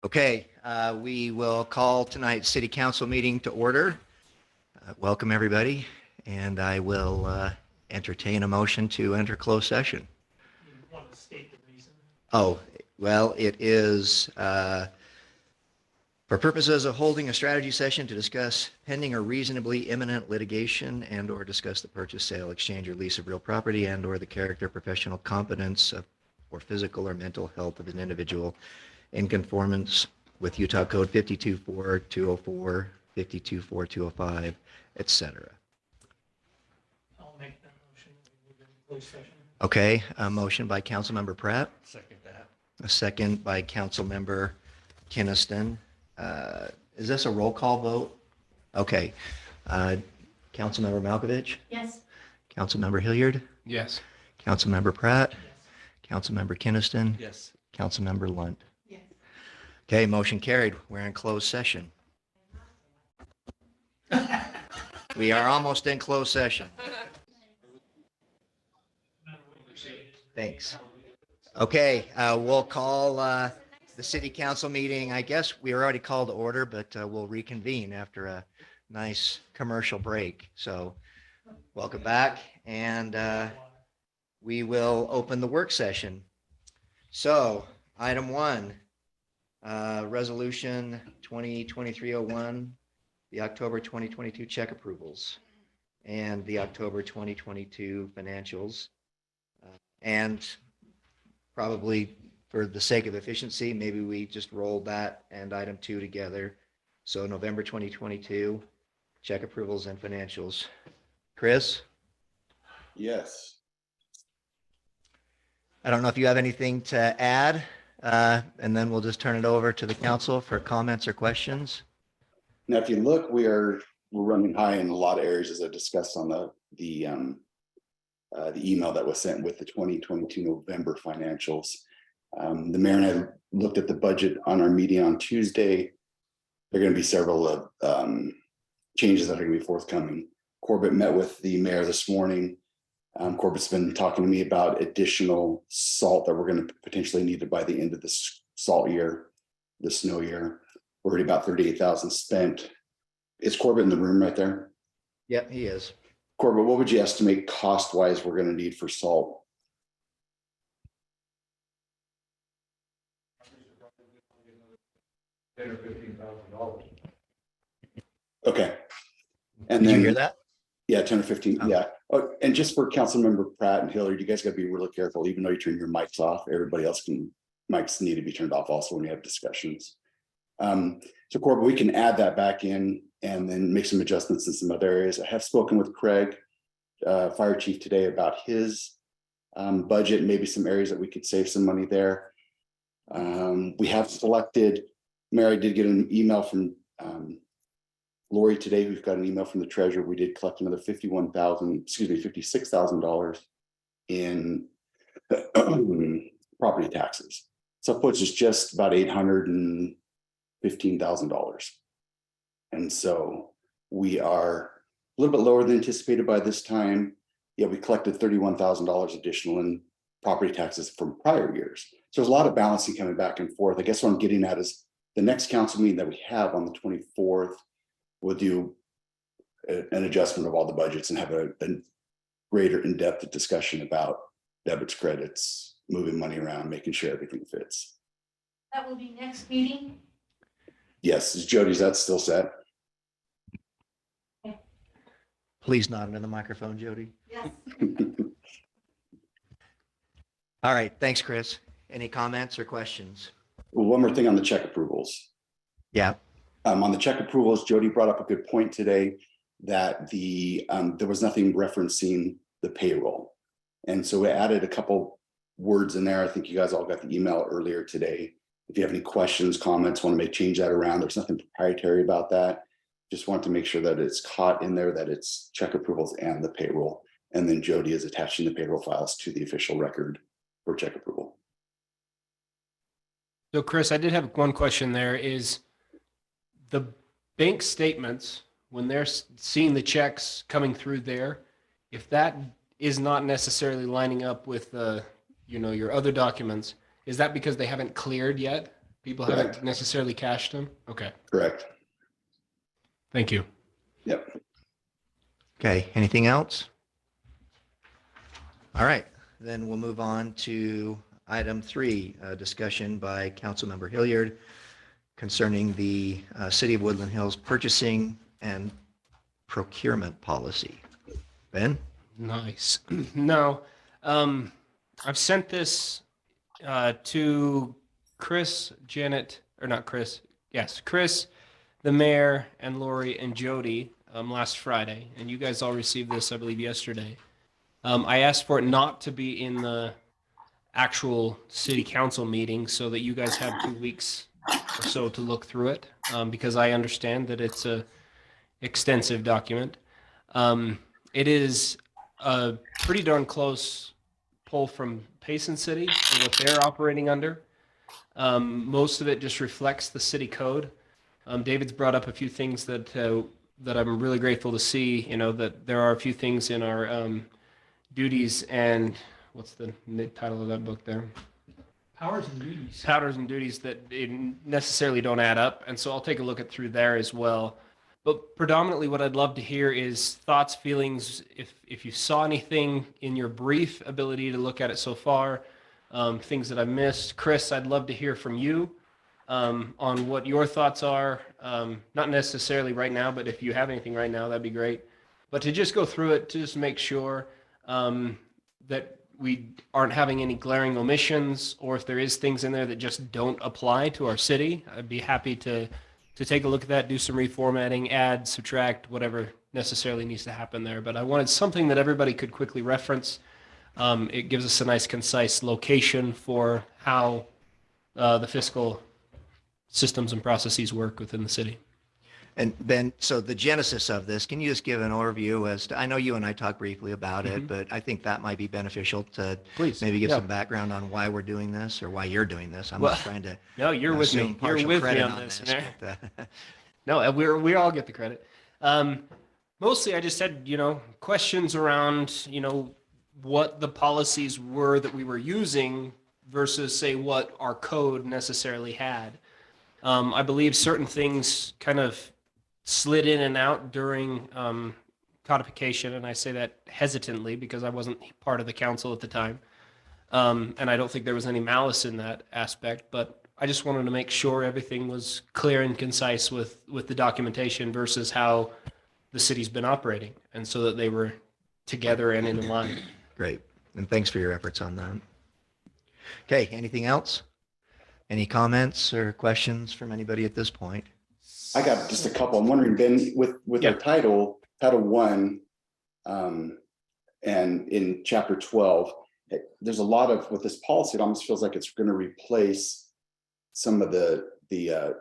Okay, we will call tonight's city council meeting to order. Welcome, everybody, and I will entertain a motion to enter closed session. You want to state the reason? Oh, well, it is for purposes of holding a strategy session to discuss pending or reasonably imminent litigation and or discuss the purchase, sale, exchange, or lease of real property and or the character, professional competence of, or physical or mental health of an individual in conformance with Utah Code 524204, 524205, etc. I'll make that motion. We move into closed session. Okay, a motion by Councilmember Pratt, Second that. a second by Councilmember Kinnison. Is this a roll call vote? Okay. Councilmember Malkovich, Yes. Councilmember Hilliard, Yes. Councilmember Pratt, Yes. Councilmember Kinnison, Yes. Councilmember Lunt. Yes. Okay, motion carried. We're in closed session. We are almost in closed session. Thanks. Okay, we'll call the city council meeting. I guess we were already called to order, but we'll reconvene after a nice commercial break. So welcome back, and we will open the work session. So item 1, resolution 2023-01, the October 2022 check approvals and the October 2022 financials. And probably for the sake of efficiency, maybe we just roll that and item 2 together. So November 2022 check approvals and financials. Chris, Yes. I don't know if you have anything to add, and then we'll just turn it over to the council for comments or questions. Now, if you look, we're running high in a lot of areas, as I discussed on the email that was sent with the 2022 November financials. The mayor and I looked at the budget on our meeting on Tuesday. There are going to be several of changes that are going to be forthcoming. Corbett met with the mayor this morning. Corbett's been talking to me about additional salt that we're going to potentially need by the end of this salt year, the snow year. We're already about 38,000 spent. Is Corbett in the room right there? Yep, he is. Corbett, what would you estimate cost-wise we're going to need for salt? $10,000 or $15,000. Okay. And Did then, you hear that? yeah, 10 or 15. Oh. Yeah. Oh, and just for Councilmember Pratt and Hillary, you guys got to be really careful. Even though you turn your mics off, everybody else mics need to be turned off also when you have discussions. So Corbett, we can add that back in and then make some adjustments in some other areas. I have spoken with Craig, fire chief, today about his budget and maybe some areas that we could save some money there. We have selected, Mary did get an email from Lori today. We've got an email from the treasurer. We did collect another $56,000 in property taxes. So it puts us just about $815,000. And so we are a little bit lower than anticipated by this time. Yeah, we collected $31,000 additional in property taxes from prior years. So there's a lot of balancing coming back and forth. I guess what I'm getting at is the next council meeting that we have on the 24th, we'll do an adjustment of all the budgets and have a greater in-depth discussion about debits, credits, moving money around, making sure everything fits. That will be next meeting. Yes, Jody, is that still set? Please nod into the microphone, Jody. Yes. All right, thanks, Chris. Any comments or questions? Well, one more thing on the check approvals. Yeah. On the check approvals, Jody brought up a good point today that there was nothing referencing the payroll. And so we added a couple words in there. I think you guys all got the email earlier today. If you have any questions, comments, want to change that around, there's nothing proprietary about that. Just want to make sure that it's caught in there, that it's check approvals and the payroll. And then Jody is attaching the payroll files to the official record for check approval. So Chris, I did have one question there. Is the bank statements, when they're seeing the checks coming through there, if that is not necessarily lining up with your other documents, is that because they haven't cleared yet? People Correct. haven't necessarily cashed them? Okay, Correct. thank you. Yep. Okay, anything else? All right, then we'll move on to item 3, discussion by Councilmember Hilliard concerning the City of Woodland Hills purchasing and procurement policy. Ben? Nice. No, I've sent this to Chris, Janet, or not Chris. Yes, Chris, the mayor, and Lori and Jody last Friday, and you guys all received this, I believe, yesterday. I asked for it not to be in the actual city council meeting so that you guys have 2 weeks or so to look through it, because I understand that it's a extensive document. It is a pretty darn close pull from Payson City and what they're operating under. Most of it just reflects the city code. David's brought up a few things that I'm really grateful to see. You know, that there are a few things in our duties and what's the title of that book there? Powers and duties. Powers and duties that necessarily don't add up. And so I'll take a look at through there as well. But predominantly what I'd love to hear is thoughts, feelings, if you saw anything in your brief ability to look at it so far, things that I missed. Chris, I'd love to hear from you on what your thoughts are. Not necessarily right now, but if you have anything right now, that'd be great. But to just go through it, to just make sure that we aren't having any glaring omissions, or if there is things in there that just don't apply to our city, I'd be happy to take a look at that, do some reformatting, add, subtract, whatever necessarily needs to happen there. But I wanted something that everybody could quickly reference. It gives us a nice, concise location for how the fiscal systems and processes work within the city. And Ben, so the genesis of this, can you just give an overview as to, I know you and I talked briefly about it, but I think that might be beneficial to Please. maybe give Yeah. some background on why we're doing this or why you're doing this. I'm Well, just trying to No, you're with assume me. You're partial with me credit on this. man. but, No, we all get the credit. Mostly, I just had questions around what the policies were that we were using versus say what our code necessarily had. I believe certain things kind of slid in and out during codification, and I say that hesitantly because I wasn't part of the council at the time, and I don't think there was any malice in that aspect, but I just wanted to make sure everything was clear and concise with the documentation versus how the city's been operating, and so that they were together and in line. Great. And thanks for your efforts on that. Okay, anything else? Any comments or questions from anybody at this point? I got just a couple. I'm wondering, Ben, with Yeah. our title 1, and in chapter 12, there's a lot of, with this policy, it almost feels like it's going to replace some of the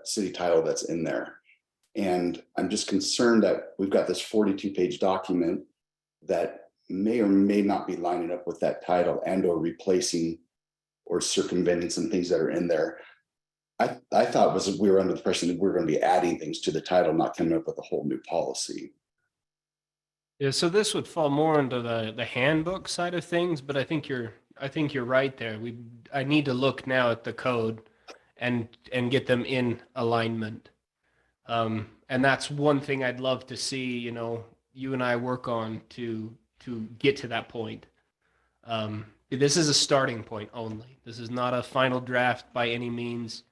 city title that's in there. And I'm just concerned that we've got this 42-page document that may or may not be lining up with that title and or replacing or circumventing some things that are in there. I thought we were under the impression that we were going to be adding things to the title, not coming up with a whole new policy. Yeah, so this would fall more into the handbook side of things, but I think you're right there. I need to look now at the code and get them in alignment. And that's one thing I'd love to see, you and I work on to get to that point. This is a starting point only. This is not a final draft by any means.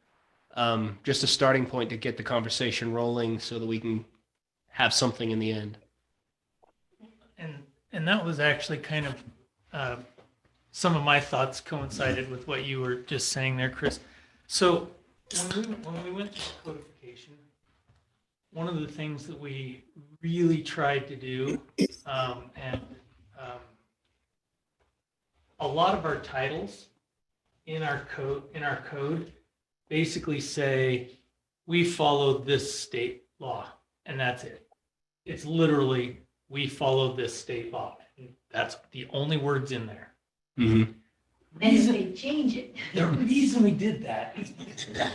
Just a starting point to get the conversation rolling so that we can have something in the end. And that was actually kind of some of my thoughts coincided with what you were just saying there, Chris. So when we went to codification, one of the things that we really tried to do, and a lot of our titles in our code basically say we follow this state law, and that's it. It's literally we follow this state law. That's the only words in there. Mm-hmm. And if they change it. The reason we did that is that,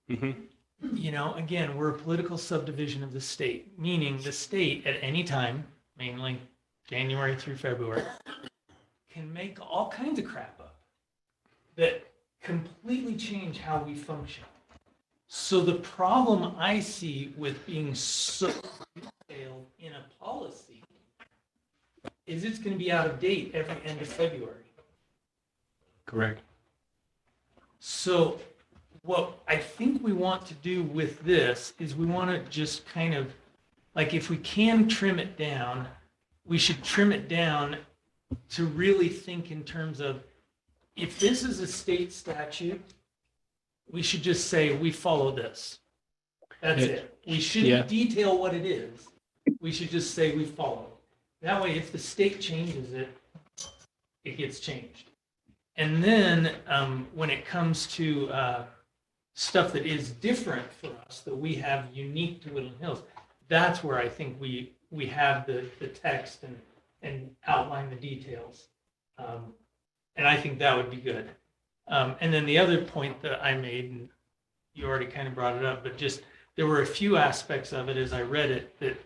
Mm-hmm. again, we're a political subdivision of the state, meaning the state at any time, mainly January through February, can make all kinds of crap up that completely change how we function. So the problem I see with being so detailed in a policy is it's going to be out of date every end of February. Correct. So what I think we want to do with this is we want to just kind of, like, if we can trim it down, we should trim it down to really think in terms of, if this is a state statute, we should just say, we follow this. That's it. We Yeah. shouldn't detail what it is. We should just say we follow it. That way, if the state changes it, it gets changed. And then when it comes to stuff that is different for us, that we have unique to Woodland Hills, that's where I think we have the text and outline the details. And I think that would be good. And then the other point that I made, and you already kind of brought it up, but just there were a few aspects of it as I read it that,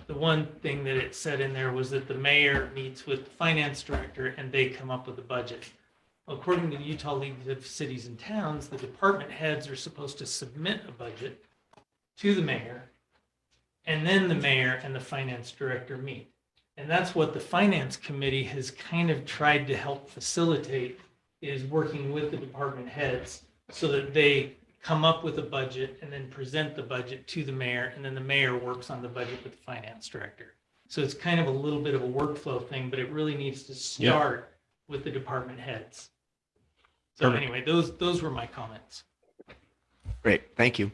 the one thing that it said in there was that the mayor meets with the finance director and they come up with a budget. According to the Utah League of Cities and Towns, the department heads are supposed to submit a budget to the mayor, and then the mayor and the finance director meet. And that's what the finance committee has kind of tried to help facilitate, is working with the department heads so that they come up with a budget and then present the budget to the mayor, and then the mayor works on the budget with the finance director. So it's kind of a little bit of a workflow thing, but it really needs to start with the department heads. So Perfect. anyway, those were my comments. Great, thank you.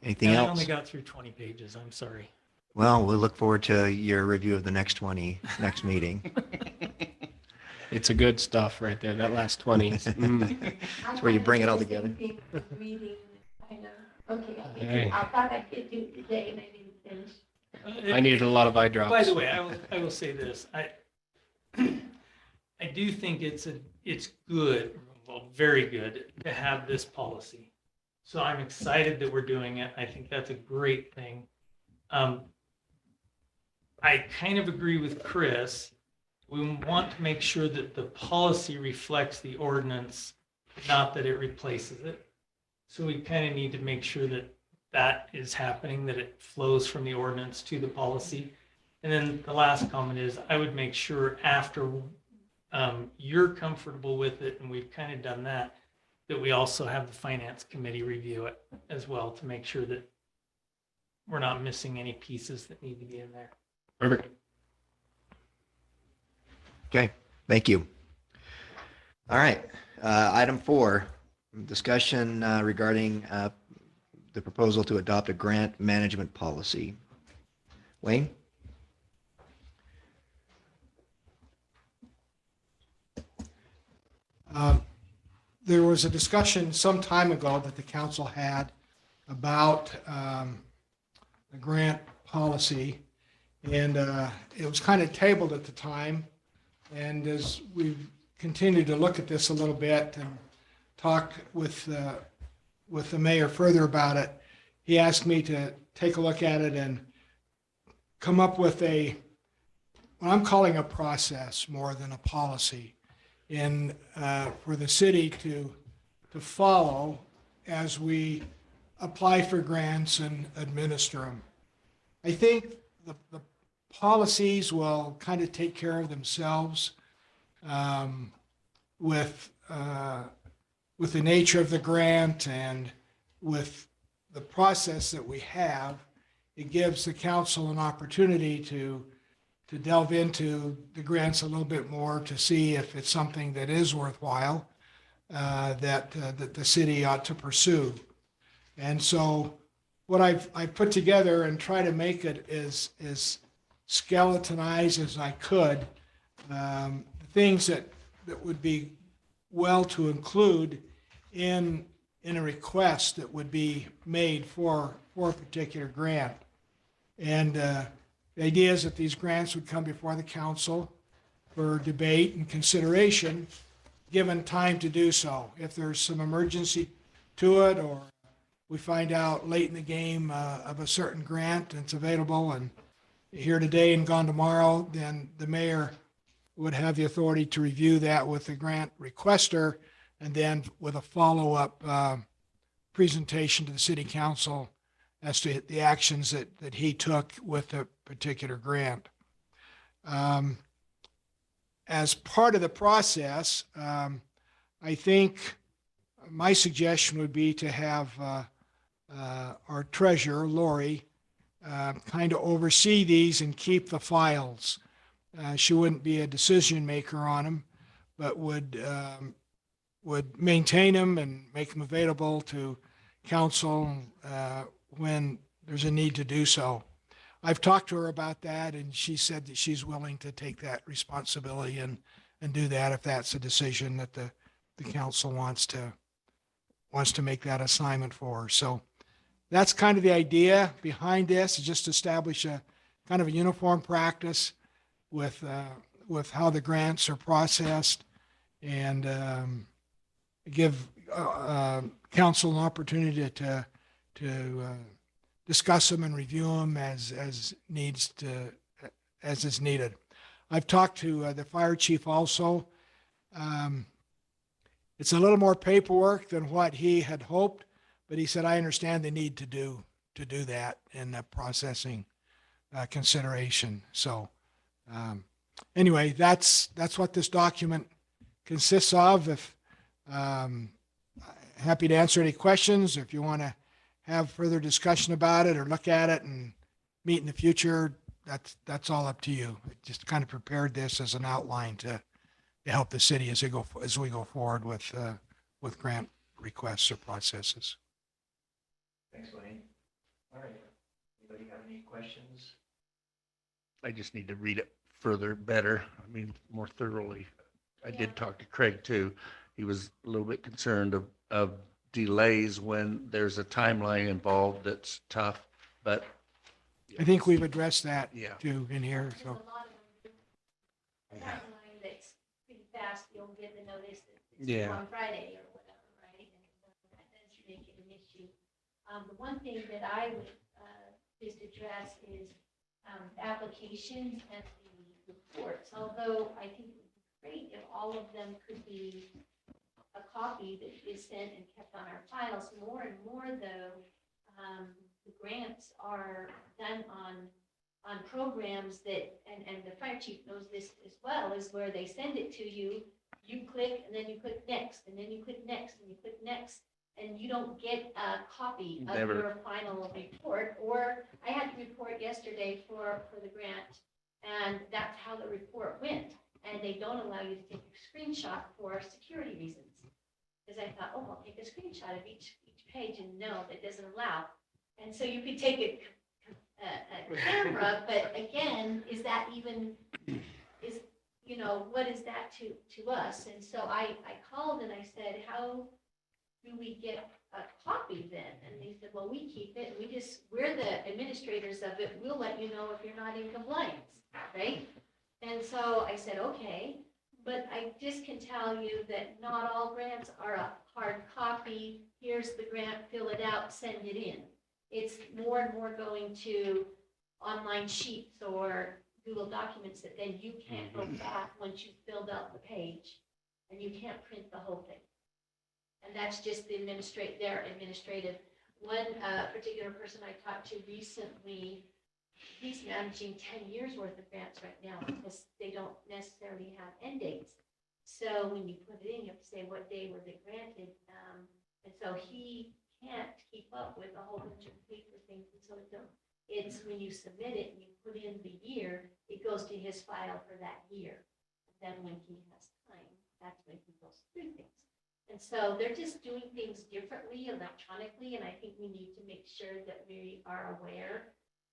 Anything And I else? only got through 20 pages, I'm sorry. Well, we'll look forward to your review of the next meeting. It's a good stuff right there. That last 20. Mm. That's where you bring it all together. Reading, kind of, okay, Hey. I thought I could do it today and I didn't finish. I needed a lot of eye drops. By the way, I will say this. I do think it's good, well, very good to have this policy. So I'm excited that we're doing it. I think that's a great thing. I kind of agree with Chris. We want to make sure that the policy reflects the ordinance, not that it replaces it. So we kind of need to make sure that that is happening, that it flows from the ordinance to the policy. And then the last comment is, I would make sure after you're comfortable with it, and we've kind of done that, that we also have the finance committee review it as well to make sure that we're not missing any pieces that need to be in there. Perfect. Okay, thank you. All right, item 4, discussion regarding the proposal to adopt a grant management policy. Wayne? There was a discussion some time ago that the council had about the grant policy, and it was kind of tabled at the time. And as we've continued to look at this a little bit and talk with the mayor further about it, he asked me to take a look at it and come up with what I'm calling a process more than a policy, for the city to follow as we apply for grants and administer them. I think the policies will kind of take care of themselves with the nature of the grant and with the process that we have. It gives the council an opportunity to delve into the grants a little bit more to see if it's something that is worthwhile that the city ought to pursue. And so what I've put together and try to make it as skeletonized as I could, things that would be well to include in a request that would be made for a particular grant. And the idea is that these grants would come before the council for debate and consideration, given time to do so. If there's some emergency to it, or we find out late in the game of a certain grant and it's available and here today and gone tomorrow, then the mayor would have the authority to review that with the grant requester and then with a follow-up presentation to the city council as to the actions that he took with a particular grant. As part of the process, I think my suggestion would be to have our treasurer, Lori, kind of oversee these and keep the files. She wouldn't be a decision maker on them, but would maintain them and make them available to council when there's a need to do so. I've talked to her about that, and she said that she's willing to take that responsibility and do that if that's a decision that the council wants to make that assignment for her. So that's kind of the idea behind this, is just establish a kind of a uniform practice with how the grants are processed, and give council an opportunity to discuss them and review them as is needed. I've talked to the fire chief also. It's a little more paperwork than what he had hoped, but he said, I understand the need to do that in the processing consideration. So anyway, that's what this document consists of. If happy to answer any questions, if you want to have further discussion about it or look at it and meet in the future, that's all up to you. Just kind of prepared this as an outline to help the city as we go forward with grant requests or processes. Thanks, Wayne. All right. Anybody have any questions? I just need to read it further, better, more thoroughly. I did talk to Craig too. He was a little bit concerned of delays when there's a timeline involved that's tough, but. I think we've addressed that Yeah. too in here. There's a So lot of them. Timeline that's pretty fast, you'll get the notice that it's due Yeah. on Friday or whatever, right? And that doesn't make it an issue. The one thing that I would just address is applications and the reports. Although I think it would be great if all of them could be a copy that is sent and kept on our files. More and more, though, the grants are done on programs that, and the fire chief knows this as well, is where they send it to you, you click, and then you click next, and then you click next, and you click next, and you don't get a copy of Never. your final report. Or I had the report yesterday for the grant, and that's how the report went. And they don't allow you to take a screenshot for security reasons. Because I thought, oh, I'll take a screenshot of each page, and no, that doesn't allow. And so you could take a camera, but again, is that even, what is that to us? And so I called and I said, how do we get a copy then? And they said, well, we keep it, we're the administrators of it, we'll let you know if you're not in compliance, right? And so I said, okay, but I just can tell you that not all grants are a hard copy. Here's the grant, fill it out, send it in. It's more and more going to online sheets or Google documents that then you can't go back once you've filled out the page, and you can't print the whole thing. And that's just their administrative. One particular person I talked to recently, he's managing 10 years worth of grants right now because they don't necessarily have end dates. So when you put it in, you have to say what day was it granted. And so he can't keep up with a whole bunch of paper things. And so it's when you submit it and you put in the year, it goes to his file for that year. And then when he has time, that's when he goes through things. And so they're just doing things differently electronically. And I think we need to make sure that we are aware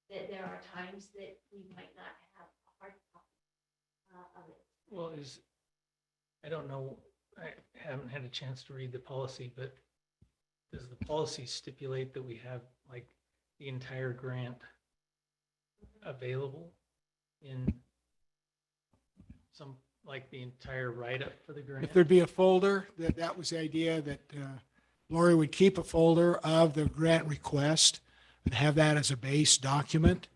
that there are times that we might not have a hard copy of it. Well, I don't know, I haven't had a chance to read the policy, but does the policy stipulate that we have like the entire grant available in some, like the entire write-up for the grant? if there'd be a folder, that was the idea, that Lori would keep a folder of the grant request and have that as a base document.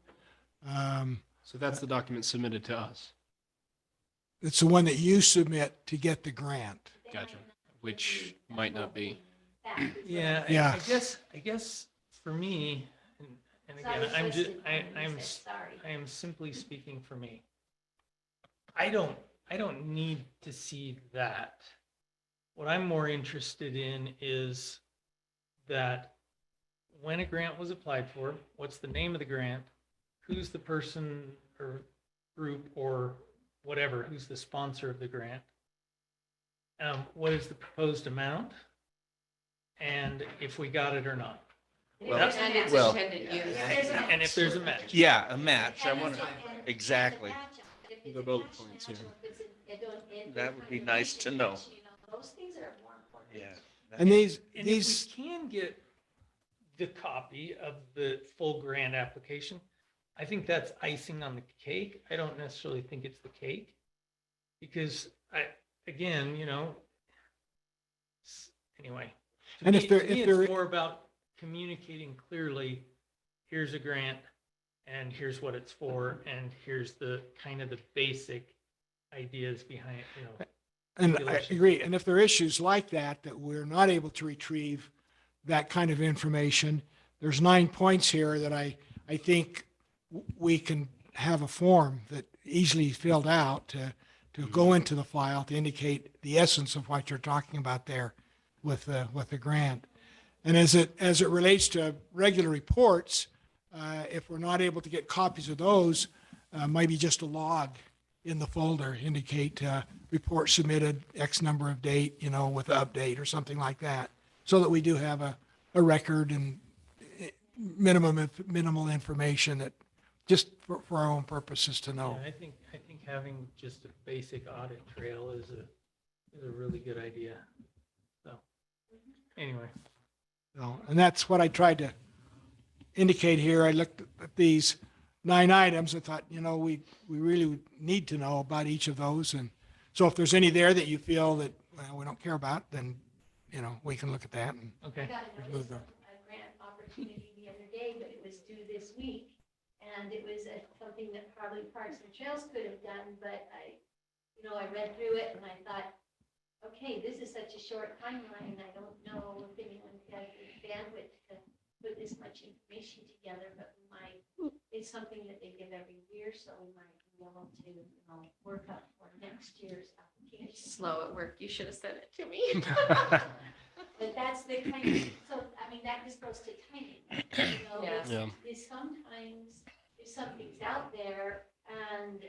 So that's the document submitted to us. It's the one that you submit to get the grant. They Gotcha. might not which might not be. Yeah, Yeah. I guess for me, and So I again, was I'm just, listening I, when you I'm, said sorry. I am simply speaking for me. I don't need to see that. What I'm more interested in is that when a grant was applied for, what's the name of the grant? Who's the person or group or whatever, who's the sponsor of the grant? What is the proposed amount? And if we got it or not. Well, And its well- intended use. And if there's a match. Yeah, a match. I want to, exactly. The bullet points, yeah. That would be nice to know. Those things are more important. Yeah. And these, And these, if we can get the copy of the full grant application, I think that's icing on the cake. I don't necessarily think it's the cake. Because again, anyway. To And me- if there- to me, if there- it's more about communicating clearly, here's a grant and here's what it's for, and here's the kind of the basic ideas behind, and I regulations. agree. And if there are issues like that, that we're not able to retrieve that kind of information, there's 9 points here that I think we can have a form that easily filled out to go into the file to indicate the essence of what you're talking about there with the grant. And as it relates to regular reports, if we're not able to get copies of those, maybe just a log in the folder indicate report submitted X number of date, with update or something like that, so that we do have a record and minimal information that just for our own purposes to know. Yeah, I think having just a basic audit trail is a really good idea. So, anyway. And that's what I tried to indicate here. I looked at these 9 items. I thought, we really need to know about each of those. And so if there's any there that you feel that, we don't care about, then, we can look at that. And I Okay. got a Remove notice of a grant opportunity the other day, but it was due this week. And it was something that probably Parks and Trails could have done, but I read through it and I thought, okay, this is such a short timeline. I don't know if anyone has the bandwidth to put this much information together, but we might, it's something that they give every year, so we might be able to, work up for next year's application. Slow at work. You should have sent it to me. But that's the kind of, so, that just goes to timing. Yeah. Yeah. Is sometimes if something's out there and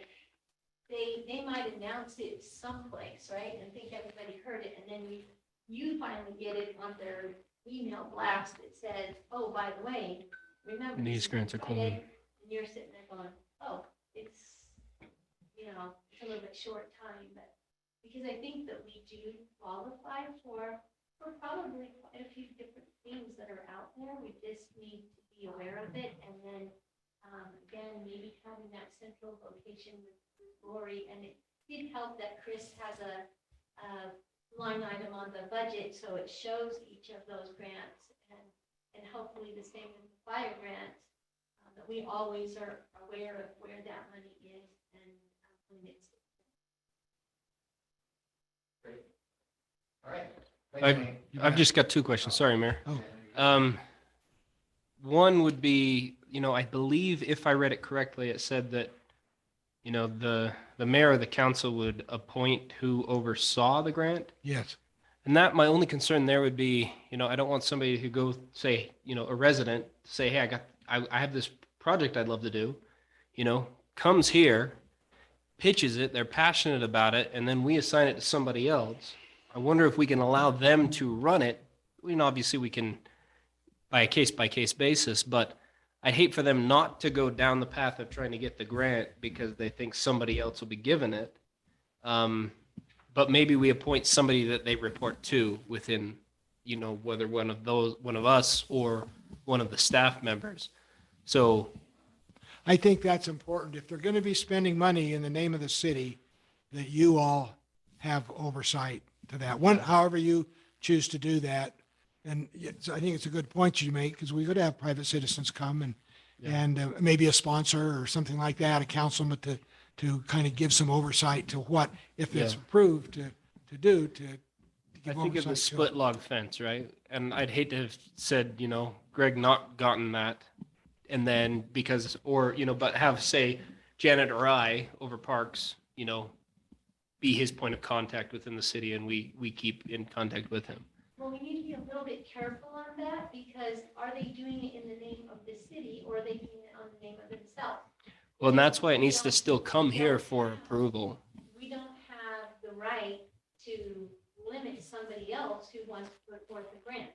they might announce it someplace, right? And think everybody heard it, and then you finally get it on their email blast that says, oh, by the way, remember. These this is grants are Friday," cool. And you're sitting there going, oh, it's a little bit short time, but because I think that we do qualify for probably quite a few different things that are out there. We just need to be aware of it. And then, again, maybe having that central location with Lori. And it did help that Chris has a line item on the budget, so it shows each of those grants. And hopefully the same with the fire grants, that we always are aware of where that money is and when it's. All right. Thanks, Wayne. I've just got 2 questions. Sorry, Mayor. Oh. One would be, I believe if I read it correctly, it said that, the mayor or the council would appoint who oversaw the grant. yes, And that, my only concern there would be, I don't want somebody who go say, a resident say, hey, I have this project I'd love to do, comes here, pitches it, they're passionate about it, and then we assign it to somebody else. I wonder if we can allow them to run it. Obviously we can by a case basis, but I'd hate for them not to go down the path of trying to get the grant because they think somebody else will be given it. But maybe we appoint somebody that they report to within, whether one of us or one of the staff members. So, I think that's important. If they're going to be spending money in the name of the city, that you all have oversight to that. However you choose to do that. And I think it's a good point you make, because we could have private citizens come and maybe a sponsor or something like that, a councilman to kind of give some oversight to what, if it's Yeah. approved to do, to give think of the oversight to split it. log fence, right? And I'd hate to have said, Greg not gotten that. And then because, or, but have, say, Janet or I over Parks, be his point of contact within the city and we keep in contact with him. Well, we need to be a little bit careful on that because are they doing it in the name of the city or are they doing it on the name of themselves? Well, and that's why it needs to still come here for approval. We don't have the right to limit somebody else who wants to put forth a grant.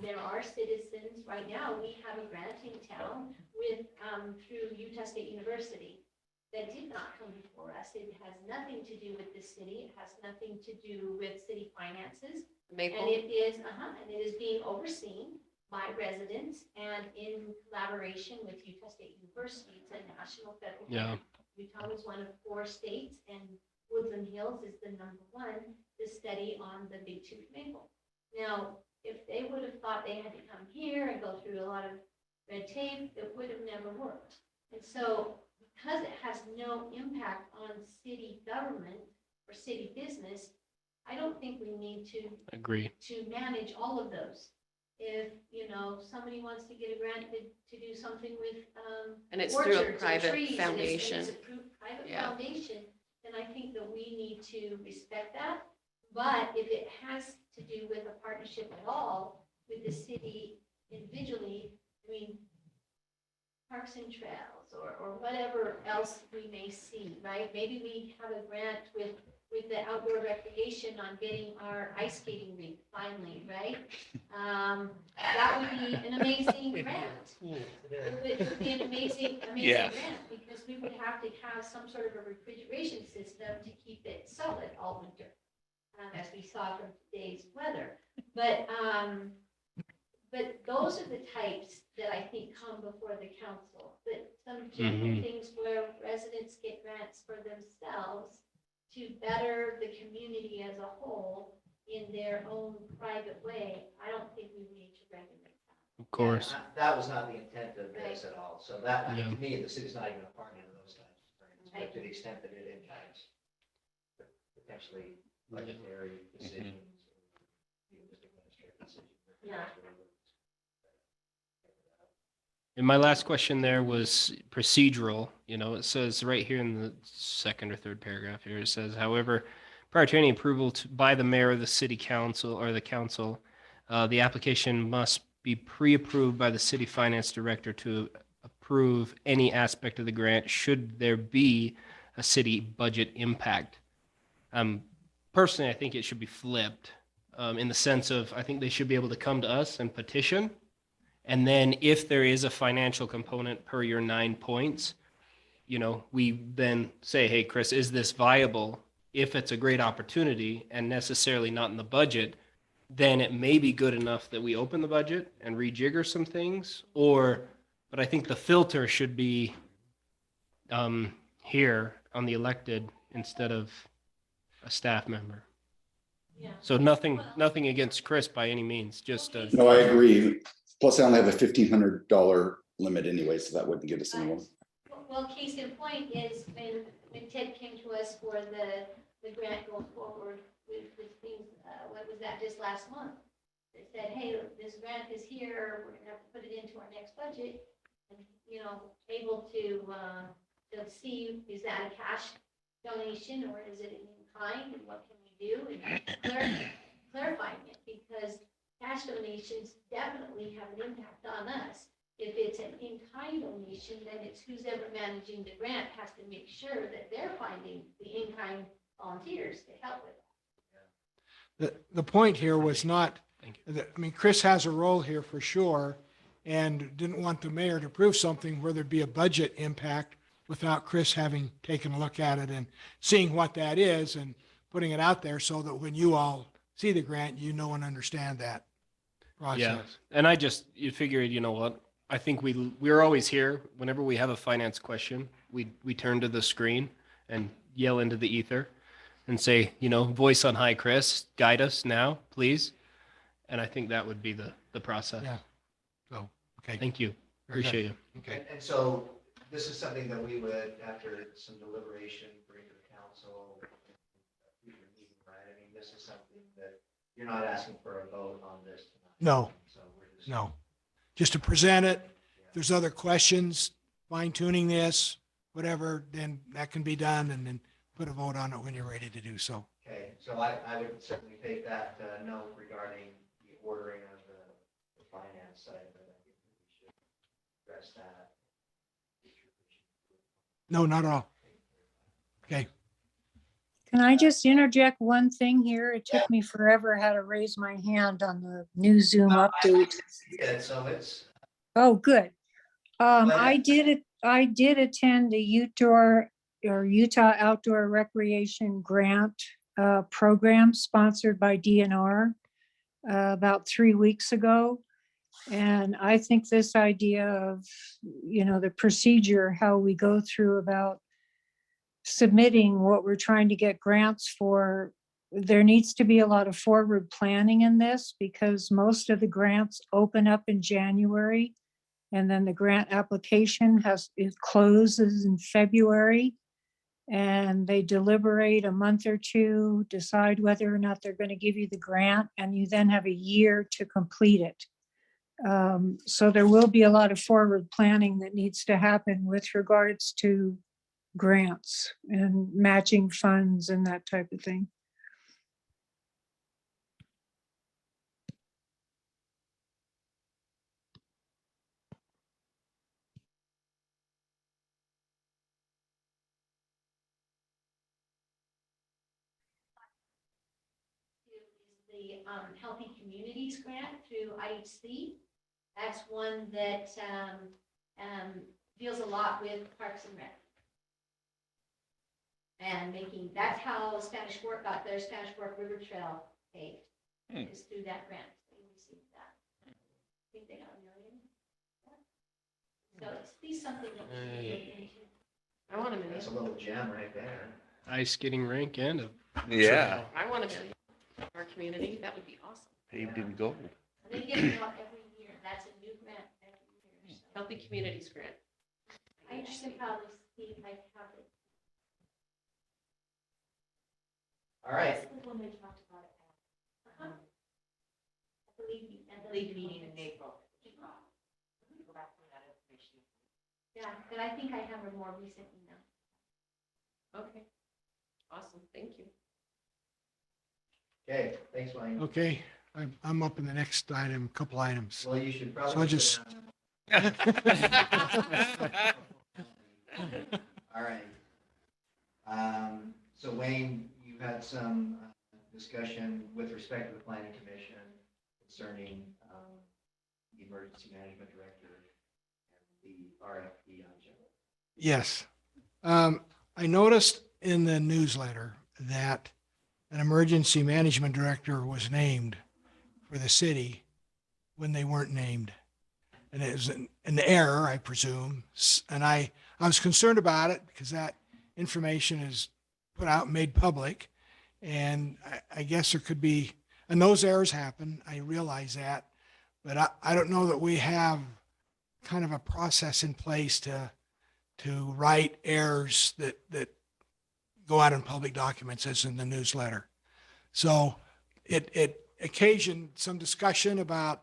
There are citizens, right now, we have a grant in town with, through Utah State University that did not come before us. It has nothing to do with the city. It has nothing to do with city finances. And Maple. it is being overseen by residents and in collaboration with Utah State University. It's a national federal Yeah. grant. Utah was one of 4 states, and Woodland Hills is the #1 to study on the big tooth maple. Now, if they would have thought they had to come here and go through a lot of red tape, it would have never worked. And so, because it has no impact on city government or city business, I don't think we need Agree. to manage all of those. If, somebody wants to get a grant to do something with, And it's through a orchards and private trees, and foundation. it's approved private Yeah. foundation, then I think that we need to respect that. But if it has to do with a partnership at all with the city individually, I mean, Parks and Trails or whatever else we may see, right? Maybe we have a grant with the outdoor recreation on getting our ice skating rink finally, right? That would be an amazing grant. It would be an amazing Yeah. grant because we would have to have some sort of a refrigeration system to keep it solid all winter, as we saw from today's weather. But those are the types that I think come before the council. But some general things where residents get grants for themselves to better the community as a whole in their own private way, I don't think we need to regulate that. Of course. Yeah, that was not the intent of this at all. So that, Yeah. to me, the city's not even a party to those types of grants, Right. but to the extent that it impacts potentially budgetary decisions. or even just administrative decisions. Yeah. And my last question there was procedural. It says right here in the second or third paragraph here, it says, however, prior to any approval by the mayor, the city council, or the council, the application must be pre-approved by the city finance director to approve any aspect of the grant should there be a city budget impact. Personally, I think it should be flipped in the sense of I think they should be able to come to us and petition. And then if there is a financial component per your 9 points, we then say, hey, Chris, is this viable? If it's a great opportunity and necessarily not in the budget, then it may be good enough that we open the budget and rejigger some things. But I think the filter should be here on the elected instead of a staff member. Yeah. So nothing against Chris by any means, just No, I agree. Plus, I only have a $1,500 limit anyway, so that wouldn't get us anywhere. Well, case in point is when Ted came to us for the grant going forward with things, what was that, just last month? They said, hey, this grant is here, we're gonna have to put it into our next budget. And, able to see, is that a cash donation or is it in kind and what can we do? And clarifying it because cash donations definitely have an impact on us. If it's an in-kind donation, then it's who's ever managing the grant has to make sure that they're finding the in-kind volunteers to help with it. The point here was not, Thank Chris has a role here for sure and didn't want the mayor to prove something where there'd be a budget impact without Chris having taken a look at it and seeing what that is and putting it out there so that when you all see the grant, and understand that process. Yeah. And you figured, what? I think we're always here. Whenever we have a finance question, we turn to the screen and yell into the ether and say, voice on high, Chris, guide us now, please. And I think that would be the process. Yeah. So, okay. Thank you. Very good. Appreciate you. Okay. And so this is something that we would, after some deliberation, bring to the council. Future meeting, right? I mean, this is something that you're not asking for a vote on this tonight. No. So we're just. No, just to present it. If there's other questions, fine tuning this, whatever, then that can be done and then put a vote on it when you're ready to do so. Okay, so I would certainly take that note regarding the ordering of the finance side, but I think we should address that. No, not at all. Okay. Can I just interject one thing here? It took me forever how to raise my hand on the new Zoom update. Yeah, so it's, Oh, good. Go I did attend the Utah Outdoor Recreation Grant program sponsored by DNR about 3 weeks ago. And I think this idea of, the procedure, how we go through about submitting what we're trying to get grants for, there needs to be a lot of forward planning in this because most of the grants open up in January. And then the grant application it closes in February. And they deliberate a month or two, decide whether or not they're going to give you the grant, and you then have a year to complete it. So there will be a lot of forward planning that needs to happen with regards to grants and matching funds and that type of thing. The Healthy Communities Grant through IHC. That's one that deals a lot with Parks and Rec. And that's how Spanish Fork got their Spanish Fork River Trail paved, is through that grant. They received that. I think they got $1 million. So it's at least something that we should look into. I want $1 that's a million. little gem right there. Ice skating rink and a Yeah, I want $1 million. Our community, that would be awesome. paved in gold. And they get it out every year. That's a new grant every year. So Healthy Communities Grant. I should probably see if I have it. All right, That's the one they talked about it. I believe meeting in April. Yeah, but I think I have a more recent email. Okay. Awesome, thank you. okay, thanks, Wayne. Okay, I'm up in the next item, couple items. Well, you should So I probably. just- sit down. All right. So Wayne, you had some discussion with respect to the planning commission concerning the emergency management director and the RFP on general. Yes. I noticed in the newsletter that an emergency management director was named for the city when they weren't named. And it was an error, I presume. And I was concerned about it because that information is put out and made public. And I guess there could be, and those errors happen. I realize that. But I don't know that we have kind of a process in place to write errors that go out in public documents as in the newsletter. So it occasioned some discussion about,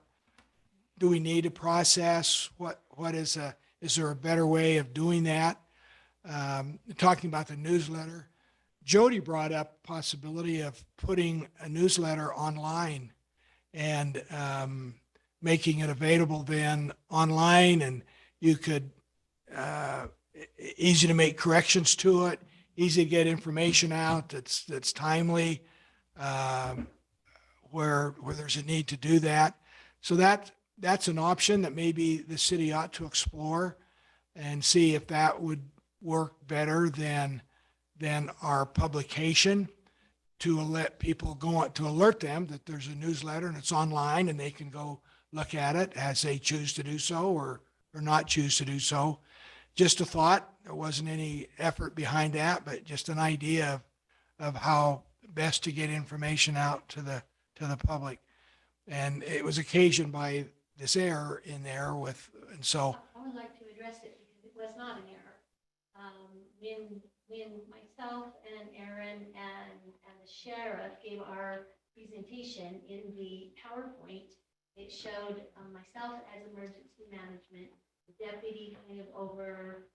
do we need a process? Is there a better way of doing that? Talking about the newsletter, Jody brought up possibility of putting a newsletter online and making it available then online, and you could easy to make corrections to it, easy to get information out that's timely, where there's a need to do that. So that's an option that maybe the city ought to explore and see if that would work better than our publication, to let people to alert them that there's a newsletter and it's online and they can go look at it as they choose to do so or not choose to do so. Just a thought. There wasn't any effort behind that, but just an idea of how best to get information out to the public. And it was occasioned by this error in there and so. I would like to address it because it was not an error. When when myself and Aaron and the sheriff gave our presentation in the PowerPoint, it showed myself as emergency management, the deputy kind of over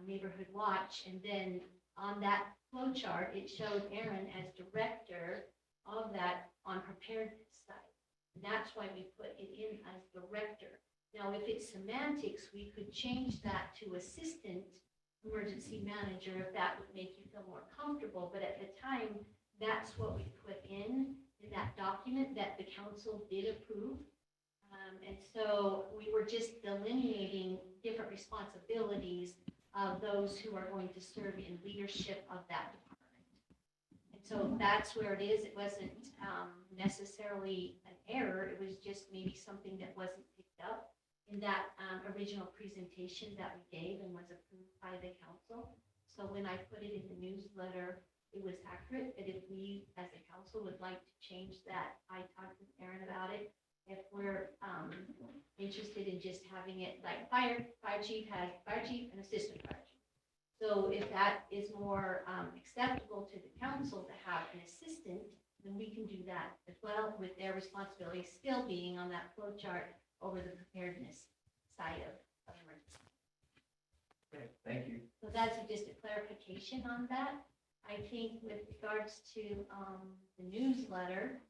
neighborhood watch, and then on that flow chart, it showed Aaron as director of that on preparedness side. And that's why we put it in as director. Now, if it's semantics, we could change that to assistant emergency manager if that would make you feel more comfortable. But at the time, that's what we put in that document that the council did approve. And so we were just delineating different responsibilities of those who are going to serve in leadership of that department. And so that's where it is. It wasn't necessarily an error. It was just maybe something that wasn't picked up in that original presentation that we gave and was approved by the council. So when I put it in the newsletter, it was accurate. But if we, as a council, would like to change that, I talked with Aaron about it. If we're interested in just having it like fire chief has fire chief and assistant fire chief. So if that is more acceptable to the council to have an assistant, then we can do that as well, with their responsibility still being on that flow chart over the preparedness side of emergency. Okay, thank you. So that's just a clarification on that. I think with regards to the newsletter,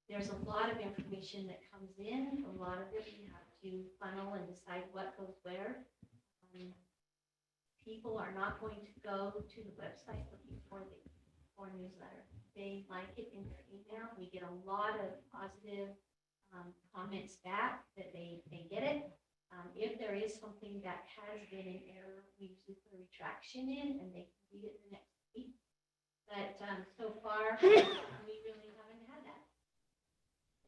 there's a lot of information that comes in. A lot of it you have to funnel and decide what goes where. People are not going to go to the website looking for newsletter. They like it in their email. We get a lot of positive comments back that they get it. If there is something that has been in error, we usually put a retraction in and they can read it the next week. But so far, we really haven't had that.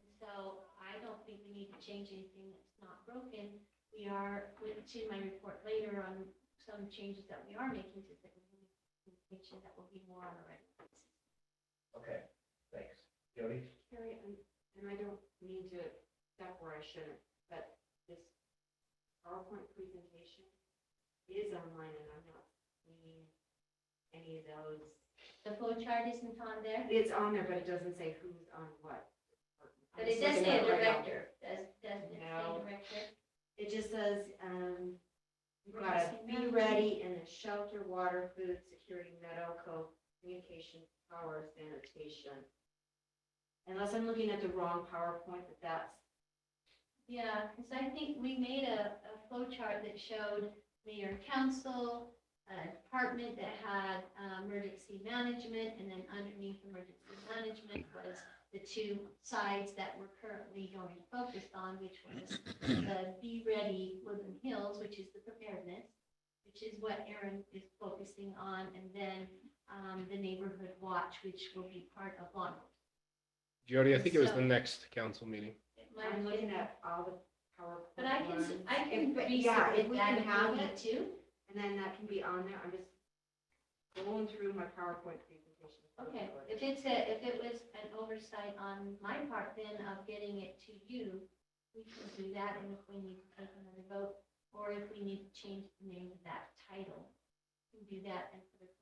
And so I don't think we need to change anything that's not broken. We are, we'll see my report later on some changes that we are making to the communication that will be more on a regular basis. Okay, thanks. Jody? Carrie, and I don't mean to step where I shouldn't, but this PowerPoint presentation is online and I'm not seeing any of those. The flow chart isn't on there, It's on there, but it doesn't say who's on what. but it does say a director, doesn't it say No. director? It just says, you've got to be ready in the shelter, water, food, security, medical, communication, power, sanitation. Unless I'm looking at the wrong PowerPoint, but that's, Yeah, because I think we made a flow chart that showed mayor and council, a department that had emergency management, and then underneath emergency management was the two sides that we're currently going to focus on, which was the Be Ready Woodland Hills, which is the preparedness, which is what Aaron is focusing on, and then the neighborhood watch, which will be part of law enforcement. Jody, I think it was the So- next council meeting. It might I'm have looking been- at all the PowerPoint. But I ones. can Yeah, if resubmit we that can if have we need it, to. and then that can be on there. I'm just going through my PowerPoint presentation. Okay, if it was an oversight on my part then of getting it to you, we can do that, and if we need to take another vote, or if we need to change the name of that title, we can do that and put it.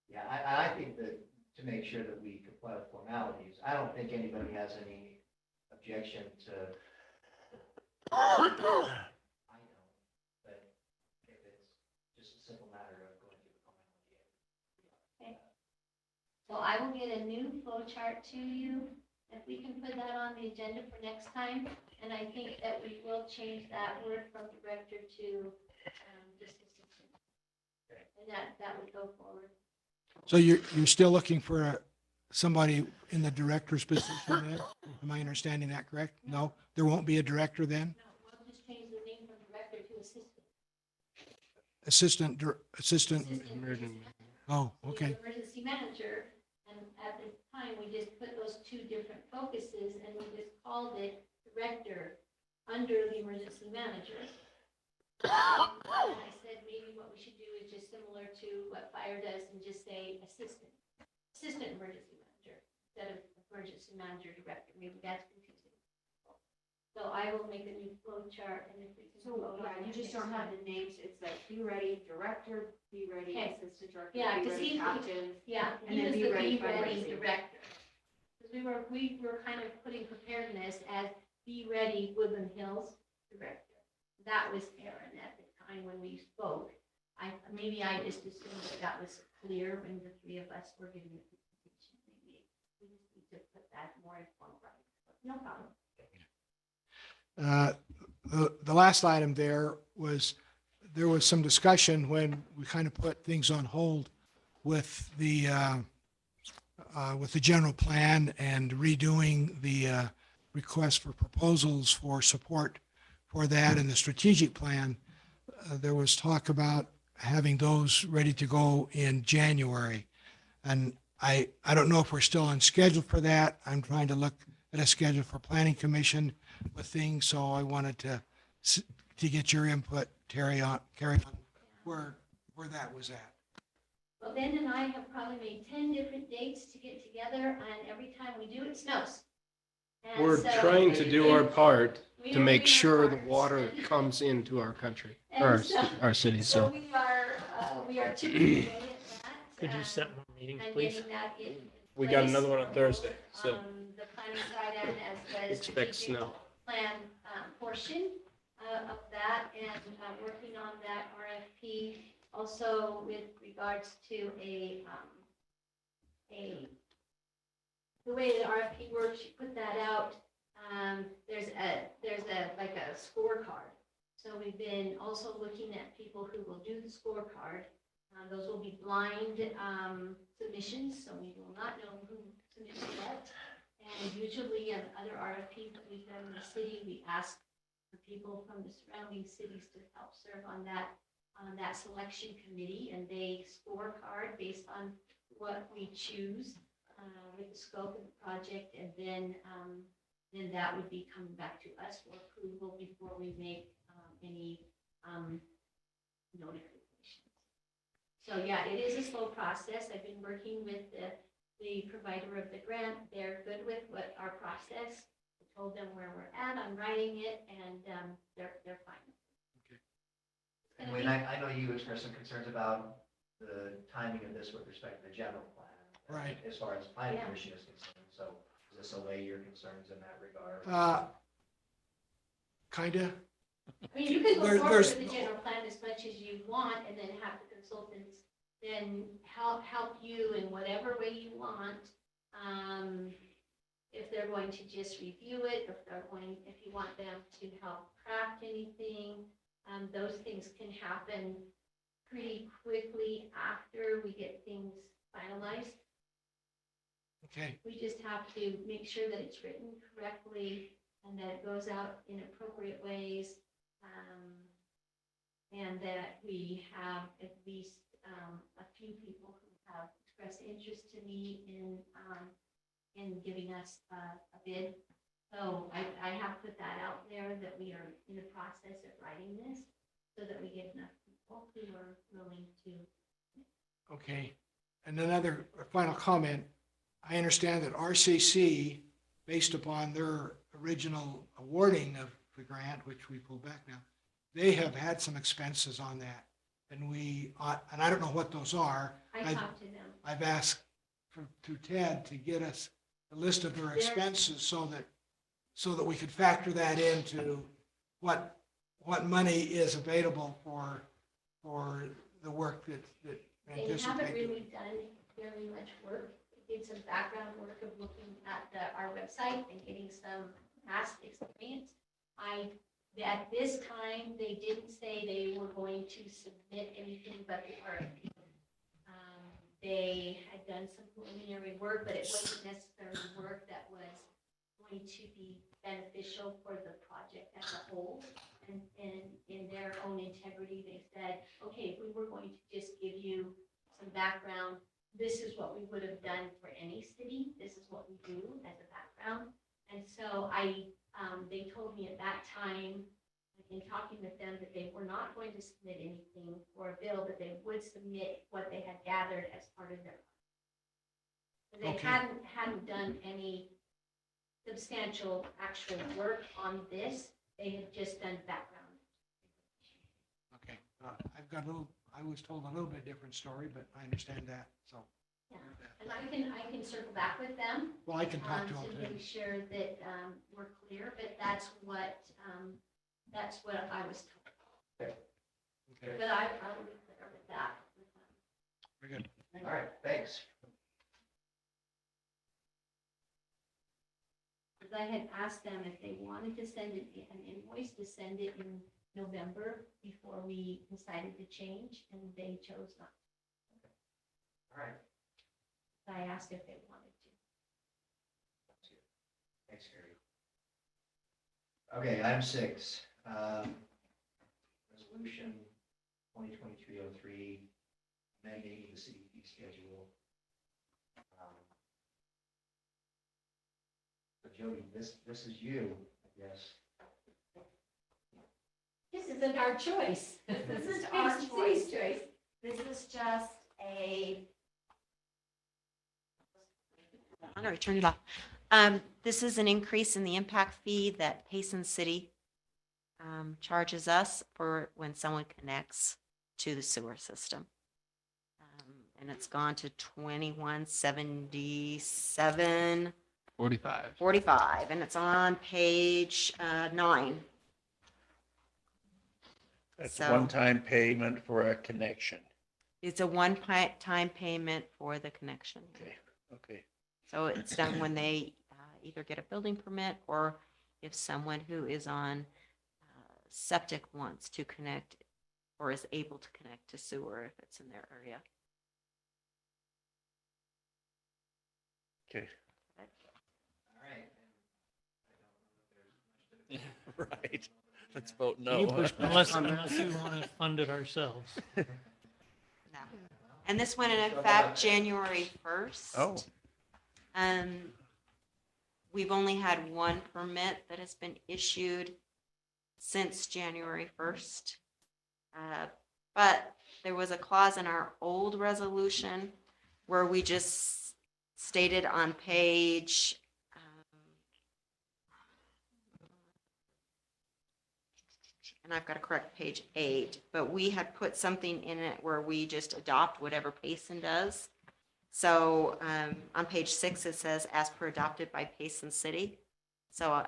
Yeah, I think that to make sure that we comply with formalities, I don't think anybody has any objection to. I don't, but if it's just a simple matter of going through the formality. So I will get a new flow chart to you, if we can put that on the agenda for next time, and I think that we will change that word from director to just assistant. And that would go forward. So you're still looking for somebody in the director's position then? Am I understanding that correct? No, there won't be a director then? No, we'll just change the name from director to assistant. Assistant, Assistant Emergency. oh, He's okay. the emergency manager, and at the time, we just put those two different focuses, and we just called it director under the emergency manager. And I said, maybe what we should do is just similar to what fire does and just say assistant emergency manager, instead of emergency manager director, maybe that's confusing. So I will make a new flow chart and if we can. So, vote on yeah, you it just next don't have time. the names, it's like Be Ready Director, Be Ready Okay. Assistant Director, Yeah, Be 'cause Ready he- Captain. Yeah, And he then was Be the Ready Be Ready fundraising. director. Because we were kind of putting preparedness as Be Ready Woodland Hills director. That was Aaron at the time when we spoke. Maybe I just assumed that was clear when the three of us were giving the presentation. Maybe we just need to put that more in form. No problem. The last item there was some discussion when we kind of put things on hold with the general plan and redoing the request for proposals for support for that and the strategic plan. There was talk about having those ready to go in January. And I don't know if we're still on schedule for that. I'm trying to look at a schedule for planning commission with things, so I wanted to get your input, Carrie on where that was at. Well, Ben and I have probably made 10 different dates to get together, and every time we do, it snows. And We're so- trying to do our part We to are make doing our sure the part. water comes into our country, And or so- our city, So so. we are chipping away at that. Could you set more meetings, And please? getting that in We got place another one on Thursday, so The planning side and as the expect strategic snow. plan portion of that and working on that RFP. Also with regards to the way the RFP works, you put that out. There's like a scorecard. So we've been also looking at people who will do the scorecard. Those will be blind submissions, so we will not know who submitted what. And usually in other RFPs that we've done in the city, we ask the people from the surrounding cities to help serve on that selection committee, and they scorecard based on what we choose with the scope of the project, and then that would be coming back to us for approval before we make any notifications. So yeah, it is a slow process. I've been working with the provider of the grant. They're good with what our process. I told them where we're at. I'm writing it, and they're fine. And Wayne, I know you expressed some concerns about the timing of this with respect to the general plan. Right. As far as planning Yeah. commission is concerned, so does this allay your concerns in that regard? Kinda. I mean, you can go forward There's- with the general plan as much as you want, and then have the consultants then help you in whatever way you want. If they're going to just review it, if you want them to help craft anything, those things can happen pretty quickly after we get things finalized. Okay, We just have to make sure that it's written correctly and that it goes out in appropriate ways. And that we have at least a few people who have expressed interest to me in giving us a bid. So I have put that out there that we are in the process of writing this so that we get enough people who are willing to. okay. And another final comment. I understand that RCC, based upon their original awarding of the grant, which we pulled back now, they have had some expenses on that. And and I don't know what those are. I talked to them. I've asked to Ted to get us a list of their expenses so that we could factor that into what money is available for the work that They haven't anticipate. really done very much work. They did some background work of looking at our website and getting some past experience. At this time, they didn't say they were going to submit anything but the RFP. They had done some preliminary work, but it wasn't necessarily work that was going to be beneficial for the project as a whole. And in their own integrity, they said, okay, if we were going to just give you some background, this is what we would have done for any city. This is what we do as a background. And so they told me at that time, in talking with them, that they were not going to submit anything for a bill, but they would submit what they had gathered as part of their. They Okay. hadn't done any substantial actual work on this. They have just done background. Okay, I've got a little, I was told a little bit different story, but I understand that, so. Yeah. And I can circle back with them. Well, I can talk to them To too. make sure that we're clear, but that's what I was told. Okay, But I will be clear with that. very good. All right, thanks. Because I had asked them if they wanted to send an invoice, to send it in November before we decided to change, and they chose not. All right, So I asked if they wanted to. thanks, Gary. Okay, item 6, resolution 2023-03, amending the city fee schedule. So Jody, this is you, I guess. This isn't our choice. This is the our city's choice. This is just a. I'm gonna turn it off. This is an increase in the impact fee that Payson City charges us for when someone connects to the sewer system. And it's gone to 2177. 45. 45, and it's on page 9. That's So- one-time payment for a connection. It's a one-time payment for the connection. Okay, okay. So it's done when they either get a building permit or if someone who is on septic wants to connect or is able to connect to sewer if it's in their area. Okay. All right. Right. Let's vote Can you no. push back Unless on that? we want to fund it ourselves. No. And this went in effect January 1st. Oh, We've only had one permit that has been issued since January 1st. But there was a clause in our old resolution where we just stated on page, and I've got to correct page 8, but we had put something in it where we just adopt whatever Payson does. So on page 6, it says, as per adopted by Payson City. So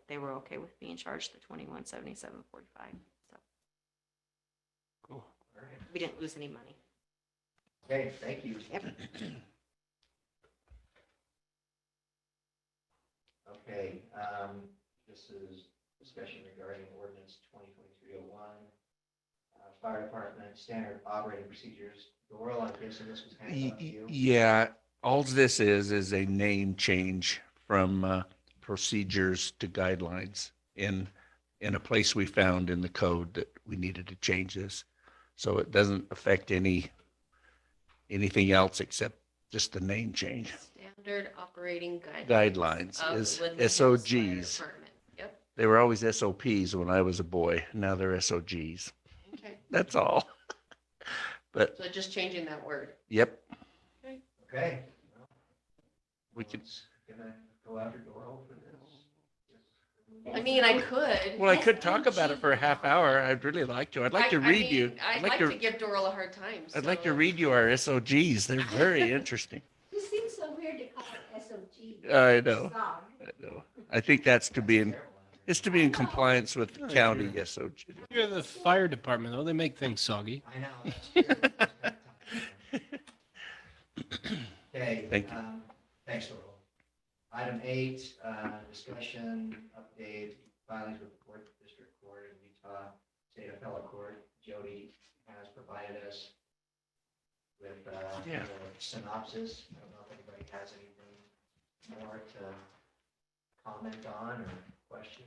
they were okay with being charged the $2177.45. So Cool. All right. we didn't lose any money. Okay, thank you. Yep. Okay, this is discussion regarding ordinance 2023-01, fire department standard operating procedures. Doral, I'm guessing this was handed out to you. yeah, all this is a name change from procedures to guidelines in a place we found in the code that we needed to change this. So it doesn't affect anything else except just the name change. Standard operating Guidelines of is Woodland Hills Fire SOGs. Department. Yep. They were always SOPs when I was a boy. Now they're SOGs. Okay. That's all. But So just changing that word. yep, Okay. well, we could. Gonna go after Doral for this. I mean, I could. Well, I could talk about it for a half hour. I'd really like to. I'd like to read you. I'd like to give Doral a hard time. I'd like to so- read you our SOGs. They're very interesting. It seems so weird to call it SOG. I know. Song. I know. I think that's to be in, it's to be in compliance with the county SOG. You're the fire department, though. They make things soggy. I know. that's true. Okay. Thank you. Thanks, Doral. Item 8, discussion, update, filings with the court, district court in Utah State Appellate Court. Jody has provided us with Yeah. the synopsis. I don't know if anybody has anything more to comment on or question.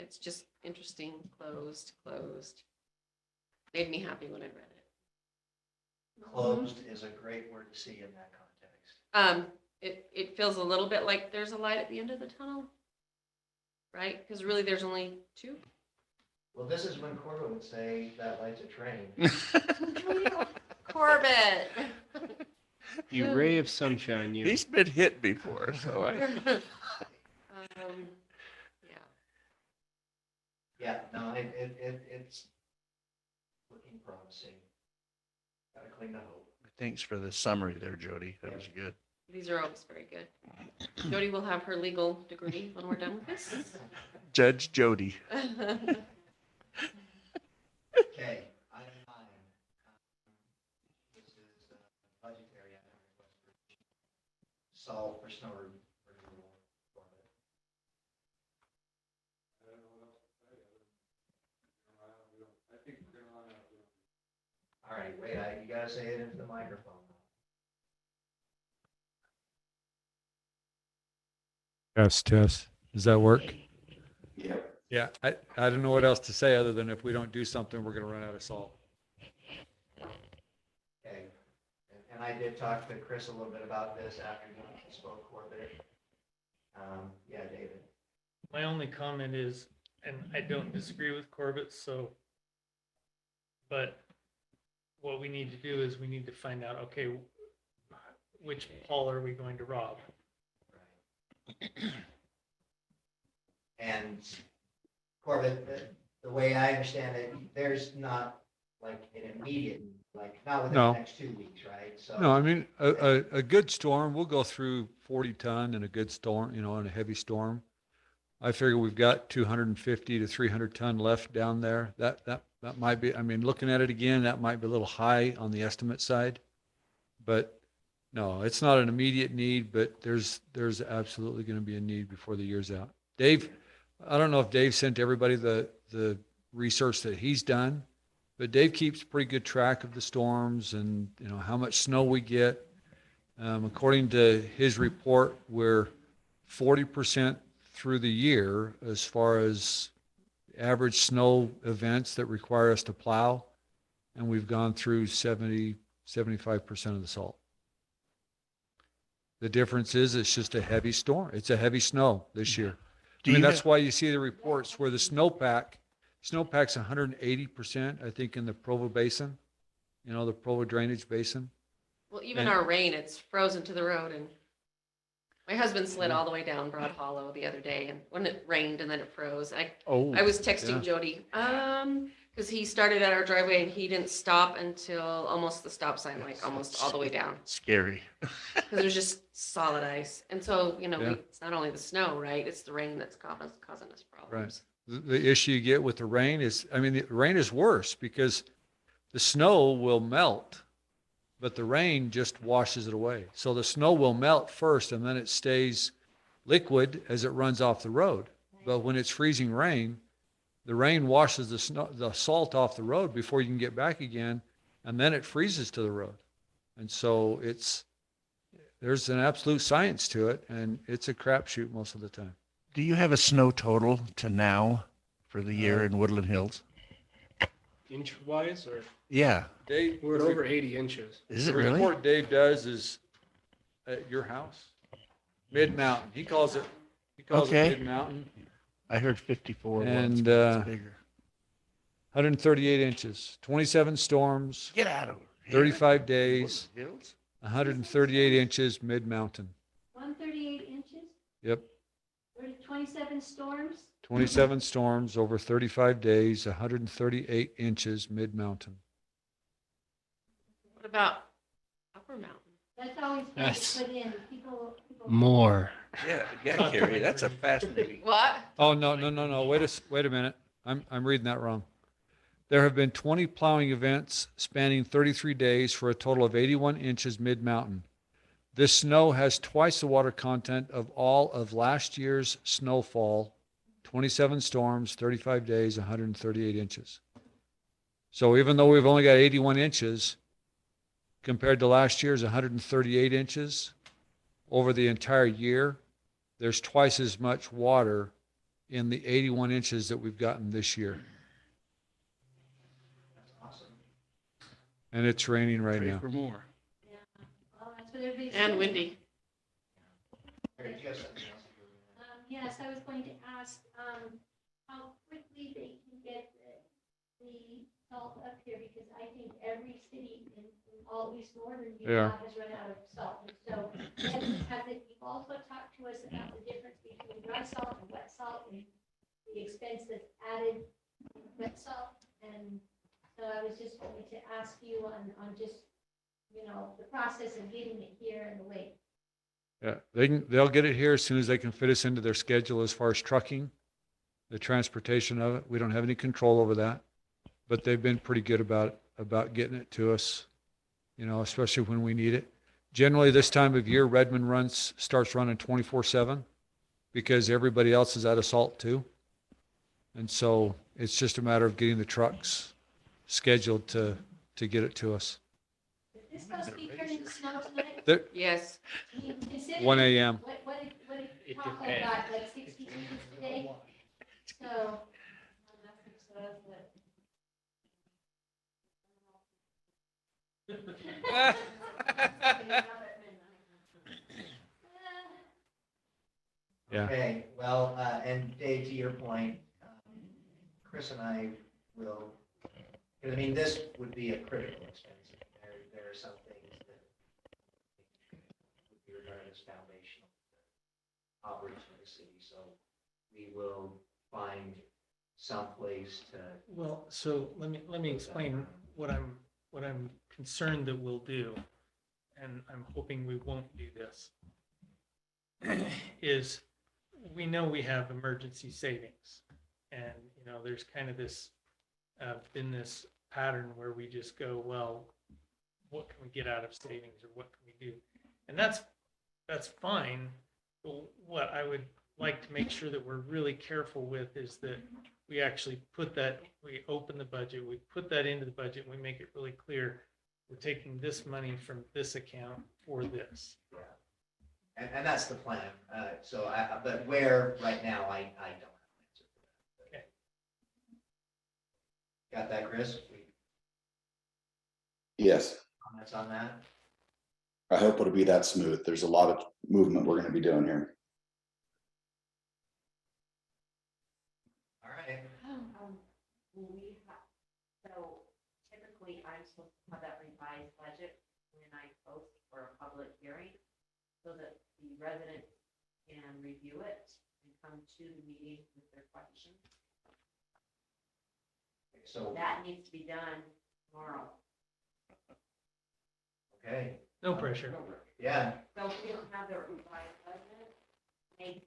It's just interesting, closed. Made me happy when I read it. Closed is a great word to see in that context. It feels a little bit like there's a light at the end of the tunnel, right? Because really, there's only 2. Well, this is when Corbett would say that light's a train. Corbett. You ray of sunshine, you. He's been hit before, so I. Yeah. Yeah, no, it's looking promising. Gotta cling to hope. Thanks for the summary there, Jody. That was good. These are always very good. Jody will have her legal degree when we're done with this. Judge Jody. Okay, item 9. This is budgetary item request for salt for snow removal. All right, wait, you gotta say it into the microphone. Test. Does that work? Yep. Yeah, I don't know what else to say other than if we don't do something, we're gonna run out of salt. Okay, and I did talk to Chris a little bit about this after he spoke Corbett. Yeah, David. My only comment is, and I don't disagree with Corbett, so, but what we need to do is we need to find out, okay, which Paul are we going to rob? And Corbett, the way I understand it, there's not like an immediate, like not within the No. next 2 weeks, right? So No, I mean, a good storm, we'll go through 40 ton in a good storm, in a heavy storm. I figure we've got 250 to 300 ton left down there. That might be, I mean, looking at it again, that might be a little high on the estimate side. But no, it's not an immediate need, but there's absolutely going to be a need before the year's out. Dave, I don't know if Dave sent everybody the research that he's done, but Dave keeps pretty good track of the storms and, how much snow we get. According to his report, we're 40% through the year as far as average snow events that require us to plow. And we've gone through 75% of the salt. The difference is it's just a heavy storm. It's a heavy snow this year. Do I mean, you that's have- why you see the reports where the snowpack's 180%, I think, in the Provo Basin, the Provo Drainage Basin. Well, even And- our rain, it's frozen to the road, and my husband slid all the way down Broad Hollow the other day, and when it rained and then it froze, I was texting yeah. Jody, because he started at our driveway and he didn't stop until almost the stop sign, like almost all the way down, Scary. because there's just solid ice. And so, Yeah. it's not only the snow, right? It's the rain that's causing us problems. The issue you get with the rain is, I mean, the rain is worse because the snow will melt, but the rain just washes it away. So the snow will melt first and then it stays liquid as it runs off the road. But when it's freezing rain, the rain washes the salt off the road before you can get back again, and then it freezes to the road. And so there's an absolute science to it, and it's a crapshoot most of the time. Do you have a snow total to now for the year in Woodland Hills? Inch wise, or Yeah. we're at over 80 inches. Is it The really? report Dave does is at your house, mid-mountain. He calls it Okay. mid-mountain, I heard 54 once, And, but it's bigger. 138 inches, 27 storms, Get out of here. 35 days, Woodland Hills? 138 inches mid-mountain. 138 inches, Yep, 27 storms. 27 storms over 35 days, 138 inches mid-mountain. What about Upper Mountain? That's always been That's- put in, people. More. Yeah, Carrie, that's a fascinating. What? Oh, no. Wait a minute. I'm reading that wrong. There have been 20 plowing events spanning 33 days for a total of 81 inches mid-mountain. This snow has twice the water content of all of last year's snowfall, 27 storms, 35 days, 138 inches. So even though we've only got 81 inches compared to last year's 138 inches, over the entire year, there's twice as much water in the 81 inches that we've gotten this year. That's awesome. And it's raining right Pray now. for more. Well, that's what everybody's And saying. windy. Mary, do you have something else that you were gonna- Yes, I was going to ask, how quickly they can get the salt up here because I think every city in all East Northern Yeah. Utah has run out of salt. And so has it, you've also talked to us about the difference between dry salt and wet salt and the expense that's added wet salt. And so I was just going to ask you on just, you know, the process of getting it here and the way. Yeah, they'll get it here as soon as they can fit us into their schedule as far as trucking, the transportation of it. We don't have any control over that, but they've been pretty good about getting it to us, you know, especially when we need it. Generally, this time of year, Redmond starts running 24/7 because everybody else is out of salt too. And so it's just a matter of getting the trucks scheduled to get it to us. Is this supposed to be turning to snow tonight? Yes. I mean, considering 1 a.m. What did Chocolate got, like 60 inches today? So. Yeah. Okay, well, and Dave, to your point, Chris and I will, because I mean, this would be a critical expense. There are some things that would be regarded as foundational to operation of the city, so we will find some place to. Well, so let me explain what I'm concerned that we'll do, and I'm hoping we won't do this, is we know we have emergency savings. And, you know, there's kind of this, been this pattern where we just go, well, what can we get out of savings or what can we do? And that's fine. But what I would like to make sure that we're really careful with is that we actually we open the budget, we put that into the budget, and we make it really clear, we're taking this money from this account for this. Yeah. And that's the plan. But where right now, I don't have an answer for that. Okay. Got that, Chris? Yes, Comments on that? I hope it'll be that smooth. There's a lot of movement we're gonna be doing here. All right. We have, so typically I'm supposed to have that revised budget when I post for a public hearing so that the residents can review it and come to the meeting with their questions. So, That needs to be done tomorrow. okay. No pressure. Yeah, So if we don't have the revised budget, they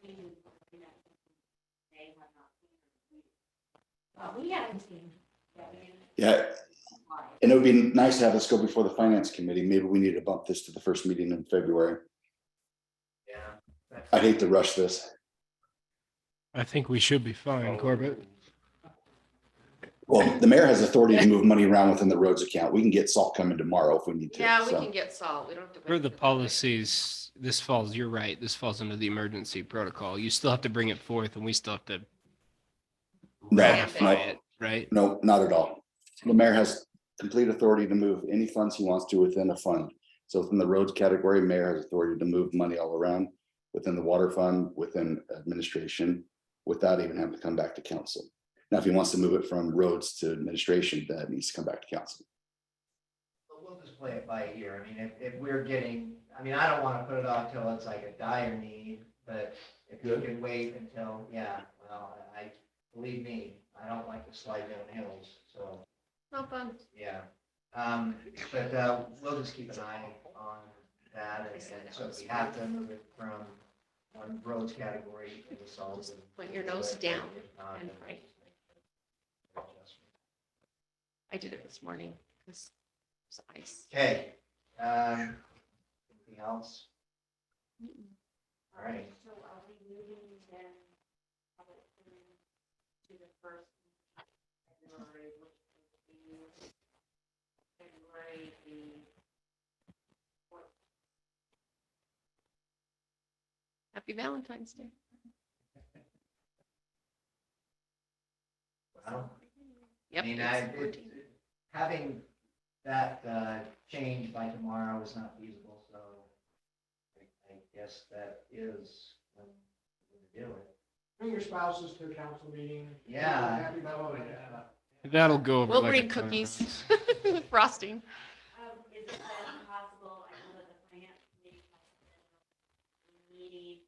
may have not seen it. Well, we haven't seen. Yeah, and it would be nice to have this go before the finance committee. Maybe we need to bump this to the first meeting in February. yeah. I'd hate to rush this. I think we should be fine, Corbett. Well, the mayor has authority to move money around within the roads account. We can get salt coming tomorrow if we need to. Yeah, we so. can get salt. We don't have to. For wait the for budget. policies, you're right, this falls under the emergency protocol. You still have to bring it forth and we still have to No, ratify no, it, right? no, not at all. The mayor has complete authority to move any funds he wants to within a fund. So within the roads category, mayor has authority to move money all around within the water fund, within administration, without even having to come back to council. Now, if he wants to move it from roads to administration, that needs to come back to council. But we'll just play it by ear. I mean, if we're getting, I mean, I don't want to put it off till it's like a dire need, but if we can wait until, yeah, well, believe me, I don't like to slide down hills, so, Not fun. yeah. But we'll just keep an eye on that, and so if we have to move it from one roads category to the salt. Point your nose down and pray. I did it this morning because it was ice. Okay, anything else? All right. So are we moving then public hearing to the first February, which would be February the Happy Valentine's Day. Well, Yep. I mean, it's 14. having that change by tomorrow is not feasible, so I guess that is when we're gonna do it. Bring your spouses to a council meeting. Yeah. Happy Valentine's Day. That'll go over We'll like a bring ton of cookies rocks. with frosting. Is it then possible, I know that the finance committee has a meeting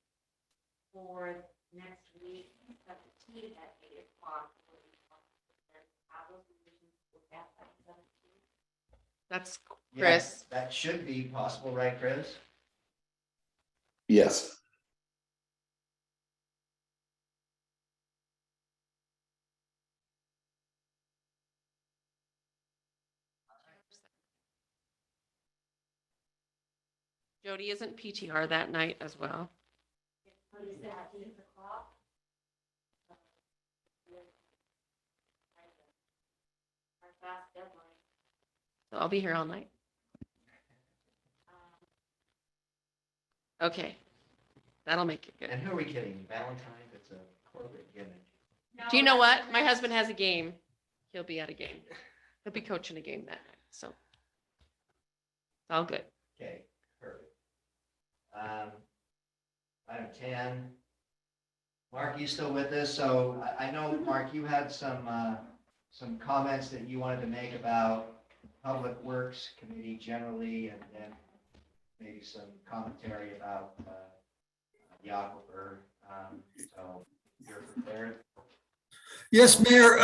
for next week, at the team at 8:00. Have those decisions looked at by the 17th? That's Yeah, Chris. that should be possible, right, Chris? Yes. Jody isn't PTR that night as well. What is that, 8 o'clock? Our fast deadline. So I'll be here all night. Okay. That'll make it good. And who are we kidding? Valentine's, it's a corporate gimmick. Do you know what? My husband has a game. He'll be at a game. He'll be coaching a game that night. So it's all good. Okay, perfect. Item 10. Mark, you still with us? So I know, Mark, you had some comments that you wanted to make about Public Works Committee generally, and then maybe some commentary about the aquifer. So you're prepared? Yes, Mayor,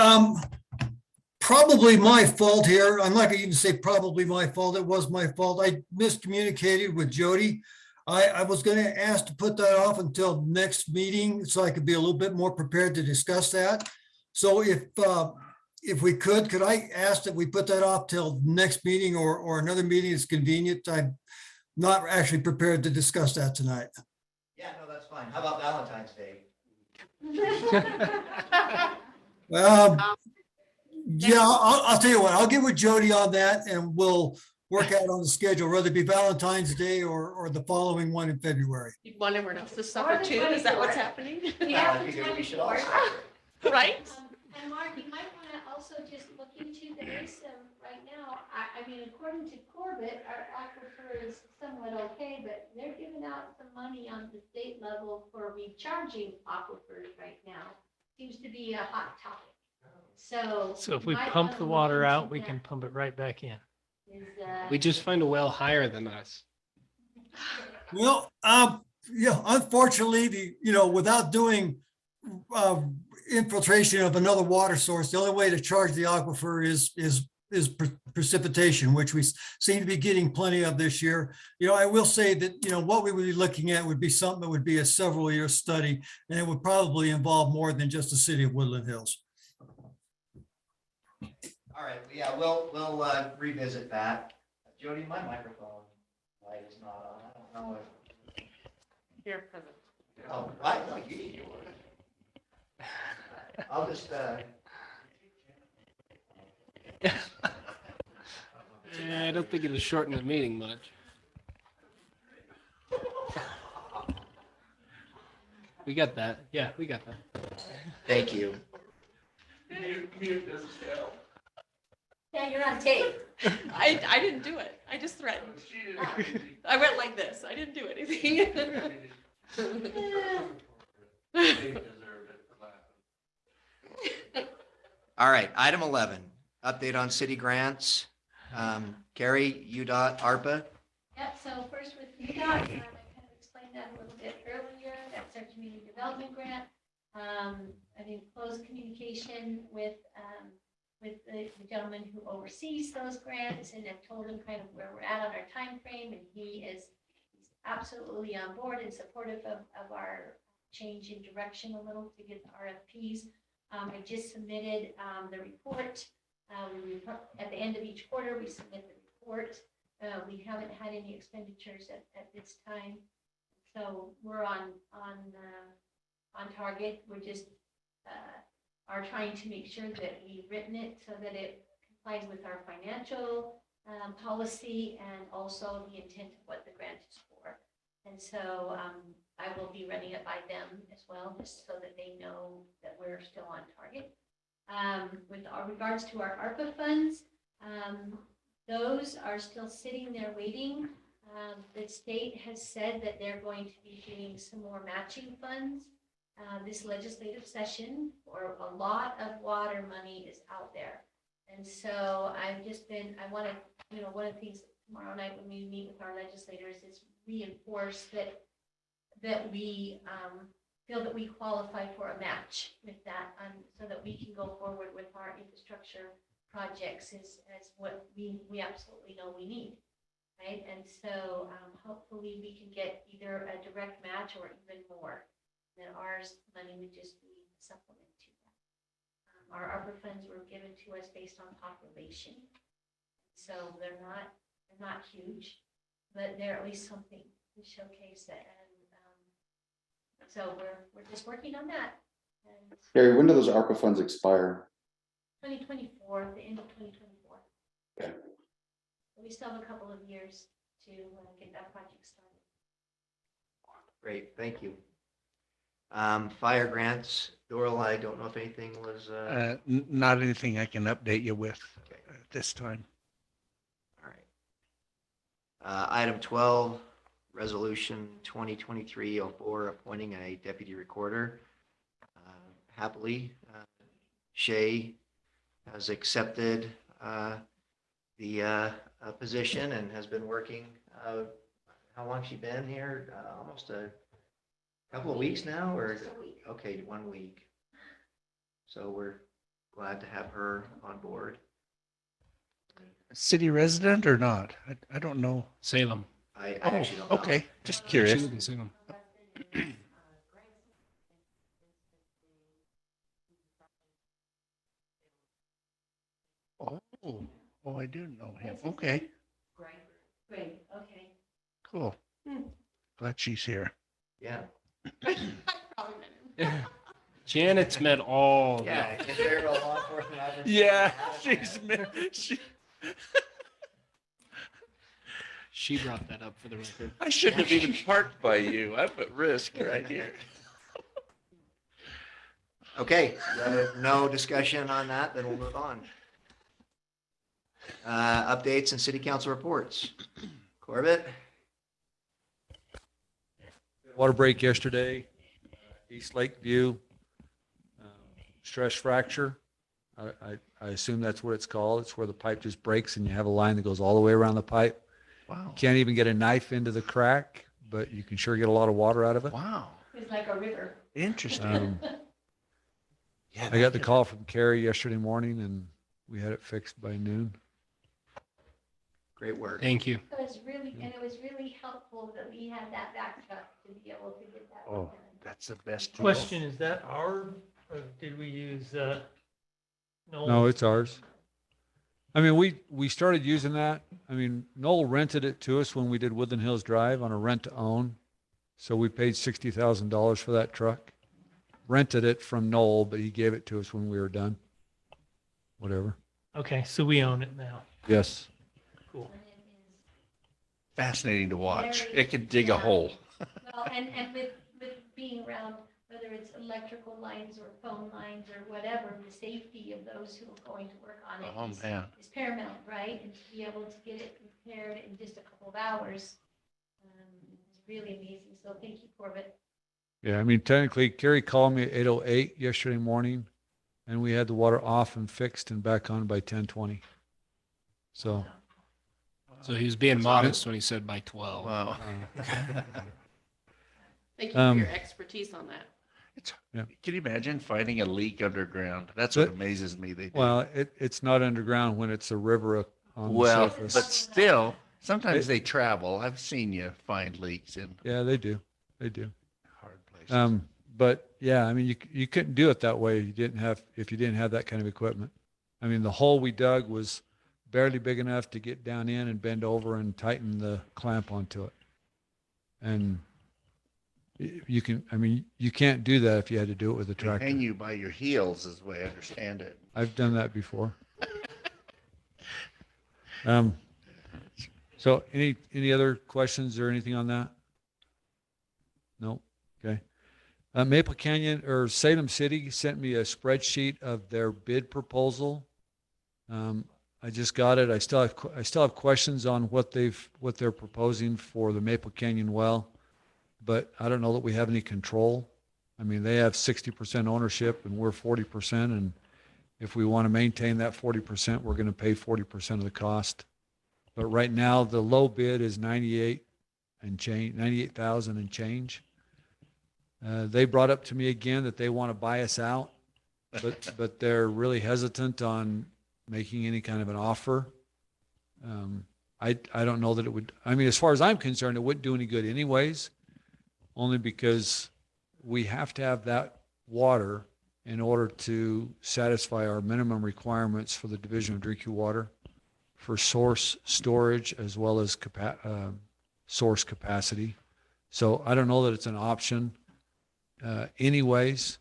probably my fault here. I'm not gonna even say probably my fault. It was my fault. I miscommunicated with Jody. I was gonna ask to put that off until next meeting so I could be a little bit more prepared to discuss that. So if we could I ask that we put that off till next meeting or another meeting is convenient? I'm not actually prepared to discuss that tonight. Yeah, no, that's fine. How about Valentine's Day? Yeah, I'll tell you what, I'll get with Jody on that and we'll work out on the schedule, whether it be Valentine's Day or the following one in February. You want everyone else to suffer too? Is that what's happening? Yeah, I figured we should 24th. also. Right? And Mark, you might want to also just look into, there is some, right now, I mean, according to Corbett, our aquifer is somewhat okay, but they're giving out some money on the state level for recharging aquifers right now. Seems to be a hot topic. So. So if we might pump wanna the look water into out, we that. can pump it right back in. Is, We just find a well higher than us. Well, yeah, unfortunately, without doing infiltration of another water source, the only way to charge the aquifer is precipitation, which we seem to be getting plenty of this year. I will say that, what we would be looking at would be something that would be a several year study, and it would probably involve more than just the city of Woodland Hills. All right, yeah, we'll revisit that. Jody, my microphone light is not on. I don't know if. Here, present. Oh, I know you. I'll just, I don't think it'll shorten the meeting much. We got that. Yeah, we got that. thank you. Yeah, you're on tape. I didn't do it. I just threatened. I went like this. I didn't do anything. All right, item 11, update on city grants. Carrie, UDOT, ARPA. Yep, so first with UDOT, I kind of explained that a little bit earlier, that's our community development grant. I'm in close communication with the gentleman who oversees those grants, and I've told him kind of where we're at on our time frame, and he's absolutely on board and supportive of our change in direction a little to get the RFPs. I just submitted the report. At the end of each quarter, we submit the report. We haven't had any expenditures at this time. So we're on target. We're just are trying to make sure that we've written it so that it complies with our financial policy and also the intent of what the grant is for. And so I will be running it by them as well, just so that they know that we're still on target. With regards to our ARPA funds, those are still sitting there waiting. The state has said that they're going to be doing some more matching funds this legislative session, or a lot of water money is out there. And so I've just been, I want to, you know, one of the things tomorrow night when we meet with our legislators is reinforce that we feel that we qualify for a match with that, so that we can go forward with our infrastructure projects as what we absolutely know we need, right? And so hopefully we can get either a direct match or even more. Then ours money would just be a supplement to that. Our ARPA funds were given to us based on population, so they're not huge, but they're at least something to showcase that. And so we're just working on that. And Gary, when do those ARPA funds expire? 2024, the end of 2024. Okay. So we still have a couple of years to get that project started. Great, thank you. Fire grants, Doral, I don't know if anything was, Not anything I can update you with Okay. at this time. all right. Item 12, resolution 2023-04, appointing a deputy recorder. Happily, Shay has accepted the position and has been working. How long she been here? Almost a couple of weeks now, or? Just a week. Okay, 1 week. So we're glad to have her on board. City resident or not? I don't know. Salem. I Oh, actually don't know. okay, just She curious. lives in Salem. Oh, I do know him. Okay, Great, okay. cool. Glad she's here. Yeah. Janet's met all. Yeah. Is there a law enforcement officer? Yeah, she, She brought that up for the record. I shouldn't have even parked by you. I'm at risk right here. Okay, no discussion on that, then we'll move on. Updates and city council reports. Corbett? Water break yesterday, East Lakeview, stress fracture. I assume that's what it's called. It's where the pipe just breaks and you have a line that goes all the way around the pipe. Wow. Can't even get a knife into the crack, but you can sure get a lot of water out of it. Wow. It's like a river. Interesting. I got the call from Carrie yesterday morning and we had it fixed by noon. Great work. Thank you. It was really helpful that we had that backup to be able to get that. Oh, done. that's the best. tool. Question, is that our, or did we use, No, it's ours. I mean, we started using that. I mean, Noel rented it to us when we did Woodland Hills Drive on a rent to own. So we paid $60,000 for that truck. Rented it from Noel, but he gave it to us when we were done. Whatever. Okay, so we own it now. Yes. Cool. And it is Fascinating to watch. Very- It could dig a yeah. hole. Well, and with being around, whether it's electrical lines or phone lines or whatever, the safety of those who are going to work on it Oh, man. is paramount, right? And to be able to get it repaired in just a couple of hours, is really amazing. So thank you, Corbett. Yeah, I mean, technically, Carrie called me at 8:08 yesterday morning, and we had the water off and fixed and back on by 10:20. So, So he was being modest when he said by 12. Wow. Thank you for your expertise on that. It's, Yeah. Can you imagine finding a leak underground? That's what But- amazes me. They do. well, it's not underground when it's a river on the Well, surface. but still, sometimes they travel. I've seen you find leaks in Yeah, they do. They do. hard places. But yeah, I mean, you couldn't do it that way if you didn't have that kind of equipment. I mean, the hole we dug was barely big enough to get down in and bend over and tighten the clamp onto it. And you can't do that if you had to do it with a They tractor. hang you by your heels is the way I understand it. I've done that before. So any other questions or anything on that? No? Okay. Maple Canyon or Salem City sent me a spreadsheet of their bid proposal. I just got it. I still have questions on what they're proposing for the Maple Canyon well, but I don't know that we have any control I mean, they have 60% ownership and we're 40%. And if we want to maintain that 40%, we're going to pay 40% of the cost. But right now, the low bid is 98,000 and change. They brought up to me again that they want to buy us out, but they're really hesitant on making any kind of an offer. I don't know that it would, I mean, as far as I'm concerned, it wouldn't do any good anyways, only because we have to have that water in order to satisfy our minimum requirements for the Division of Drinking Water for source storage as well as source capacity. So I don't know that it's an option anyways,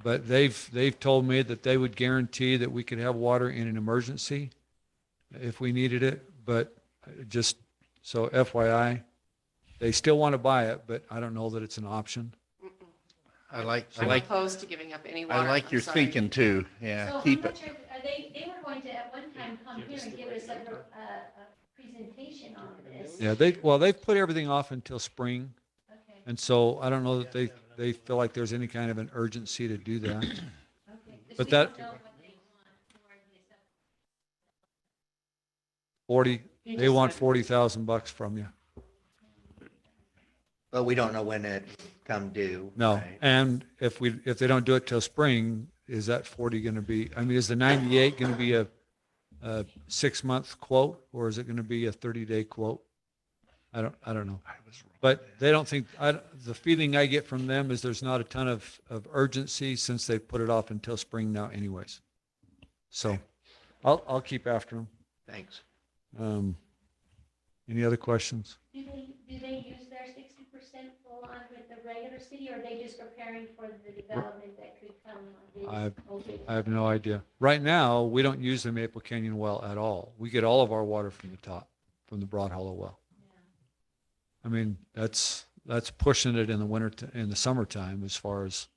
but they've told me that they would guarantee that we could have water in an emergency if we needed it. But just so FYI, they still want to buy it, but I don't know that it's an option. I like I'm opposed to giving up any water. I like I'm your sorry. thinking too. Yeah, So how keep it. much are they were going to at one time come here and give us a presentation on this. Yeah, they've put everything off until spring. Okay, And so I don't know that they feel like there's any kind of an urgency to do that. okay. 'Cause But we that- don't know what they want for the assessment. 40, You they just want said- $40,000 from you. But we don't know when it come due. No. right? And if they don't do it till spring, is that 40 going to be, I mean, is the 98 going to be a 6-month quote, or is it going to be a 30-day quote? I don't know. But they don't think, the feeling I get from them is there's not a ton of urgency since they put it off until spring now anyways. So I'll keep after them. Thanks. Any other questions? Do they use their 60% full on with the regular city, or are they just preparing for the development that could come on this? I have no idea. Right now, we don't use the Maple Canyon well at all. We get all of our water from the top, from the Broad Hollow well. I mean, that's pushing it in the winter, in the summertime as far as,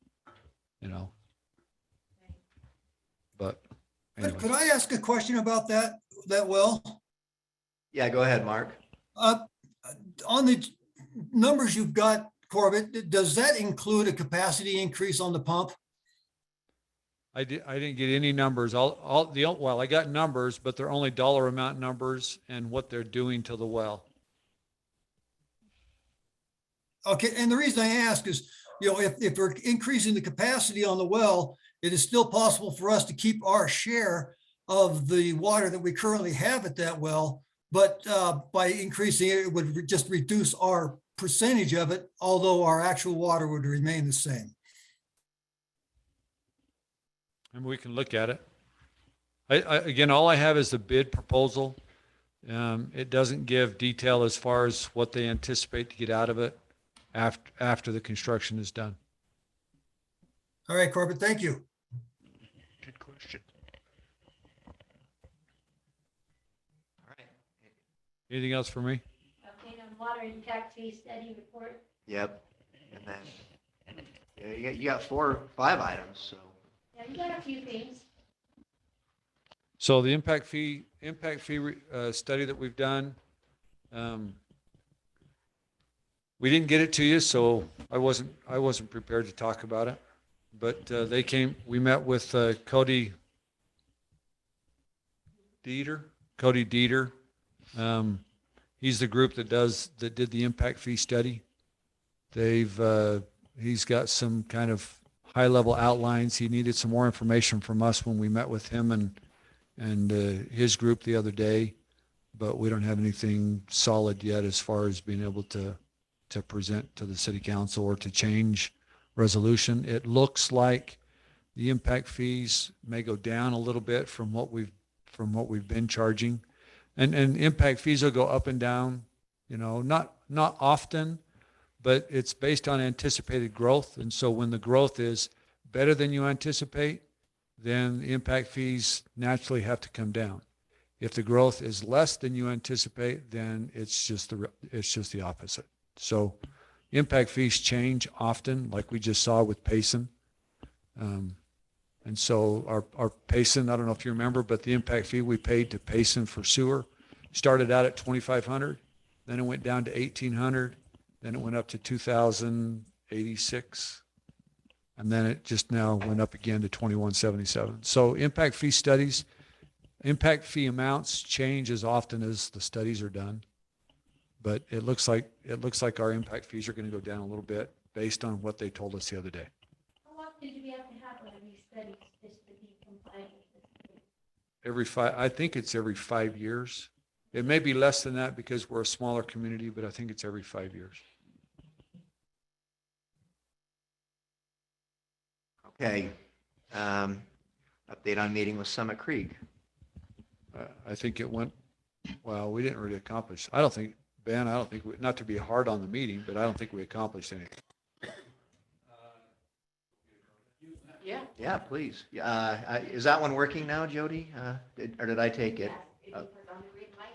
but anyway. Could I ask a question about that well? Yeah, go ahead, Mark. On the numbers you've got, Corbett, does that include a capacity increase on the pump? I didn't get any numbers. Well, I got numbers, but they're only dollar amount numbers and what they're doing to the well. Okay, and the reason I ask is, if we're increasing the capacity on the well, it is still possible for us to keep our share of the water that we currently have at that well. But by increasing it, it would just reduce our percentage of it, although our actual water would remain the same. And we can look at it. Again, all I have is the bid proposal. It doesn't give detail as far as what they anticipate to get out of it after the construction is done. All right, Corbett, thank you. Good question. All right. Anything else for me? Update on water impact fee study report. Yep. And then you got 4 or 5 items, so. Yeah, you got a few things. So the impact fee study that we've done, we didn't get it to you, so I wasn't prepared to talk about it. But we met with Cody Dieter. He's the group that did the impact fee study. He's got some kind of high level outlines. He needed some more information from us when we met with him and his group the other day, but we don't have anything solid yet as far as being able to present to the city council or to change resolution. It looks like the impact fees may go down a little bit from what we've been charging, and impact fees will go up and down, not often, but it's based on anticipated growth. And so when the growth is better than you anticipate, then the impact fees naturally have to come down. If the growth is less than you anticipate, then it's just the opposite. So impact fees change often, like we just saw with Payson. And so our Payson, I don't know if you remember, but the impact fee we paid to Payson for sewer started out at $2,500, then it went down to $1,800, then it went up to $2,086. And then it just now went up again to 2177. So impact fee studies, impact fee amounts change as often as the studies are done. But it looks like our impact fees are going to go down a little bit based on what they told us the other day. How often do we have to have one of these studies just to be compliant with this? I think it's every 5 years. It may be less than that because we're a smaller community, but I think it's every 5 years. Okay. Update on meeting with Summit Creek. I think it went, well, we didn't really accomplish. I don't think, Ben, not to be hard on the meeting, but I don't think we accomplished anything. Yeah. Yeah, please. Is that one working now, Jody? Or did I take it? Yes, if you put on the green light.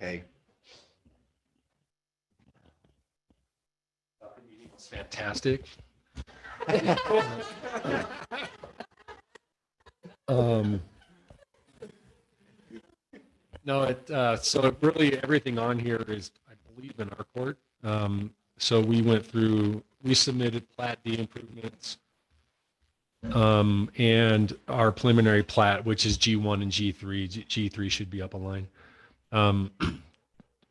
Okay. Fantastic. So really everything on here is, I believe, in our court. So we submitted Plat D improvements, and our preliminary plat, which is G1 and G3. G3 should be up online.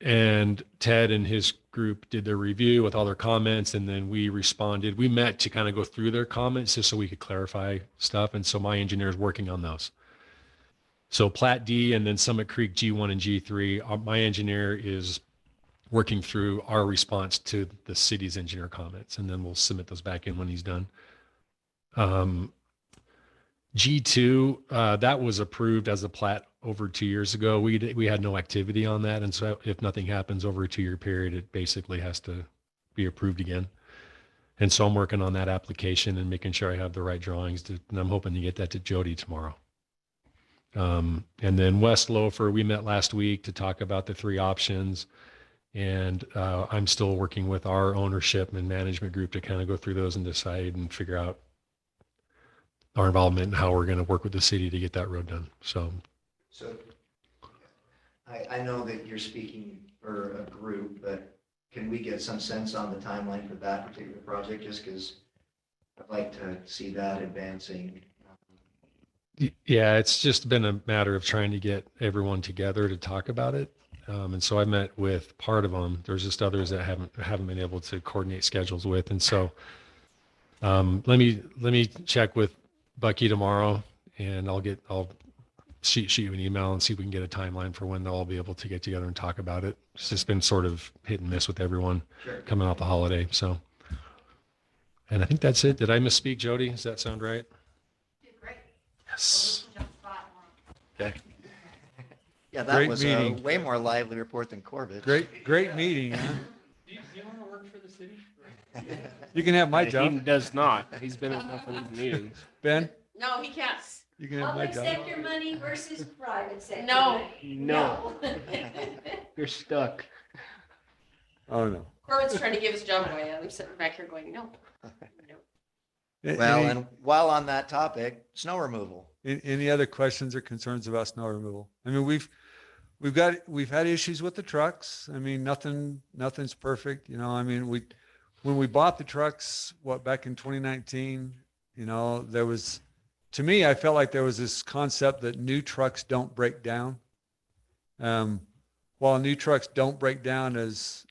And Ted and his group did their review with all their comments, and then we responded. We met to kind of go through their comments just so we could clarify stuff. And so my engineer is working on those. So Plat D and then Summit Creek G1 and G3, my engineer is working through our response to the city's engineer comments, and then we'll submit those back in when he's done. G2, that was approved as a plat over 2 years ago. We had no activity on that. And so if nothing happens over a 2-year period, it basically has to be approved again. And so I'm working on that application and making sure I have the right drawings and I'm hoping to get that to Jody tomorrow. And then West Loafer, we met last week to talk about the 3 options. And I'm still working with our ownership and management group to kind of go through those and decide and figure out our involvement and how we're going to work with the city to get that road done. So I know that you're speaking for a group, but can we get some sense on the timeline for that particular project? Just because I'd like to see that advancing. yeah, it's just been a matter of trying to get everyone together to talk about it. And so I met with part of them. There's just others that haven't been able to coordinate schedules with. And so let me check with Bucky tomorrow, and I'll shoot you an email and see if we can get a timeline for when they'll all be able to get together and talk about it. It's just been sort of hit and miss with everyone coming off the holiday. So, and I think that's it. Did I misspeak, Jody? Does that sound right? You did great. Yes. Okay. Yeah, that Great was meeting. a way more lively report than Corbett. Great meeting. Huh? Do you want to work for the city? You can have my He job, does not. He's been at enough of these meetings. Ben. No, he can't. You can have my Public job. sector money versus private sector No. money. No, you're stuck. Oh no. Corbett's trying to give his job away. I'm sitting back here going, no. Well, Any- and while on that topic, snow removal. Any other questions or concerns about snow removal? I mean, we've had issues with the trucks. I mean, nothing's perfect. You know, I mean, when we bought the trucks, back in 2019, you know, to me, I felt like there was this concept that new trucks don't break down. While new trucks don't break down as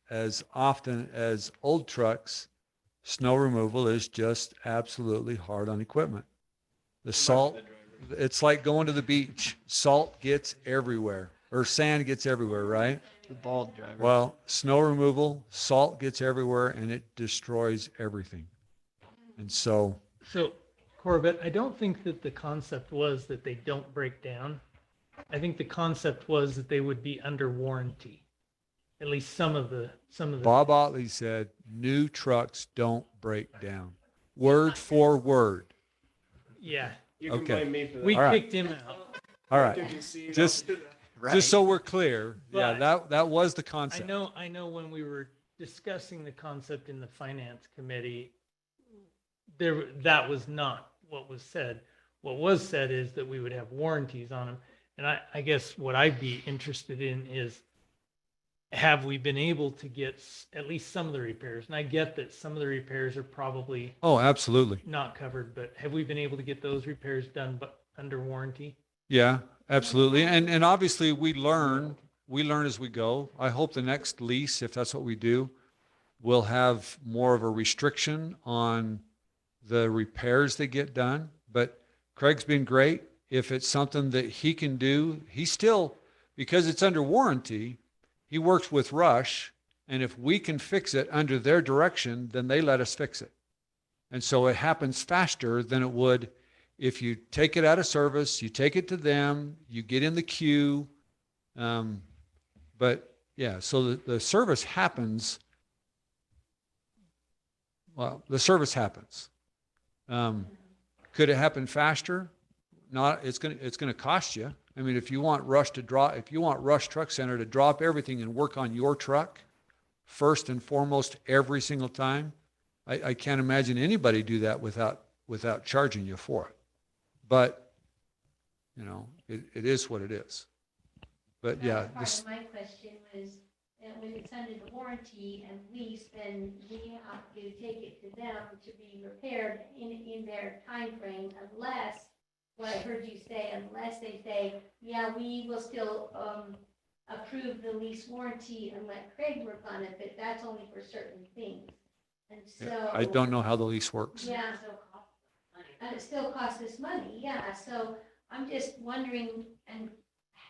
often as old trucks, snow removal is just absolutely hard on equipment. The salt, it's like going to the beach. Salt gets everywhere, or sand gets everywhere, right? The bald driver. Well, snow removal, salt gets everywhere and it destroys everything. And so, Corbett, I don't think that the concept was that they don't break down. I think the concept was that they would be under warranty. At least some of the. Bob Otley said, new trucks don't break down. Word for word. Yeah, You can Okay. blame me for that. we All right. kicked him out. All right. Just Right. so we're clear. Yeah, But- that was the I concept. know when we were discussing the concept in the finance committee, that was not what was said. What was said is that we would have warranties on them. And I guess what I'd be interested in is have we been able to get at least some of the repairs? And I get that some of the repairs are probably Oh, absolutely. not covered, but have we been able to get those repairs done but under warranty? Yeah, absolutely. And obviously we learn as we go. I hope the next lease, if that's what we do, will have more of a restriction on the repairs that get done. But Craig's been great. If it's something that he can do, he still, because it's under warranty, he works with Rush. And if we can fix it under their direction, then they let us fix it. And so it happens faster than it would if you take it out of service, you take it to them, you get in the queue. But yeah, so the service happens. Well, the service happens. Could it happen faster? Not. It's gonna cost you. I mean, if you want Rush Truck Center to drop everything and work on your truck first and foremost every single time, I can't imagine anybody do that without charging you for it. But you know, it is what it is. But yeah, Part of my question was, when it's under the warranty and lease, then we have to take it to them to be repaired in their time frame, unless, what I heard you say, unless they say, yeah, we will still approve the lease warranty and let Craig work on it, but that's only for certain things. And so. I don't know how the lease works. Yeah, and it still costs us money, yeah, so I'm just wondering, and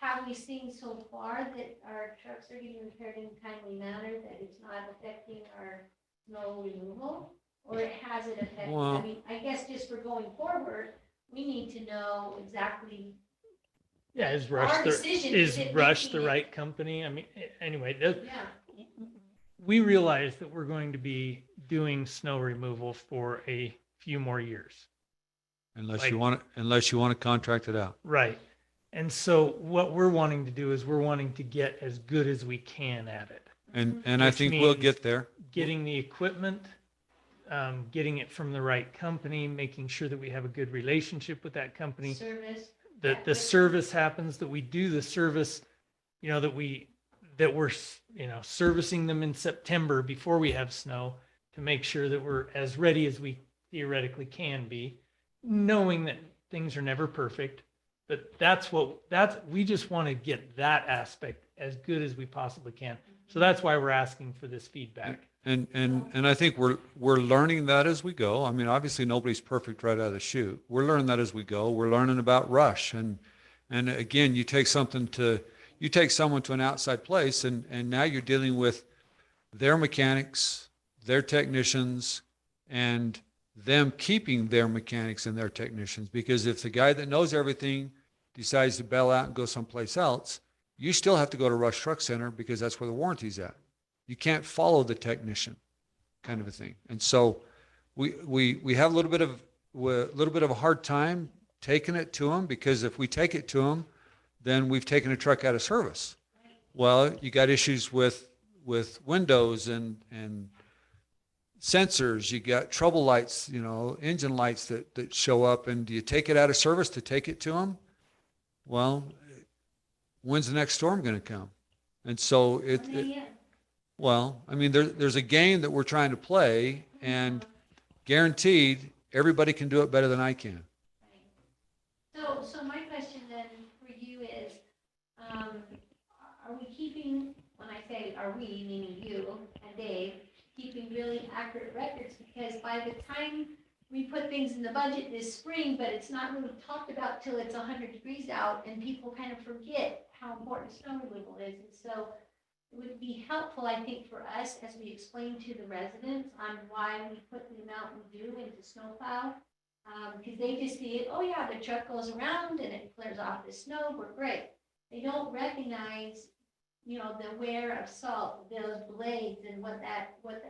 have we seen so far that our trucks are getting repaired in a timely manner, that it's not affecting our snow removal? Or has it affected, Well- I mean, I guess just for going forward, we need to know exactly, Yeah, is Our Rush decision, is is it Rush making the it- right company? I mean, anyway, yeah. we realize that we're going to be doing snow removal for a few more years. Unless you want to contract it out. Right. And so what we're wanting to do is we're wanting to get as good as we can at it. And I Which think we'll means get there. Getting the equipment, getting it from the right company, making sure that we have a good relationship with that company. Service. That the service happens, that we do the service, you know, that we're, you know, servicing them in September before we have snow to make sure that we're as ready as we theoretically can be, knowing that things are never perfect. But we just want to get that aspect as good as we possibly can. So that's why we're asking for this feedback. And I think we're learning that as we go. I mean, obviously nobody's perfect right out of the chute. We're learning that as we go. We're learning about Rush. And again, you take someone to an outside place and now you're dealing with their mechanics, their technicians, and them keeping their mechanics and their technicians. Because if the guy that knows everything decides to bail out and go someplace else, you still have to go to Rush Truck Center because that's where the warranty's at. You can't follow the technician, kind of a thing. And so we have a little bit of a hard time taking it to them, because if we take it to them, then we've taken a truck out of service. Well, you got issues with windows and sensors, you got trouble lights, you know, engine lights that show up, and do you take it out of service to take it to them? Well, when's the next storm going to come? And so well, I mean, there's a game that we're trying to play, and guaranteed everybody can do it better than I can. So my question then for you is, are we keeping, when I say are we, meaning you and Dave, keeping really accurate records? Because by the time we put things in the budget this spring, but it's not really talked about till it's 100 degrees out, and people kind of forget how important snow removal is. And so it would be helpful, I think, for us as we explain to the residents on why we put the amount we do into snowplow. Because they just see it, oh yeah, the truck goes around and it clears off the snow, we're great. They don't recognize, you know, the wear of salt, those blades, and what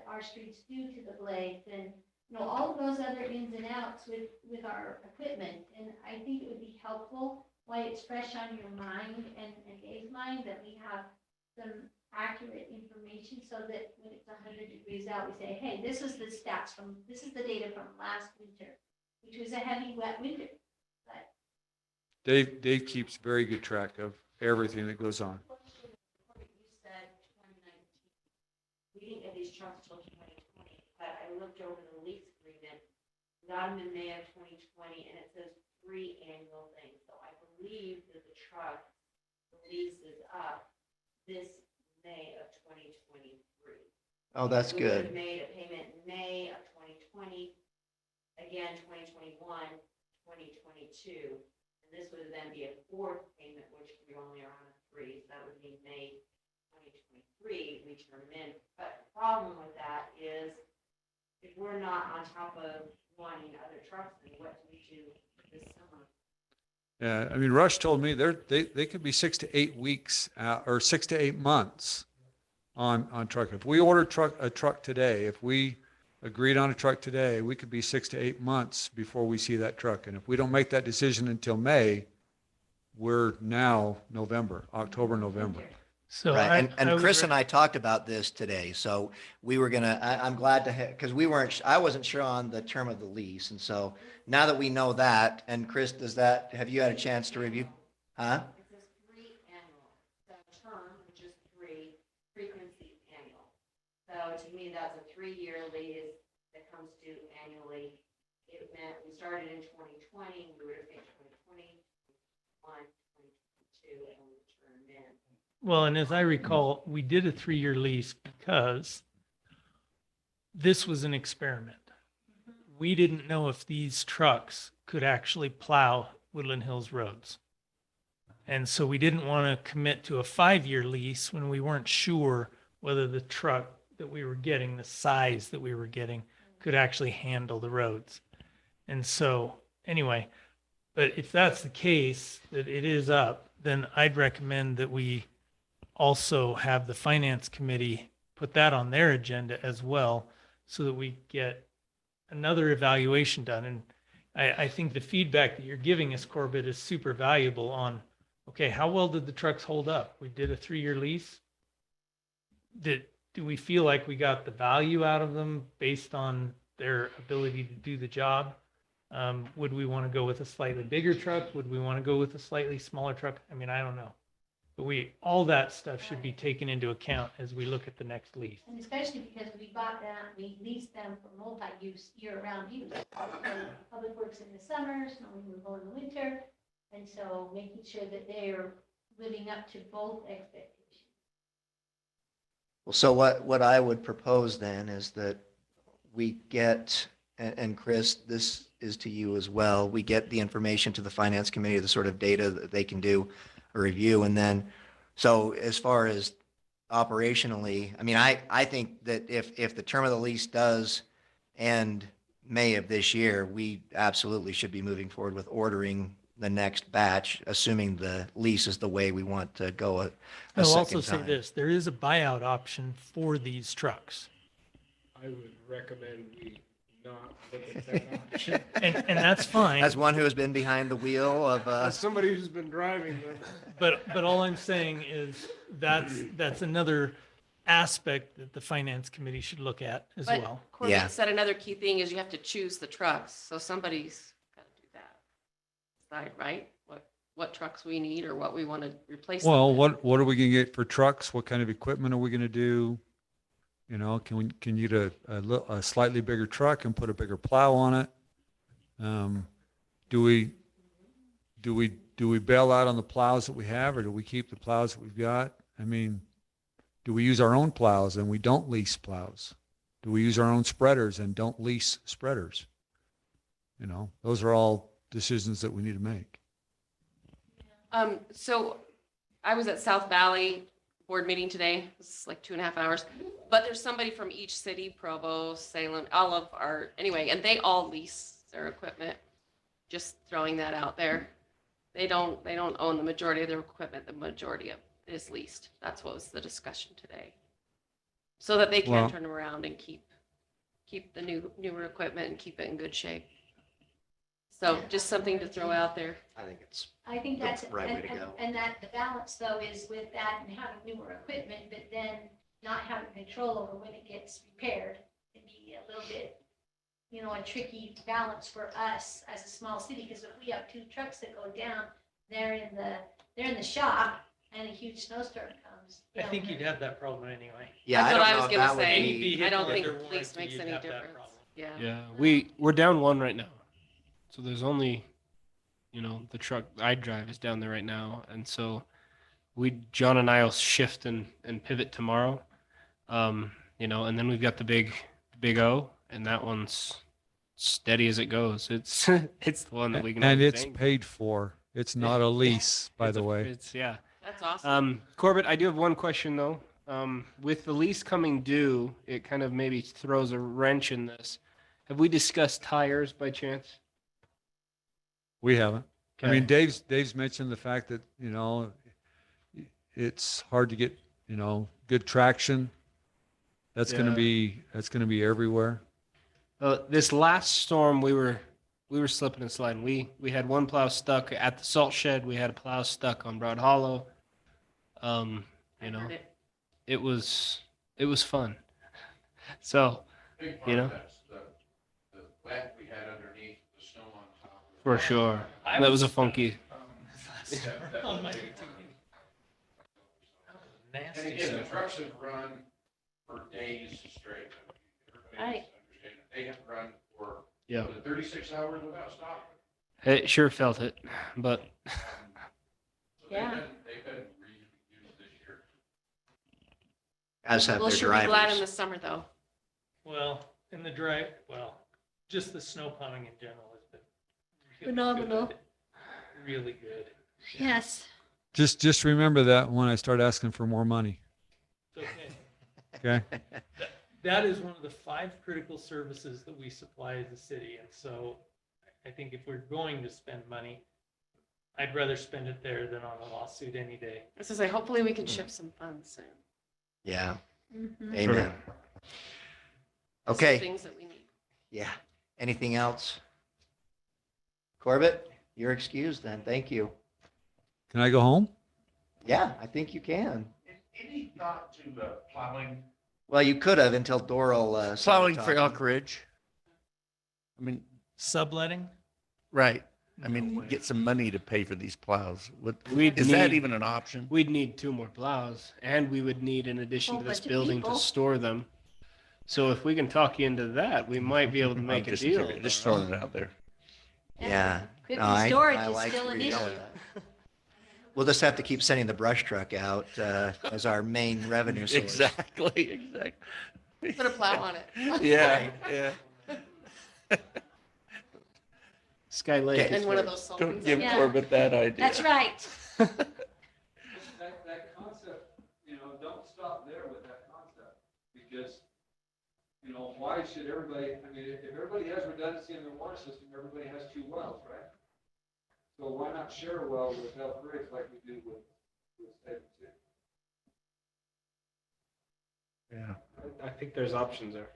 our streets do to the blades, and you know, all of those other ins and outs with our equipment. And I think it would be helpful, why it's fresh on your mind and Dave's mind, that we have some accurate information, so that when it's 100 degrees out, we say, hey, this is the data from last winter, which was a heavy, wet winter. But Dave keeps very good track of everything that goes on. You said 29 looked over the lease agreement, got them in May of 2020, and it says 3 annual things. So I believe that the truck, the lease is up this May of 2023. Oh, that's We would have good. made a payment in May of 2020, again, 2021, 2022. And this would then be a fourth payment, which we only are on a 3, so that would mean May 2023, we turn them in. But the problem with that is if we're not on top of wanting other trucks, then what do we do this summer? Yeah, I mean, Rush told me they could be 6 to 8 weeks or 6 to 8 months on truck. If we order a truck today, if we agreed on a truck today, we could be 6 to 8 months before we see that truck. And if we don't make that decision until May, we're now October, November. So Right, I and would Chris and I talked about this today, so we were gonna, I'm glad to have, because I wasn't sure on the term of the lease, and so now that we know that, and Chris, have you had a chance to review? Huh? It says 3 annual, so term, which is 3, frequency annual. So to me, that's a 3-year lease that comes due annually. It meant we started in 2020, we would have paid 2020, 2021, 2022, and we turned in. Well, and as I recall, we did a 3-year lease because this was an experiment. We didn't know if these trucks could actually plow Woodland Hills roads. And so we didn't want to commit to a 5-year lease when we weren't sure whether the truck that we were getting, the size that we were getting, could actually handle the roads. And so anyway, but if that's the case, that it is up, then I'd recommend that we also have the finance committee put that on their agenda as well, so that we get another evaluation done. And I think the feedback that you're giving us, Corbett, is super valuable on, okay, how well did the trucks hold up? We did a 3-year lease. Do we feel like we got the value out of them based on their ability to do the job? Would we want to go with a slightly bigger truck? Would we want to go with a slightly smaller truck? I mean, I don't know. But all that stuff should be taken into account as we look at the next lease. And especially because we we leased them for multi-use year-round use. Public works in the summer, snow removal in the winter. And so making sure that they are living up to both expectations. Well, so what I would propose then is that we get, and Chris, this is to you as well, we get the information to the finance committee, the sort of data that they can do a review. And then, so as far as operationally, I mean, I think that if the term of the lease does end May of this year, we absolutely should be moving forward with ordering the next batch, assuming the lease is the way we want to go a I'll second also say time. this, there is a buyout option for these trucks. I would recommend we not look at that option. And that's fine. As one who has been behind the wheel of, As somebody who's been driving them. But all I'm saying is that's another aspect that the finance committee should look at as But well. Yeah. Corbett said another key thing is you have to choose the trucks. So somebody's got to do that. Decide, right? What trucks we need or what we want to replace. them Well, with. what are we going to get for trucks? What kind of equipment are we going to do? You know, can you get a slightly bigger truck and put a bigger plow on it? Do we bail out on the plows that we have, or do we keep the plows that we've got? I mean, do we use our own plows and we don't lease plows? Do we use our own spreaders and don't lease spreaders? You know, those are all decisions that we need to make. So I was at South Valley board meeting today. It's like 2.5 hours, but there's somebody from each city, Provo, Salem, all of our, anyway, and they all lease their equipment. Just throwing that out there. They don't own the majority of their equipment. The majority of it is leased. That's what was the discussion today. So that they can Well- turn them around and keep the newer equipment and keep it in good shape. So just something to throw out there. I think it's I think the that's, right way to go. and that the balance though is with that and having newer equipment, but then not having control over when it gets repaired can be a little bit, a tricky balance for us as a small city, because if we have 2 trucks that go down, they're in the shop and a huge snowstorm comes. I think you'd have that problem anyway. Yeah, That's I what don't I know was if gonna that would say. be- I don't Vehicle think under lease warranty, makes you'd any have that difference. problem. Yeah. Yeah, we're down one right now. So there's only, the truck I drive is down there right now. And so John and I will shift and pivot tomorrow. And then we've got the big O, and that one's steady as it goes. It's it's the one that we can And always it's bank. paid for. It's not a lease, by the way. Yeah. That's awesome. Corbett, I do have one question though. With the lease coming due, it kind of maybe throws a wrench in this. Have we discussed tires by chance? We haven't. I Okay. mean, Dave's mentioned the fact that, it's hard to get, good traction. That's going to be everywhere. This last storm, we were slipping and sliding. We had one plow stuck at the salt shed. We had a plow stuck on Broad Hollow. I heard it. It was fun. So, The wet we had underneath, the snow on top. for sure, that was a funky. On my And nasty again, the stuff. trucks have run for days straight. Right. They have run for Yeah, 36 hours without stopping. it sure felt it, but So Yeah. They've been really used this year. As have We'll their sure be glad in drivers. the summer though. Well, in the drive, just the snow plowing in general has been really Phenomenal. good. Really good. Yes. Just remember that when I start asking for more money. It's okay. Okay. That is one of the 5 critical services that we supply as a city. And so I think if we're going to spend money, I'd rather spend it there than on a lawsuit any day. I was gonna say, hopefully we can shift some funds soon. Yeah, Mhm. amen. Some Okay, Things that we need. yeah. Anything else? Corbett, you're excused then. Thank you. Can I go home? Yeah, I think you can. Any thought to plowing? Well, you could have until Doral. started Plowing for talking. Elk Ridge? I mean, Subletting? right. I No mean, way. get some money to pay for these plows. We'd Is that need- even an option? we'd need 2 more plows, and we would need, in addition Whole to this bunch of building, people. to store them. So if we can talk you into that, we might be able to make I'm a deal. just throwing it out there. Yeah. Could No, be storage I is like still where an you're going issue. with that. We'll just have to keep sending the brush truck out as our main revenue source. Exactly. Put a plow on it. Yeah, yeah. Sky Lake. Okay. is And one of where- those. Don't sulkies. give Yeah. Corbett that idea. That's right. That concept, don't stop there with that concept, because, why should everybody, I mean, if everybody has redundancy in their water system, everybody has 2 wells, right? So why not share a well with Elk Ridge like we do with Stapleton? Yeah. I think there's options there.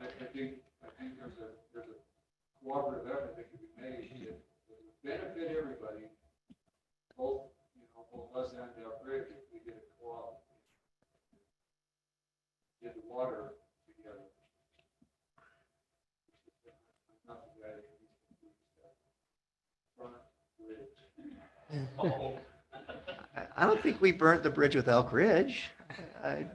I think there's a cooperative effort that can be made that would benefit everybody, both us and Elk Ridge, if we get a co-op. Get the water together. Not the guy that needs to do stuff. I don't think we burnt the bridge with Elk Ridge. Oh, I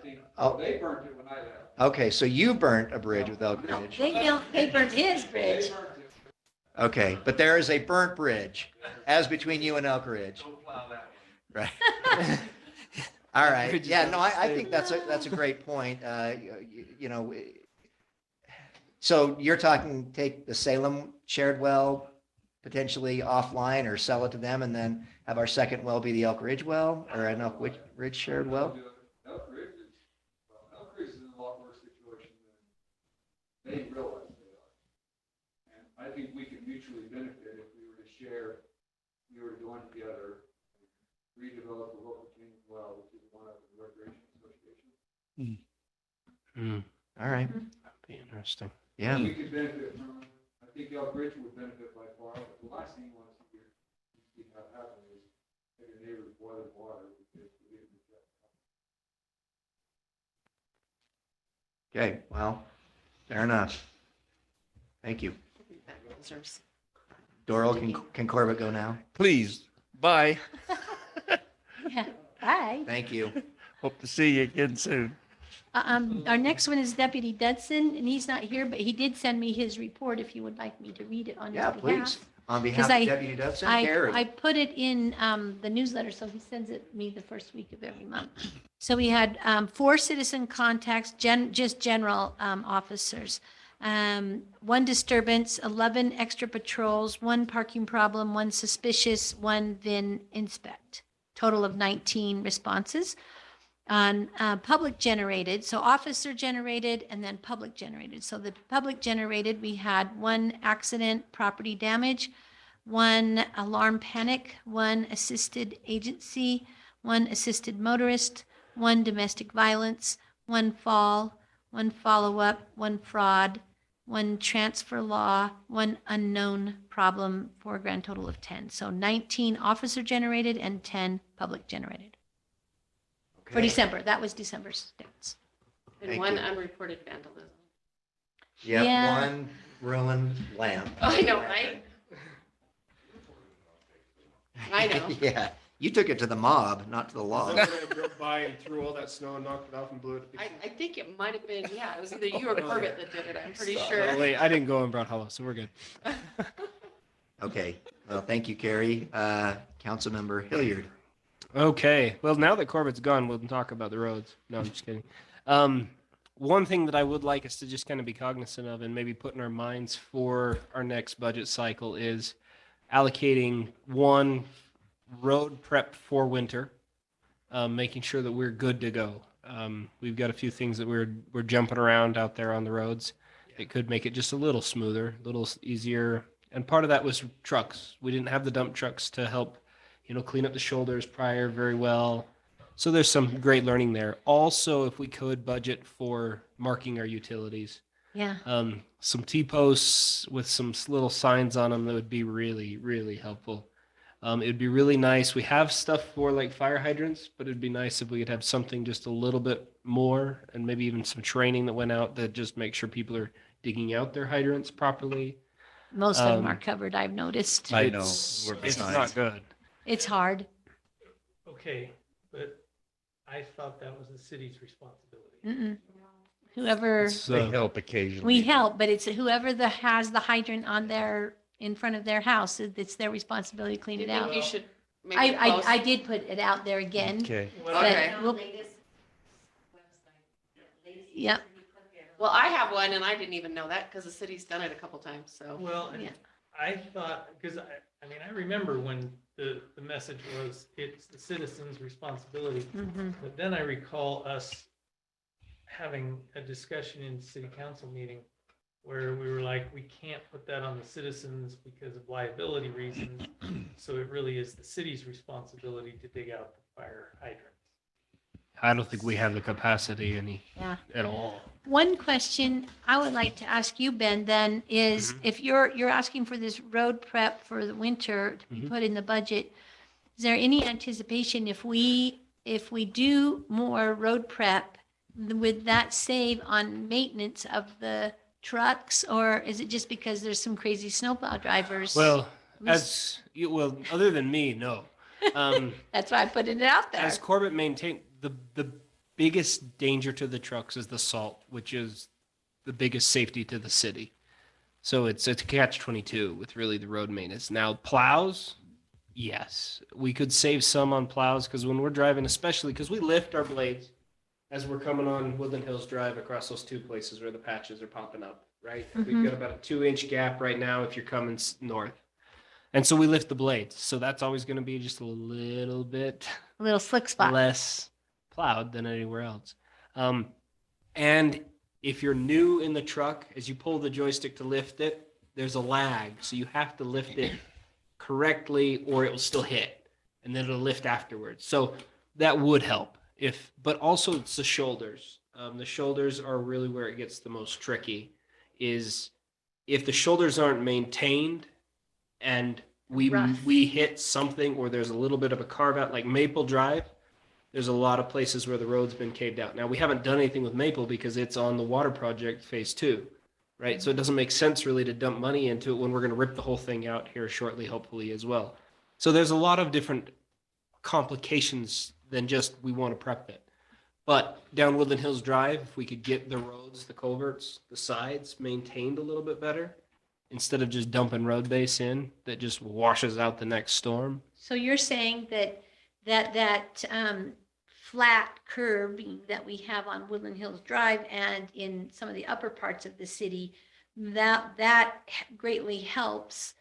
think oh. they burnt it when I left. Okay, so you burnt a bridge with Elk No, Ridge. they burned his bridge. They burnt it. Okay, but there is a burnt bridge as between you and Elk Ridge. Don't plow that one. Right. All right. Could you Yeah, tell no, us, I Dave? think that's a great point. So you're talking, take the Salem shared well potentially offline or sell it to them and then have our second well be the Elk Ridge well or an Elk Ridge shared well? Elk Ridge is in a lot worse situation than they realize they are. And I think we could mutually benefit if we were to share, we were to join together, redevelop the local King well, which is one of the recreation associations. All right. That'd be interesting. Yeah. We could benefit from, I think Elk Ridge would benefit by far, but the last thing you want to see happen is have your neighbors boiling water because we didn't do that. Okay, well, fair enough. Thank you. Deserves- Doral, can Corbett go now? Please, bye. Yeah. Bye. Thank you. Hope to see you again soon. Our next one is Deputy Dudson, and he's not here, but he did send me his report if you would like me to read it on his Yeah, behalf. please. On behalf Because of Deputy Dudson, I Carrie. put it in the newsletter, so he sends it me the first week of every month. So we had 4 citizen contacts, just general officers. 1 disturbance, 11 extra patrols, 1 parking problem, 1 suspicious, 1 VIN inspect. Total of 19 responses. On public generated, so officer generated and then public generated. So the public generated, we had 1 accident, property damage, 1 alarm panic, 1 assisted agency, 1 assisted motorist, 1 domestic violence, 1 fall, 1 follow-up, 1 fraud, 1 transfer law, 1 unknown problem, for a grand total of 10. So 19 officer generated and 10 public generated. For Okay. December, that was December's stats. And Thank 1 you. unreported vandalism. Yep, Yeah. 1 ruined lamp. I know, right? I know. Yeah, you took it to the mob, not to the law. Drove by and threw all that snow and knocked it off and blew it. I think it might have been, yeah, it was either you or Corbett that did it, I'm pretty Oh, sure. wait, I didn't go in Broad Hollow, so we're good. Okay, well, thank you, Carrie. Councilmember Hilliard. Okay, well, now that Corbett's gone, we'll talk about the roads. No, I'm just kidding. One thing that I would like us to just kind of be cognizant of and maybe put in our minds for our next budget cycle is allocating 1 road prep for winter, making sure that we're good to go. We've got a few things that we're jumping around out there on the roads. It could make it just a little smoother, a little easier. And part of that was trucks. We didn't have the dump trucks to help, clean up the shoulders prior very well. So there's some great learning there. Also, if we could budget for marking our utilities, Yeah. some T-posts with some little signs on them that would be really, really helpful. It'd be really nice. We have stuff for like fire hydrants, but it'd be nice if we could have something just a little bit more and maybe even some training that went out that just make sure people are digging out their hydrants properly. Most of them are covered, I've noticed. I know, we're It's behind. not good. It's hard. Okay, but I thought that was the city's responsibility. Mm-mm. Whoever, It's, They help occasionally. we help, but it's whoever has the hydrant on in front of their house, it's their responsibility to clean Do you it think out. you should make a post? I did put it out there again. Okay. Okay. But we'll- Yep. Well, I have one and I didn't even know that because the city's done it a couple times, so. Well, and Yeah. I thought, because I remember when the message was, it's the citizens' responsibility. Mhm. But then I recall us having a discussion in city council meeting where we were like, we can't put that on the citizens because of liability reasons. So it really is the city's responsibility to dig out the fire hydrants. I don't think we have the capacity Yeah. at all. One question I would like to ask you, Ben, then is if you're asking for this road prep for the winter to be put in the budget, is there any anticipation if we do more road prep, would that save on maintenance of the trucks, or is it just because there's some crazy snowplow drivers? Well, Who's- other than me, no. That's why I put it out there. As Corbett maintained, the biggest danger to the trucks is the salt, which is the biggest safety to the city. So it's a catch-22 with really the road maintenance. Now, plows, yes, we could save some on plows because when we're driving, especially because we lift our blades as we're coming on Woodland Hills Drive across those 2 places where the patches are popping up, right? We've got about a 2-inch gap right now if you're coming north. And so we lift the blades. So that's always going to be just a little bit A little slick spot. less plowed than anywhere else. And if you're new in the truck, as you pull the joystick to lift it, there's a lag. So you have to lift it correctly or it will still hit and then it'll lift afterwards. So that would help. But also it's the shoulders. The shoulders are really where it gets the most tricky is if the shoulders aren't maintained and Rough. we hit something or there's a little bit of a carve out like Maple Drive, there's a lot of places where the road's been caved out. Now we haven't done anything with Maple because it's on the water project phase 2, right? So it doesn't make sense really to dump money into it when we're going to rip the whole thing out here shortly, hopefully as well. So there's a lot of different complications than just we want to prep it. But down Woodland Hills Drive, if we could get the roads, the culverts, the sides maintained a little bit better, instead of just dumping road base in that just washes out the next storm. So you're saying that flat curbing that we have on Woodland Hills Drive and in some of the upper parts of the city, that greatly helps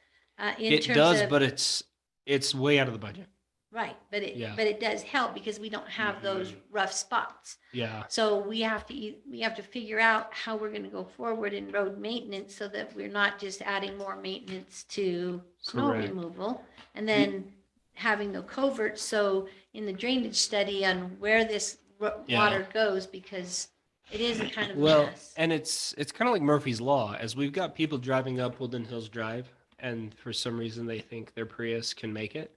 in It terms does, of. but it's way out of the budget. Right, but Yeah. it does help because we don't have those rough spots. Yeah. So we have to figure out how we're gonna go forward in road maintenance so that we're not just adding more maintenance to snow Correct. removal. And then having the culverts, so in the drainage study on where this Yeah. water goes, because it is a kind of Well, mess. and it's kind of like Murphy's Law, as we've got people driving up Woodland Hills Drive, and for some reason they think their Prius can make it,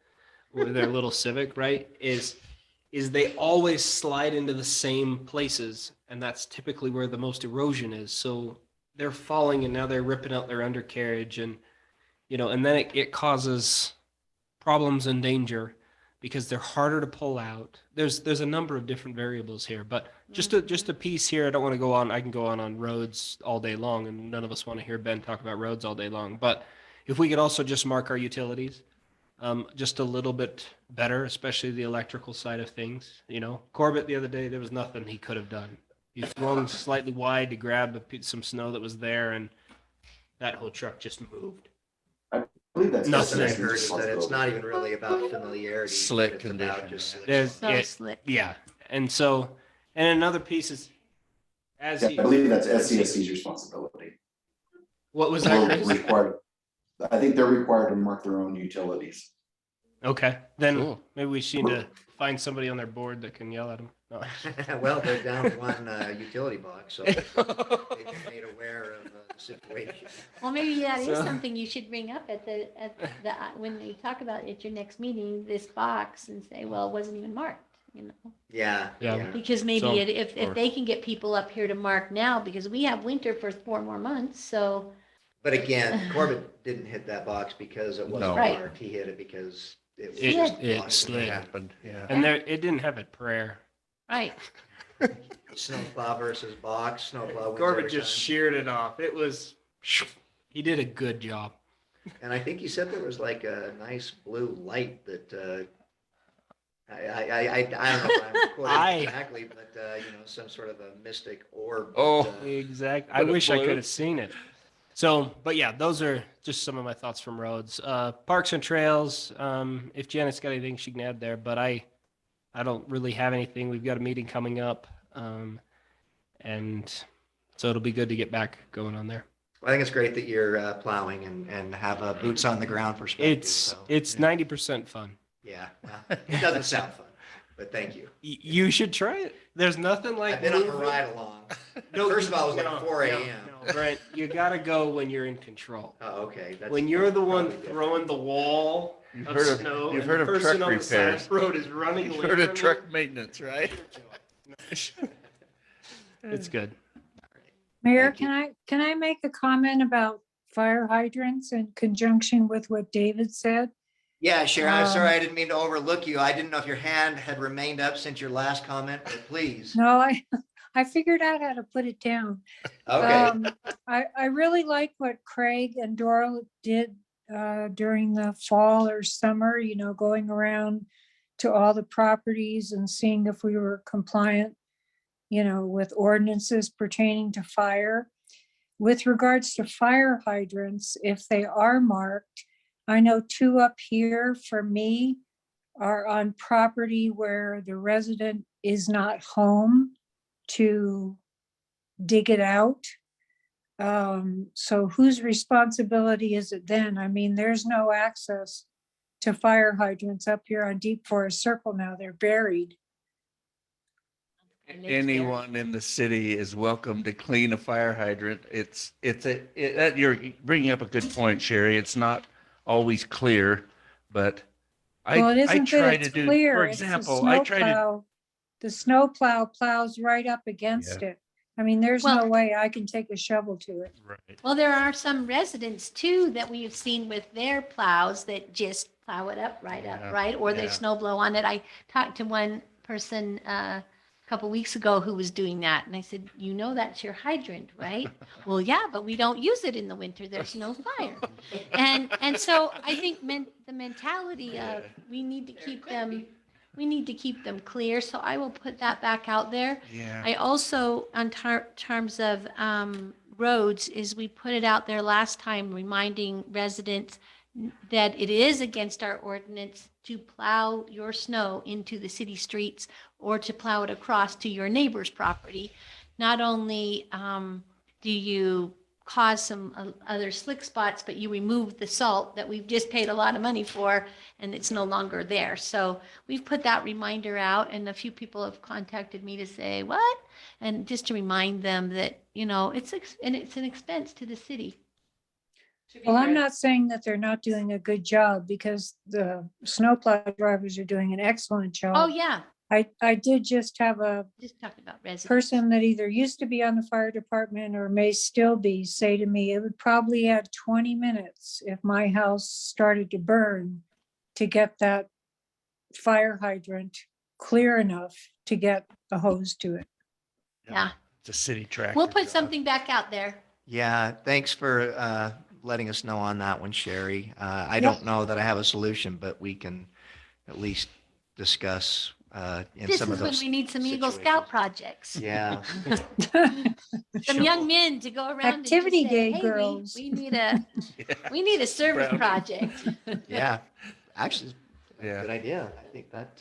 or their little Civic, right? Is they always slide into the same places, and that's typically where the most erosion is. So they're falling, and now they're ripping out their undercarriage, and and then it causes problems and danger because they're harder to pull out. There's a number of different variables here, but just a piece here. I don't want to go on. I can go on roads all day long, and none of us want to hear Ben talk about roads all day long. But if we could also just mark our utilities, just a little bit better, especially the electrical side of things. Corbett the other day, there was nothing he could have done. He swung slightly wide to grab some snow that was there, and that whole truck just moved. I believe that's. Nothing. What I SCS's heard is that it's not even responsibility. really about familiarity. Slick it's about condition. just slick. There's So it- slick. yeah, and another piece is as Yeah, he I believe that's SCSC's responsibility. what was They're that, Chris? required. I think they're required to mark their own utilities. Okay, then Cool. maybe we should need to find somebody on their board that can yell at them. No. Well, they're down one utility box, so they've been made aware of the situation. Well, maybe that is So- something you should bring up at the, when you talk about at your next meeting, this box and say, well, it wasn't even marked, Yeah. Yeah. Because maybe So- if they can get people up here to mark now, because we have winter for 4 more months, so. But again, Corbett didn't hit that box because it wasn't No. Right. marked. He hit it because it was It- just it on slid. Happened, yeah. And it didn't have a prayer. Right. Snowplow versus box, snowplow wins Corbett every just time. sheared it off. It was, he did a good job. And I think he said there was like a nice blue light that, I don't know if I'm quoting exactly, but, some sort of a mystic orb. Oh. Exactly. But I it wish I blew. could have seen it. So, but yeah, those are just some of my thoughts from roads. Parks and trails, if Janet's got anything she can add there, but I don't really have anything. We've got a meeting coming up. And so it'll be good to get back going on there. I think it's great that you're plowing and have boots on the ground perspective. It's so, 90% fun. yeah, well, it doesn't sound fun, but thank you. You should try it. There's nothing like I've been on a moving- ride along. No, First of all, it was no, like 4 no, a.m. No, Brent, you gotta go when you're in control. Oh, okay. That's When you're the one probably different. throwing the wall You've of heard of- snow, you've and heard the of person truck on the side repairs. of the road is running You've away heard of from truck you. maintenance, right? It's good. Mayor, Thank can I make a comment about fire hydrants in conjunction with what David said? Yeah, Sharon, I'm sorry, Um, I didn't mean to overlook you. I didn't know if your hand had remained up since your last comment, but please. No, I figured out how to put it down. Okay. I really like what Craig and Doral did during the fall or summer, going around to all the properties and seeing if we were compliant, with ordinances pertaining to fire. With regards to fire hydrants, if they are marked, I know 2 up here for me are on property where the resident is not home to dig it out. So whose responsibility is it then? I mean, there's no access to fire hydrants up here on Deep Forest Circle now. They're buried. Anyone in the city is welcome to clean a fire hydrant. You're bringing up a good point, Sherry. It's not always clear, but Well, it I isn't try that to it's do, clear. for It's the example, I try to, snowplow. The snowplow plows right up against it. I mean, there's no Well- way I can take a shovel to it. right. Well, there are some residents too that we've seen with their plows that just plow it up, Yeah, right? Or they yeah. snow blow on it. I talked to one person a couple weeks ago who was doing that. And I said, you know, that's your hydrant, right? Well, yeah, but we don't use it in the winter. There's no fire. And so I think the mentality of we need to keep them clear. So I will put that back out there. Yeah. I also, on terms of roads, is we put it out there last time reminding residents that it is against our ordinance to plow your snow into the city streets or to plow it across to your neighbor's property. Not only do you cause some other slick spots, but you remove the salt that we've just paid a lot of money for, and it's no longer there. So we've put that reminder out, and a few people have contacted me to say, what? And just to remind them that, you know, it's an expense to the city. Well, I'm not saying that they're not doing a good job, because the snowplow drivers are doing an excellent job. Oh, yeah, I did just have a just talking about residents. person that either used to be on the fire department or may still be say to me, it would probably add 20 minutes if my house started to burn to get that fire hydrant clear enough to get a hose to it. Yeah, It's a city track. we'll put something back out there. Yeah, thanks for letting us know on that one, Sherry. I Yep. don't know that I have a solution, but we can at least discuss in This some of is when those. we need some Eagle situations. Scout projects. Yeah, Some young men to go around and just Activity say, day "Hey, girls." we need a service Brown. project. yeah. Actually, Yeah. good idea. I think that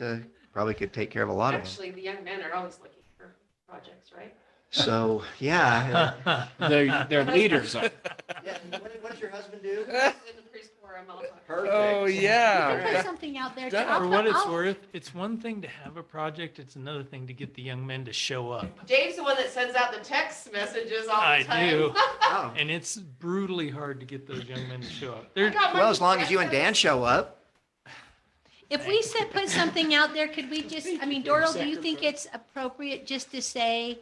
probably could take care of a lot of them. Actually, the young men are always looking for projects, right? So, yeah. Their leaders are. Yeah, what does your husband do? In the preschool, I'm all talking. Perfect. Oh, We can yeah. put something out there. That- I'll For put- what it's I'll- worth, it's one thing to have a project, it's another thing to get the young men to show up. Dave's the one that sends out the text messages all I the time. do. Oh. And it's brutally hard to get those young men to show up. I They're, got my Well, as long as you and Dan text show up. If we put something out there, could we just, I mean, Doral, do you think it's appropriate just to say,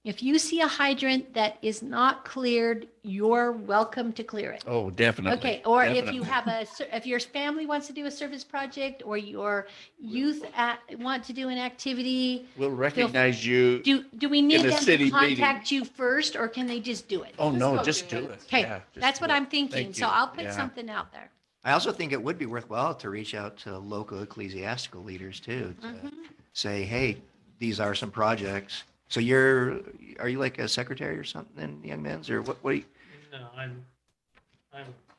if you see a hydrant that is not cleared, you're welcome to clear it? Oh, definitely. Okay, or if Definitely. you have if your family wants to do a service project, or your youth want to do an activity, We'll recognize you. do we need In a them to city meeting. contact you first, or can they just do it? Oh, no, go just do do it. it. Okay, Yeah, just that's do what it. I'm thinking, Thank so you. I'll put Yeah. something out there. I also think it would be worthwhile to reach out to local ecclesiastical leaders too, to Mhm. say, hey, these are some projects. So are you like a secretary or something in Young Men's, or what do you? no, I'm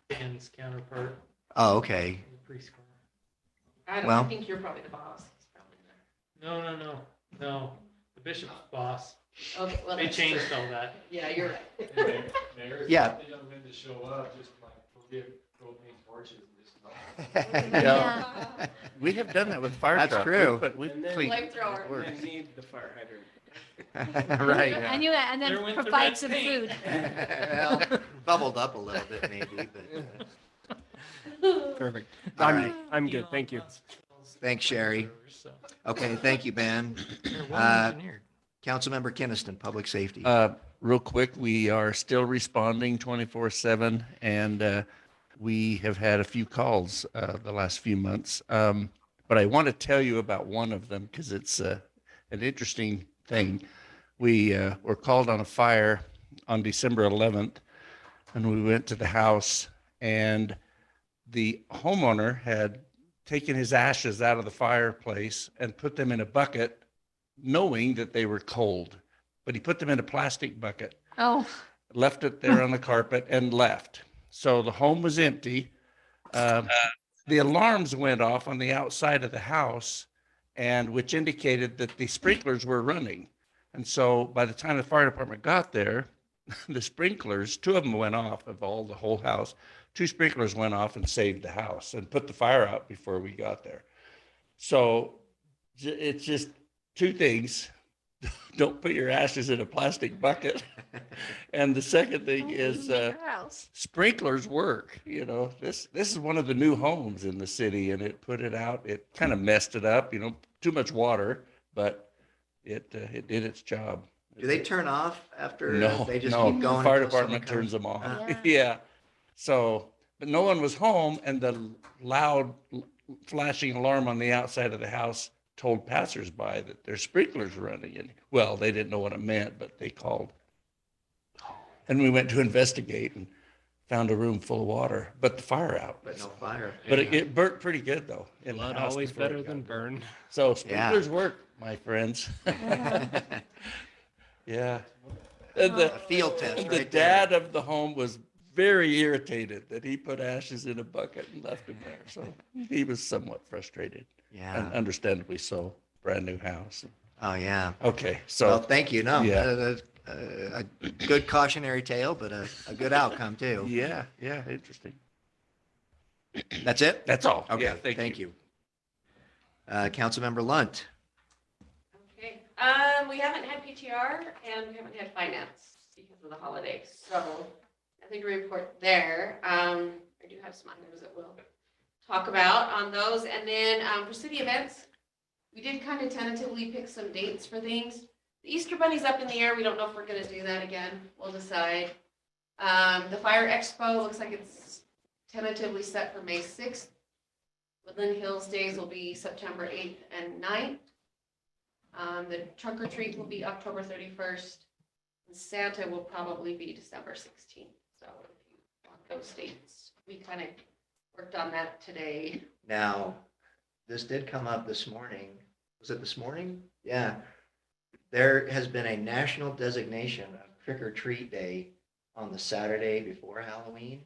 Dan's counterpart Oh, okay. in the preschool. I Well- think you're probably the boss. He's probably No. The bishop's boss. the- Okay, well, They that's changed true. all that. Yeah, you're right. Yeah. The young men to show up, just like forgive propane torches and just. Yeah. We have done that with fire That's truck. true. But we And then- cleaned Flamethrower. it works. I need the fire hydrant. Right. I knew it, and There then went the provide red some paint. food. Well, bubbled up a little bit maybe, but Perfect. All right. I'm good. Thank you. Thanks, Sherry. So, Okay, thank you, Ben. they're well Uh, engineered. Councilmember Kinnison, Public Safety. Real quick, we are still responding 24/7, and we have had a few calls the last few months. But I want to tell you about one of them because it's an interesting thing. We were called on a fire on December 11th, and we went to the house, and the homeowner had taken his ashes out of the fireplace and put them in a bucket, knowing that they were cold. But he put them in a plastic bucket, Oh, left it there on the carpet, and left. So the home was empty. The alarms went off on the outside of the house, and which indicated that the sprinklers were running. And so by the time the fire department got there, the sprinklers, two of them went off of the whole house. Two sprinklers went off and saved the house and put the fire out before we got there. So it's just two things. Don't put your ashes in a plastic bucket. And the second thing is sprinklers work. You know, this is one of the new homes in the city, and it put it out. It kind of messed it up, too much water, but it did its job. Do they turn off after No, they just no. keep going? Fire until someone department comes? turns them off. Yeah. Yeah. So, but no one was home, and the loud flashing alarm on the outside of the house told passersby that their sprinklers were running, and well, they didn't know what it meant, but they called. And we went to investigate and found a room full of water, but the fire out. But no fire. But it burnt pretty good though. in the Blood house always before it better got than burnt. burn. So sprinklers work, my friends. A Yeah. And the field test the right there. dad of the home was very irritated that he put ashes in a bucket and left him there. So he was somewhat frustrated, and Yeah. understandably so. Brand new house. Oh, yeah. Okay, Well, so thank you. No, Yeah. a good cautionary tale, but a good outcome too. yeah, interesting. That's it? That's all. Okay, Yeah, thank you. Councilmember Lunt. Okay, we haven't had PTR and we haven't had finance because of the holidays, so nothing to report there. I do have some items that we'll talk about on those, and then, for city events, we did kind of tentatively pick some dates for things. The Easter Bunny's up in the air, we don't know if we're gonna do that again, we'll decide. The Fire Expo looks like it's tentatively set for May 6th. Woodland Hills Days will be September 8th and 9th. The trunk or treat will be October 31st. And Santa will probably be December 16th. So if you want those dates, we kind of worked on that today. Now, this did come up this morning. Was it this morning? Yeah. There has been a national designation of Trick or Treat Day on the Saturday before Halloween.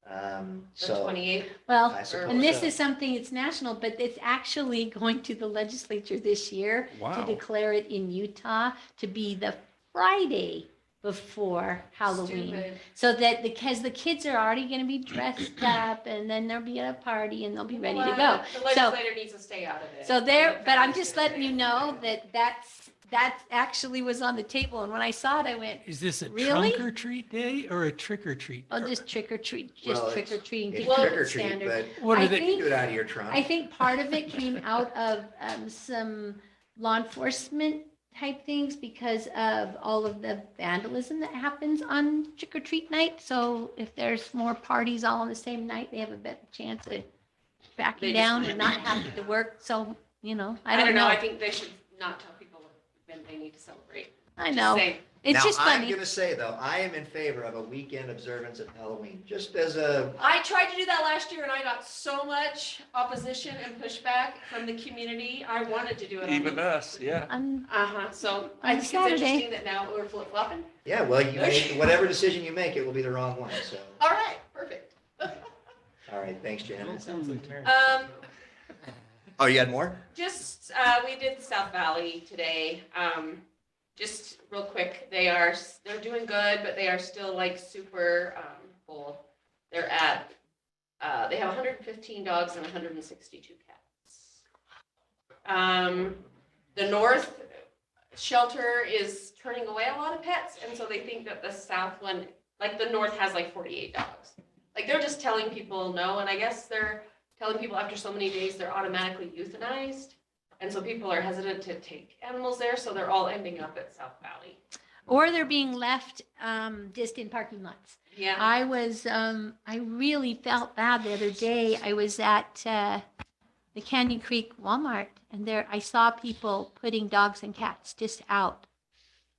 The So 28th. Well, I suppose and this so. is something, it's national, but it's actually going to the legislature this year to Wow. declare it in Utah to be the Friday before Halloween. Stupid. So that, because the kids are already going to be dressed up and then they'll be at a party and they'll be ready to go. The So, legislator needs to stay out of it. so there, but I'm just letting you know that that actually was on the table. And when I saw it, I went, Is this a Really? trunk or treat day or a trick or treat? oh, just trick or treat, Well, just trick or treating. It's keep trick it or treat, standard. but What I are they? think- do it out of your trunk. I think part of it came out of some law enforcement type things because of all of the vandalism that happens on trick or treat night. So if there's more parties all on the same night, they have a better chance of They backing just down might. and not having to work. So, I don't know. I think they should not tell people when they need to celebrate. I Just know. say, It's Now, just I'm funny. going to say though, I am in favor of a weekend observance of Halloween, just as a, I tried to do that last year and I got so much opposition and pushback from the community. I wanted to do it. Even us, yeah. So I think it's Saturday. interesting that now we're flip flopping. yeah, well, you make, whatever decision you make, it will be the wrong one, so. All right, perfect. All right, thanks, Janet. Um, Oh, you had more? just, we did the South Valley today. Just real quick, they're doing good, but they are still like super, full. They're at, they have 115 dogs and 162 cats. The North shelter is turning away a lot of pets, and so they think that the South one, like the North has like 48 dogs. Like they're just telling people no, and I guess they're telling people after so many days, they're automatically euthanized. And so people are hesitant to take animals there, so they're all ending up at South Valley. Or they're being left just in parking lots. Yeah. I really felt bad the other day. I was at the Canyon Creek Walmart and there I saw people putting dogs and cats just out.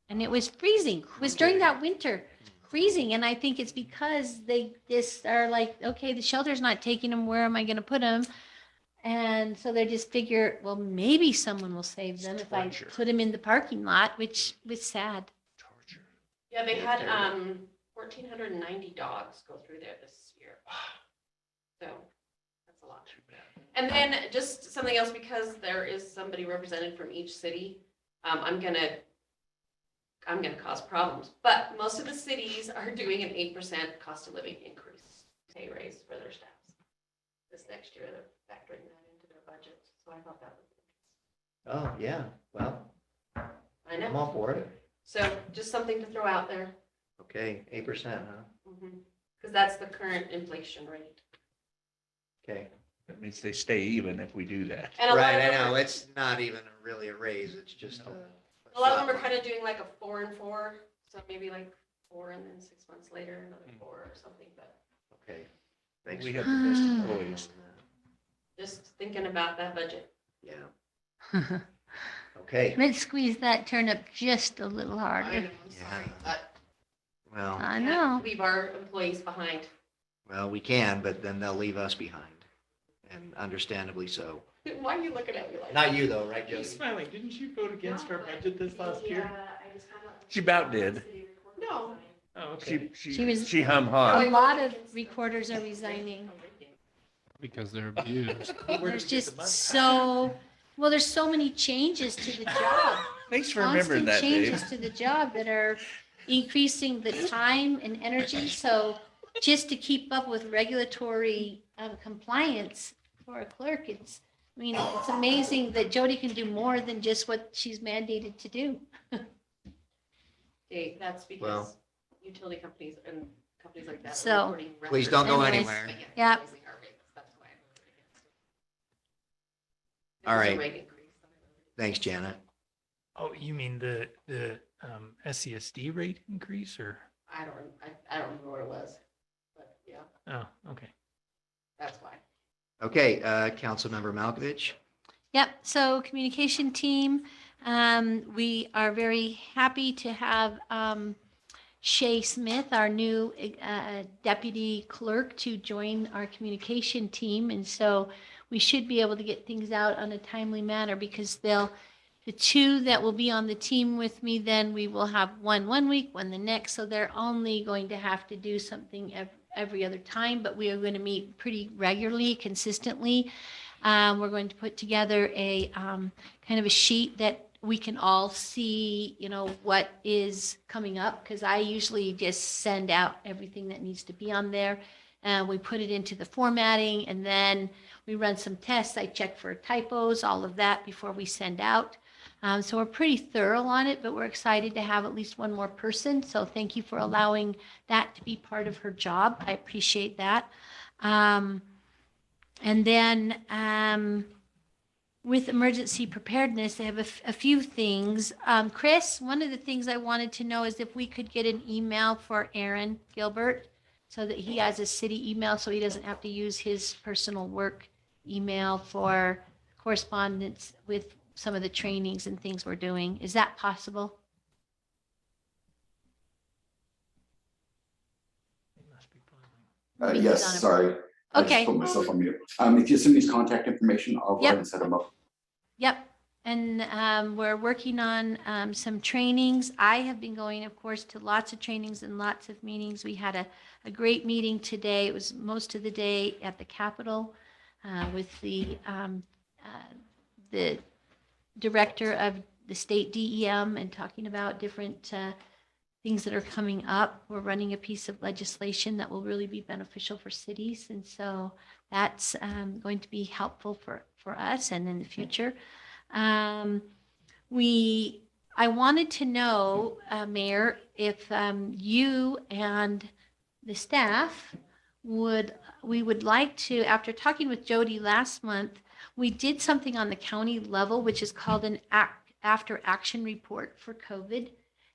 And it was freezing. It was during that winter, freezing. And I think it's because they just are like, okay, the shelter's not taking them. Where am I going to put them? And so they just figure, well, maybe someone will save them if I Torture. put them in the parking lot, which was sad. Torture. Yeah, they had 1,490 dogs go through there this year. So that's a lot. Too bad. And then just something else, because there is somebody represented from each city, I'm gonna cause problems. But most of the cities are doing an 8% cost of living increase, pay raise for their staffs. This next year, they're factoring that into their budgets, so I thought that was Oh, yeah, well, I I'm know. all for it. So just something to throw out there, Okay, 8%, huh? because that's the current inflation rate. Okay. That means they stay even if we do that. And a lot Right, of I them know, are- it's not even really a raise, it's just No. A lot of them are kind of doing like a 4 and 4, so maybe like 4 and then 6 months later, another 4 or something, but Okay, thanks. We for- have the best employees. just thinking about that budget. Yeah. Okay, Let's squeeze that turnip just a little I harder. know, I'm sorry, but well, I can't know. leave our employees behind. we can, but then they'll leave us behind, and understandably so. Why are you looking at me like? Not you though, right, You're Jody? smiling. Didn't you vote against our budget this last year? She about did. No. Oh, okay. She was- She hum A ha. lot of recorders are resigning. Because they're abused. Where do we There's get the just money? well, there's so many changes to the job. Thanks for remembering that, Constant Dave. changes to the job that are increasing the time and energy. So just to keep up with regulatory compliance for a clerk, it's amazing that Jody can do more than just what she's mandated to do. Dave, that's Well- because utility companies and companies like that. are So- reporting Please don't go records. Anyways. anywhere. Yeah. Raising our rates, that's why I'm voting against it. All There's a right. rate increase. Thanks, Janet. Oh, you mean the SCSD rate increase or? I don't remember what it was, but yeah, Oh, okay. that's why. Okay, Councilmember Malkovich. Yep, so communication team, we are very happy to have Shay Smith, our new deputy clerk, to join our communication team. And so we should be able to get things out on a timely manner because the two that will be on the team with me, then we will have one week, one the next. So they're only going to have to do something every other time, but we are going to meet pretty regularly, consistently. We're going to put together a kind of a sheet that we can all see, what is coming up, because I usually just send out everything that needs to be on there. We put it into the formatting, and then we run some tests. I check for typos, all of that before we send out. So we're pretty thorough on it, but we're excited to have at least one more person. So thank you for allowing that to be part of her job. I appreciate that. And then with emergency preparedness, I have a few things. Chris, one of the things I wanted to know is if we could get an email for Aaron Gilbert so that he has a city email so he doesn't have to use his personal work email for correspondence with some of the trainings and things we're doing. Is that possible? It must be boiling. He's Yes, on it. sorry. I just Okay. put myself on mute. If you send me his contact information, I'll go Yep. ahead and set him up. Yep. And we're working on some trainings. I have been going, of course, to lots of trainings and lots of meetings. We had a great meeting today. It was most of the day at the Capitol with the director of the state DEM and talking about different things that are coming up. We're running a piece of legislation that will really be beneficial for cities. And so that's going to be helpful for us and in the future. I wanted to know, Mayor, if you and the staff we would like to, after talking with Jody last month, we did something on the county level, which is called an after action report for COVID.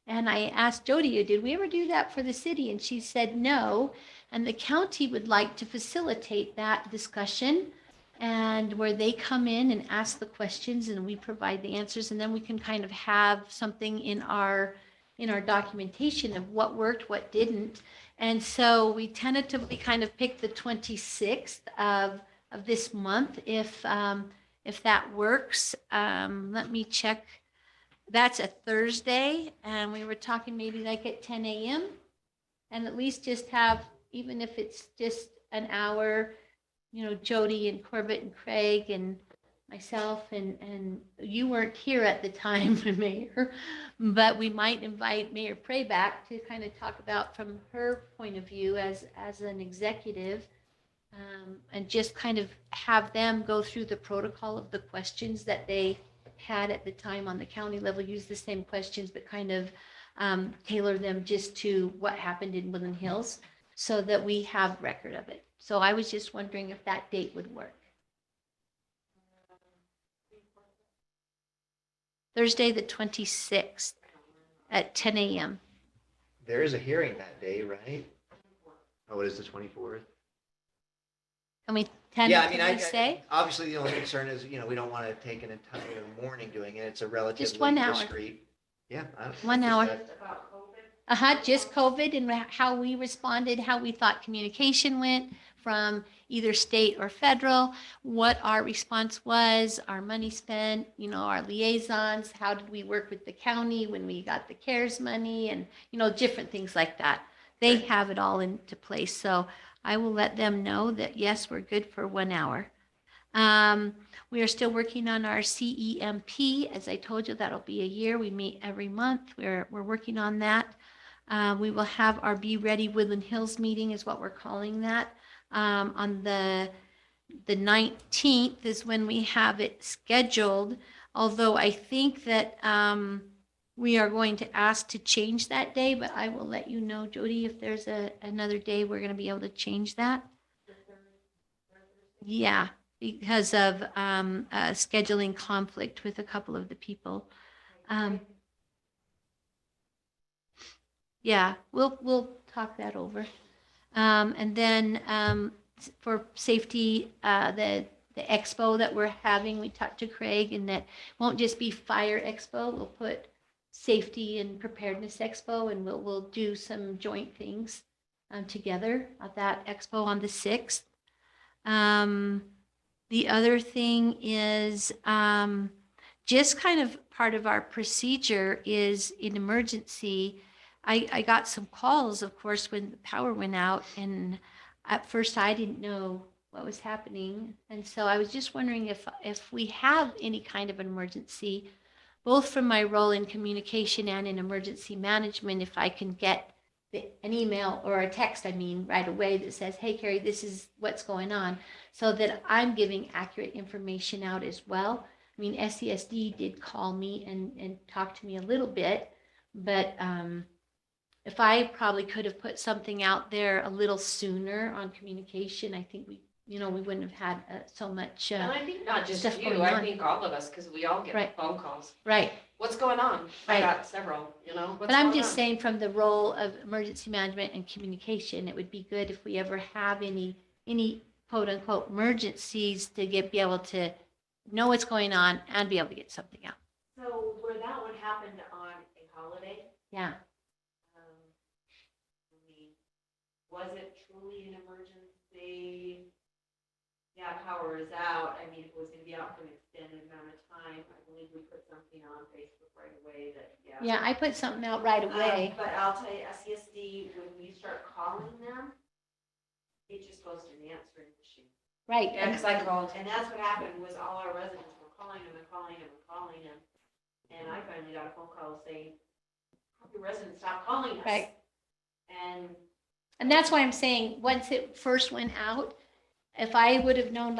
And I asked Jody, did we ever do that for the city? And she said no. And the county would like to facilitate that discussion, and where they come in and ask the questions and we provide the answers. And then we can kind of have something in our documentation of what worked, what didn't. And so we tentatively kind of picked the 26th of this month, if that works. Let me check. That's a Thursday, and we were talking maybe like at 10 a.m. and at least just have, even if it's just an hour, Jody and Corbett and Craig and myself, and you weren't here at the time, Mayor, but we might invite Mayor Prey back to kind of talk about from her point of view as an executive, and just kind of have them go through the protocol of the questions that they had at the time on the county level, use the same questions, but kind of tailor them just to what happened in Woodland Hills so that we have record of it. So I was just wondering if that date would work. Thursday, the 26th at 10 a.m. There is a hearing that day, right? Oh, it is the 24th? Can we, can Yeah, I mean, we say? obviously the only concern is, we don't want to take an entire morning doing it. It's a relatively 1 hour. discreet. Yeah. 1 hour. Just about COVID. Just COVID and how we responded, how we thought communication went from either state or federal, what our response was, our money spent, our liaisons, how did we work with the county when we got the CARES money and, different things like that. They have it all into place. So I will let them know that, yes, we're good for 1 hour. We are still working on our CEMP. As I told you, that'll be a year. We meet every month. We're working on that. We will have our Be Ready Woodland Hills meeting is what we're calling that. On the 19th is when we have it scheduled. Although I think that we are going to ask to change that day, but I will let you know, Jody, if there's another day we're going to be able to change that. Yeah, because of scheduling conflict with a couple of the people. Yeah, we'll talk that over. And then for safety, the expo that we're having, we talked to Craig, and that won't just be fire expo. We'll put safety and preparedness expo, and we'll do some joint things together at that expo on the 6th. The other thing is just kind of part of our procedure is in emergency. I got some calls, of course, when the power went out, and at first I didn't know what was happening. And so I was just wondering if we have any kind of an emergency, both from my role in communication and in emergency management, if I can get an email or a text, right away that says, hey, Carrie, this is what's going on, so that I'm giving accurate information out as well. SCSD did call me and talk to me a little bit, but if I probably could have put something out there a little sooner on communication, I think we wouldn't have had so much And I think not just stuff you, going I on. think all of us, because we all get Right. phone calls. Right. What's going on? I Right. got several, what's But I'm going just on? saying, from the role of emergency management and communication, it would be good if we ever have any quote unquote emergencies to be able to know what's going on and be able to get something out. So where that one happened on a holiday, Yeah. was it truly an emergency? Yeah, power is out. If it was gonna be out for an extended amount of time, I believe we put something on Facebook right away that, Yeah, I put something out right away. But I'll tell you, SCSD, when we start calling them, it just goes to the answering machine. Right. Yeah, because I called. And that's what happened, was all our residents were calling them and calling them and calling them. And I finally got a phone call saying, "Hope your residents stop calling us." Right. And that's why I'm saying, once it first went out, if I would have known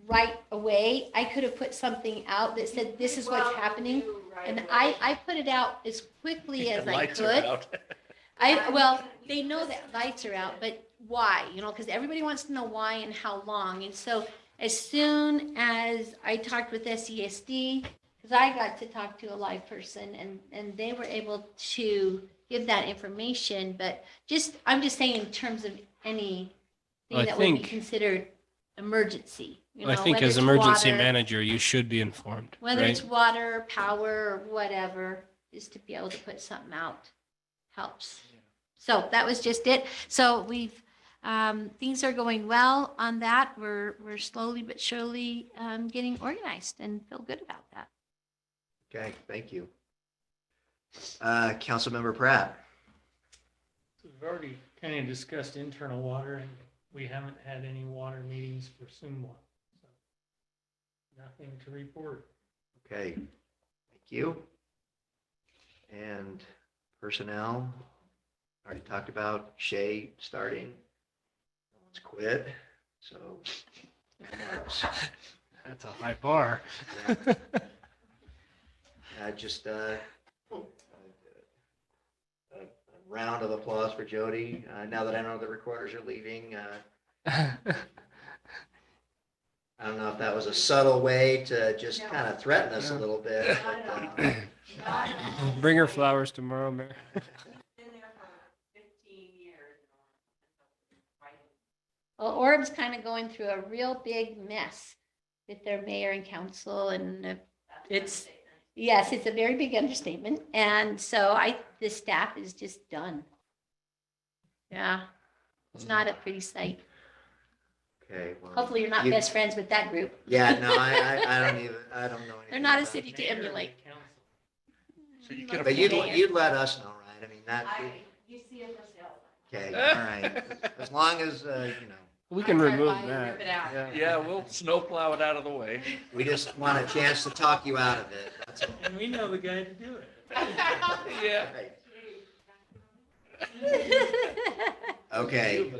right away, I could have put something out that said, this is what's happening. And I put it out as quickly as I could. They know that lights are out, but why? Because everybody wants to know why and how long. And so as soon as I talked with SESD, because I got to talk to a live person, and they were able to give that information. But I'm just saying, in terms of anything that would be considered emergency. I think whether as it's emergency water, manager, you should be informed. whether right? it's water, power, or whatever, is to be able to put something out helps. So that was just it. So we've things are going well on that. We're slowly but surely getting organized and feel good about that. Okay, thank you. Councilmember Pratt. So we've already kind of discussed internal water, and we haven't had any water meetings for Sumwa. So nothing to report. Okay, thank you. And personnel, already talked about Shay starting. No one's quit, so. That's a high bar. Just a round of applause for Jody. Now that I know the recorders are leaving, I don't know if that was a subtle way to just kind of threaten us a little bit. Bring her flowers tomorrow, Mayor. been there for 15 years. Well, Orb's kind of going through a real big mess with their mayor and council, and it's, yes, it's a very big understatement. And so the staff is just done. Yeah, it's not a pretty sight. Okay. Well, Hopefully you're not you- best friends with that group. Yeah, no, I don't know anything. They're not a about city it. to emulate. So you can But you'd, Mayor. you'd let us know, right? I mean, that, You see it for sale. okay, all right. As long as, We can Drive remove by and that. rip it out. Yeah. Yeah, we'll snowplow it out of the way. we just want a chance to talk you out of it. That's all. And we know the guy to do it. Yeah. Right. Okay.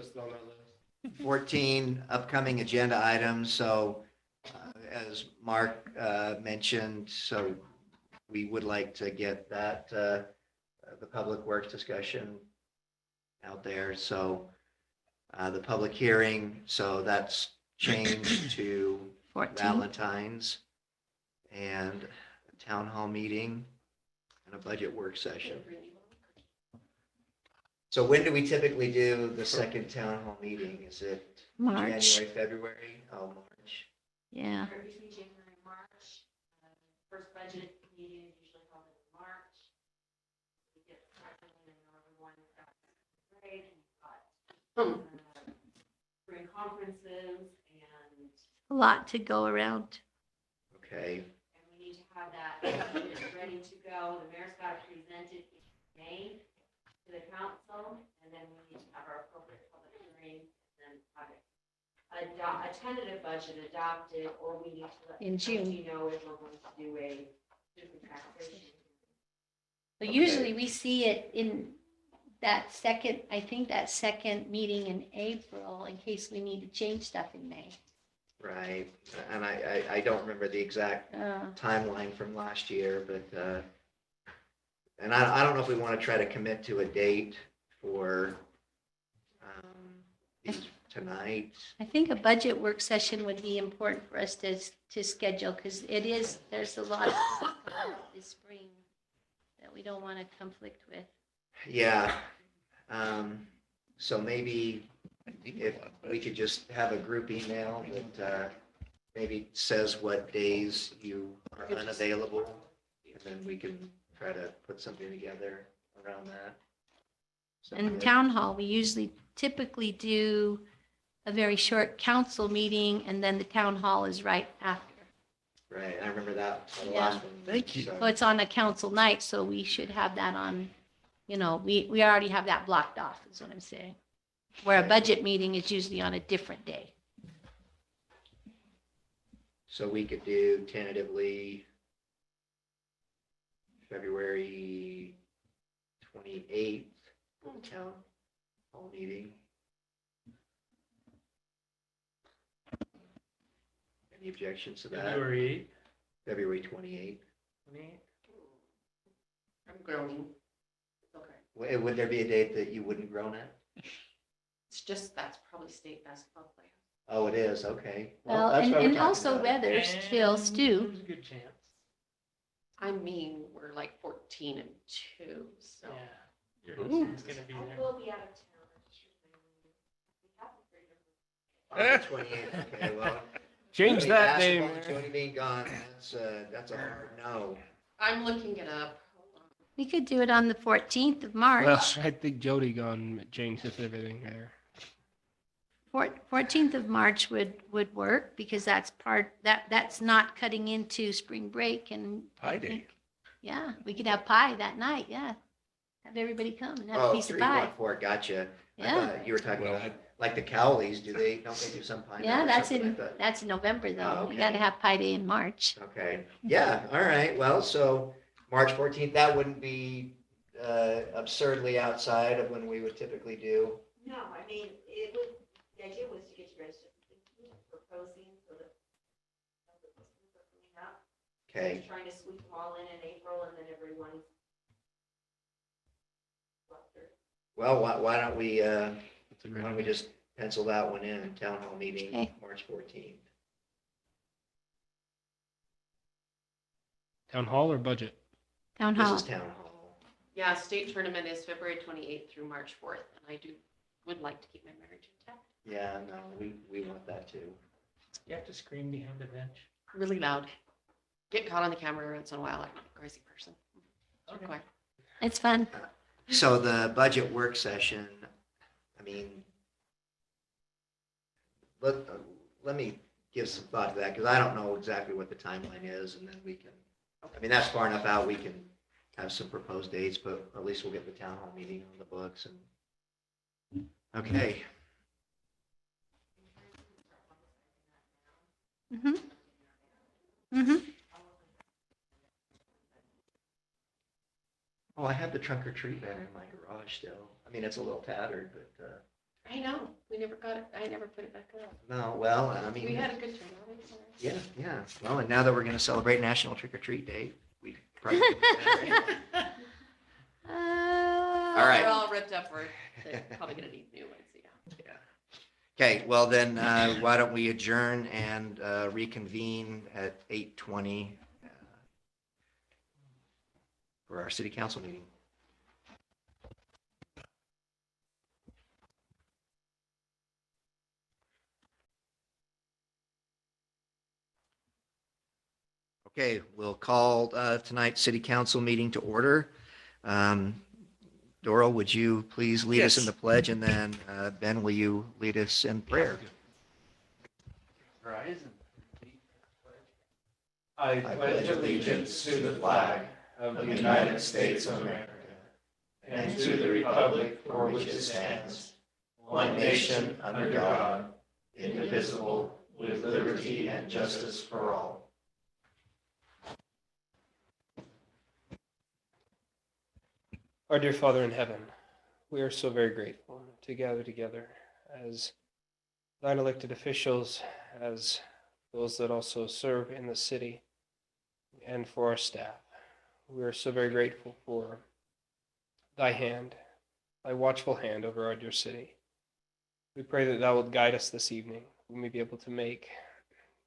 14 upcoming agenda items. So as Mark mentioned, so we would like to get that, the public works discussion out there. So the public hearing, so that's changed to 14. Valentine's and a town hall meeting and a budget work session. So when do we typically do the second town hall meeting? Is it March, January, February? Oh, March. yeah. Between January and March. First budget meeting is usually held in March. We get started and everyone got great and got spring conferences and A lot to go around. Okay, we need to have that budget ready to go. The mayor's got to present it in May to the council, and then we need to have our appropriate public hearing, and then have it a tentative budget adopted, or we need to let In June. you know if we're going to do a different taxation. But usually we see it in that second, I think that second meeting in April, in case we need to change stuff in May. right. And I don't remember the exact timeline from last year, but, and I don't know if we want to try to commit to a date for these tonight. I think a budget work session would be important for us to schedule, because there's a lot of stuff coming up this spring that we don't want to conflict with. Yeah. So maybe if we could just have a group email that maybe says what days you are unavailable, and then we can try to put something together around that. And the town hall, we typically do a very short council meeting, and then the town hall is right after. Right, I remember that, the Yeah. last one. Thank you. So- So it's on a council night, so we should have that on, we already have that blocked off, is what I'm saying. Where a budget meeting is usually on a different day. So we could do tentatively February 28th for the town hall meeting. Any objections to that? February February 28th. 8th. I'm groaning. It's okay. Would there be a date that you wouldn't groan at? It's just, that's probably state basketball players. Oh, it is, okay. Well, that's and, what we're and talking also about. weather kills too. There's a good chance. I mean, we're like 14 and 2, so. Yeah. Ooh. It's gonna be I there. will be out of town. I'm just reminding you. We have the freedom. On the 28th, okay, well. Change Jody, that day, basketball, Mayor. Jody being gone, that's a hard no. I'm looking it up. Hold on. We could do it on the 14th of March. Well, I think Jody gone changes everything there. 14th of March would work, because that's not cutting into spring break, and I Pie Day. think- yeah, we could have pie that night, yeah. Have everybody come and have a Oh, piece of pie. 314, gotcha. I Yeah. thought you were talking Well, about, like the Cowleys, don't they do some pie night Yeah, or that's something in, like that? that's in November though. Oh, We okay. gotta have Pie Day in March. Okay, yeah, all right, well, so March 14th, that wouldn't be absurdly outside of when we would typically do. No, I mean, the idea was to get you guys to proposing so that the customers are coming up. Okay, Trying to sweep them all in April, and then everyone's. well, why don't we, That's a great why don't we idea. just pencil that one in, town hall meeting, Okay. March 14th. Town hall or budget? Town This hall. is town hall. Yeah, state tournament is February 28th through March 4th, and I would like to keep my marriage intact. Yeah, no, we want that too. You have to scream behind the bench. Really loud. Get caught on the camera every once in a while, like a crazy person. Okay. Quiet. It's fun. So the budget work session, I mean, let me give some thought to that, because I don't know exactly what the timeline is, and then we can, I mean, that's far enough out, we can have some proposed dates, but at least we'll get the town hall meeting on the books and, okay. Mm-hmm. Mm-hmm. Oh, I have the trunk or treat banner in my garage still. I mean, it's a little tattered, but, I know, we never got it, I never put it back up. no, well, I mean. We had a good turnout. Yeah, yeah. Well, and now that we're going to celebrate National Trick or Treat Day, we probably. All right. They're all ripped up, they're probably gonna need new ones, yeah. Yeah. Okay, well then, why don't we adjourn and reconvene at 8:20 for our city council meeting. Okay, we'll call tonight's city council meeting to order. Doral, would you please lead us in the pledge, and then Ben, will you lead us in prayer? I pledge allegiance to the flag of the United States of America and to the republic for which it stands, one nation under God, indivisible, with liberty and justice for all. Our dear Father in heaven, we are so very grateful to gather together as thine elected officials, as those that also serve in the city, and for our staff. We are so very grateful for thy hand, thy watchful hand over our dear city. We pray that thou wilt guide us this evening. We may be able to make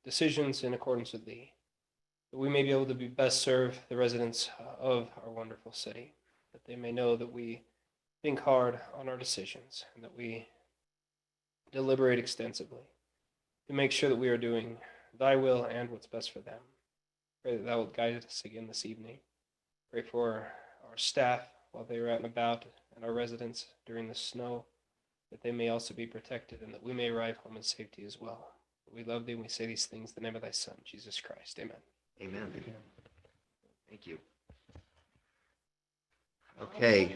decisions in accordance with thee, that we may be able to best serve the residents of our wonderful city, that they may know that we think hard on our decisions and that we deliberate extensively to make sure that we are doing thy will and what's best for them. Pray that thou wilt guide us again this evening. Pray for our staff while they are out and about and our residents during the snow, that they may also be protected and that we may arrive home in safety as well. We love thee and we say these things in the name of thy Son, Jesus Christ. Amen. Amen. Thank you. Okay.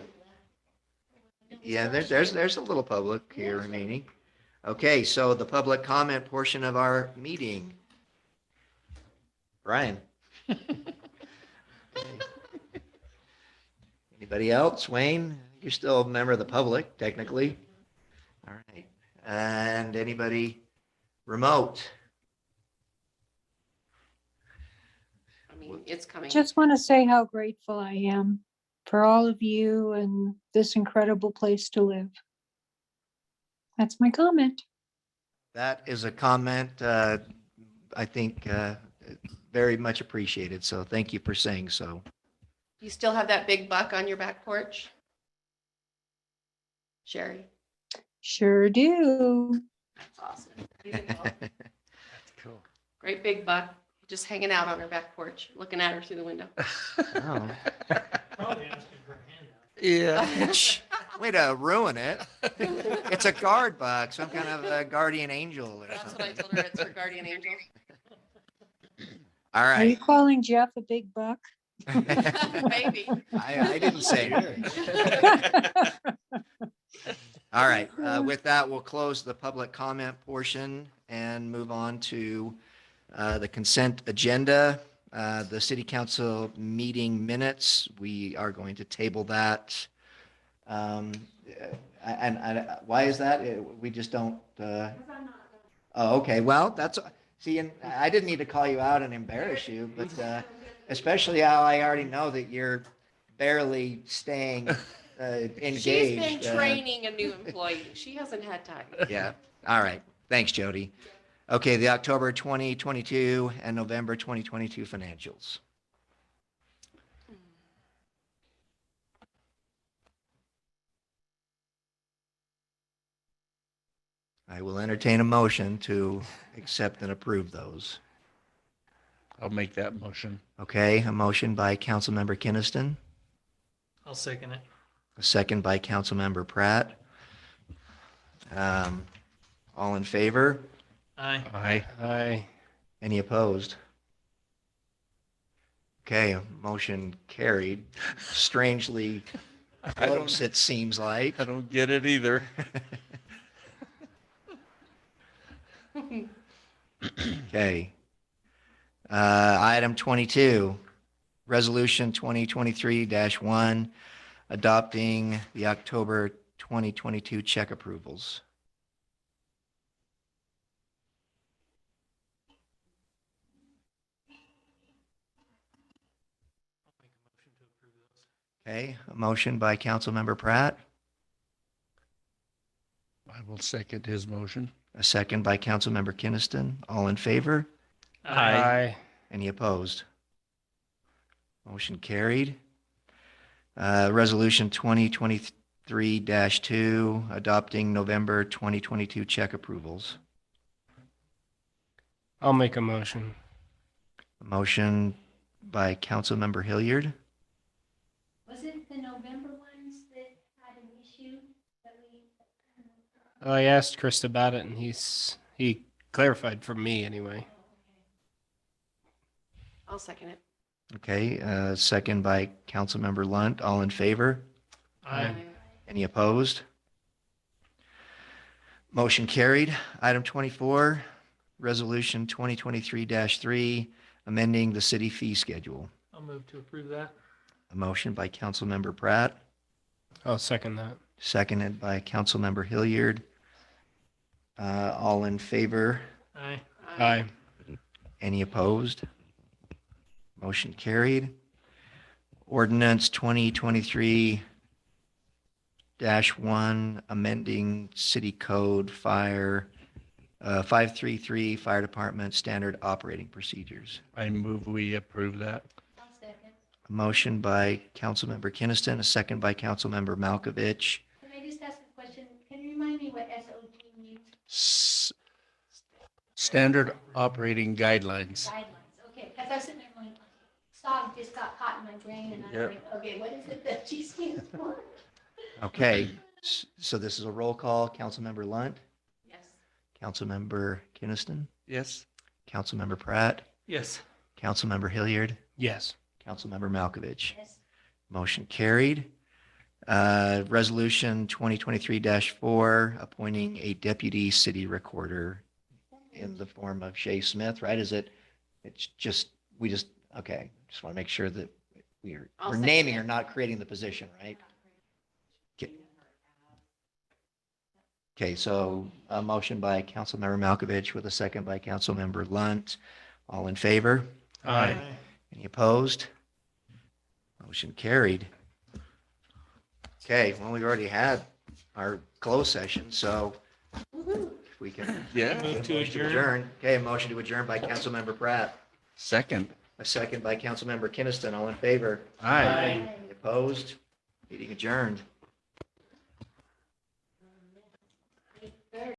Yeah, there's a little public here remaining. Okay, so the public comment portion of our meeting. Brian. Okay. Anybody else? Wayne, you're still a member of the public, technically. All right. And anybody remote? I mean, it's coming. Just want to say how grateful I am for all of you and this incredible place to live. That's my comment. That is a comment, I think, very much appreciated. So thank you for saying so. Do you still have that big buck on your back porch? Sherry? Sure do. That's awesome. That's cool. Great big buck, just hanging out on her back porch, looking at her through the window. Oh. Probably asking for a handout. Yeah. Way to ruin it. It's a guard buck, some kind of a guardian angel or That's what something. I told her, it's her guardian angel. All Are you right. calling Jeff a big buck? Maybe. I didn't say that. All right. With that, we'll close the public comment portion and move on to the consent agenda. The city council meeting minutes, we are going to table that. And why is that? We just don't. Oh, okay. Well, that's, see, and I didn't need to call you out and embarrass you, but especially how I already know that you're barely staying engaged. She's been training a new employee. She hasn't had time. Yeah. All right. Thanks, Jody. Okay, the October 2022 and November 2022 financials. I will entertain a motion to accept and approve those. I'll make that motion. Okay, a motion by Councilmember Kinnison, I'll second it. a second by Councilmember Pratt. All in favor? Aye. Aye. Aye. Any opposed? Okay, motion carried. Strangely I close, don't, it seems like. I don't get it either. Okay. Item 22, Resolution 2023-1, adopting the October 2022 check approvals. Okay, a motion by Councilmember Pratt, I will second his motion. a second by Councilmember Kinnison. All in favor? Aye. Any opposed? Motion carried. Resolution 2023-2, adopting November 2022 check approvals. I'll make a motion. A motion by Councilmember Hilliard, Was it the November ones that had an issue that we? I asked Chris about it and he clarified for me anyway. I'll second it. okay, second by Councilmember Lunt. All in favor? Aye. Any opposed? Motion carried. Item 24, Resolution 2023-3, amending the city fee schedule. I'll move to approve that. A motion by Councilmember Pratt, I'll second that. seconded by Councilmember Hilliard. All in favor? Aye. Aye. Any opposed? Motion carried. Ordinance 2023-1, amending City Code 533 Fire Department Standard Operating Procedures. I move we approve that. I'll second. A motion by Councilmember Kinnison, a second by Councilmember Malkovich. Can I just ask a question? Can you remind me what SOG means? Standard operating guidelines. Guidelines, okay, because I was sitting there going, SOG just got caught in my brain and I'm Yep. like, okay, what is it that G stands for? Okay, so this is a roll call. Councilmember Lunt, Yes. Councilmember Kinnison, Yes. Councilmember Pratt, Yes. Councilmember Hilliard, Yes. Councilmember Malkovich. Yes. Motion carried. Resolution 2023-4, appointing a deputy city recorder in the form of Shay Smith, right? It's just, okay, just want to make sure that we're I'll we're second naming it. or not creating the position, right? Okay, so a motion by Councilmember Malkovich with a second by Councilmember Lunt. All in favor? Aye. Any opposed? Motion carried. Okay, well, we've already had our closed session, so if we can. Yeah. Move to adjourn. Okay, a motion to adjourn by Councilmember Pratt, Second. a second by Councilmember Kinnison. All in favor? Aye. Any opposed? Meeting adjourned.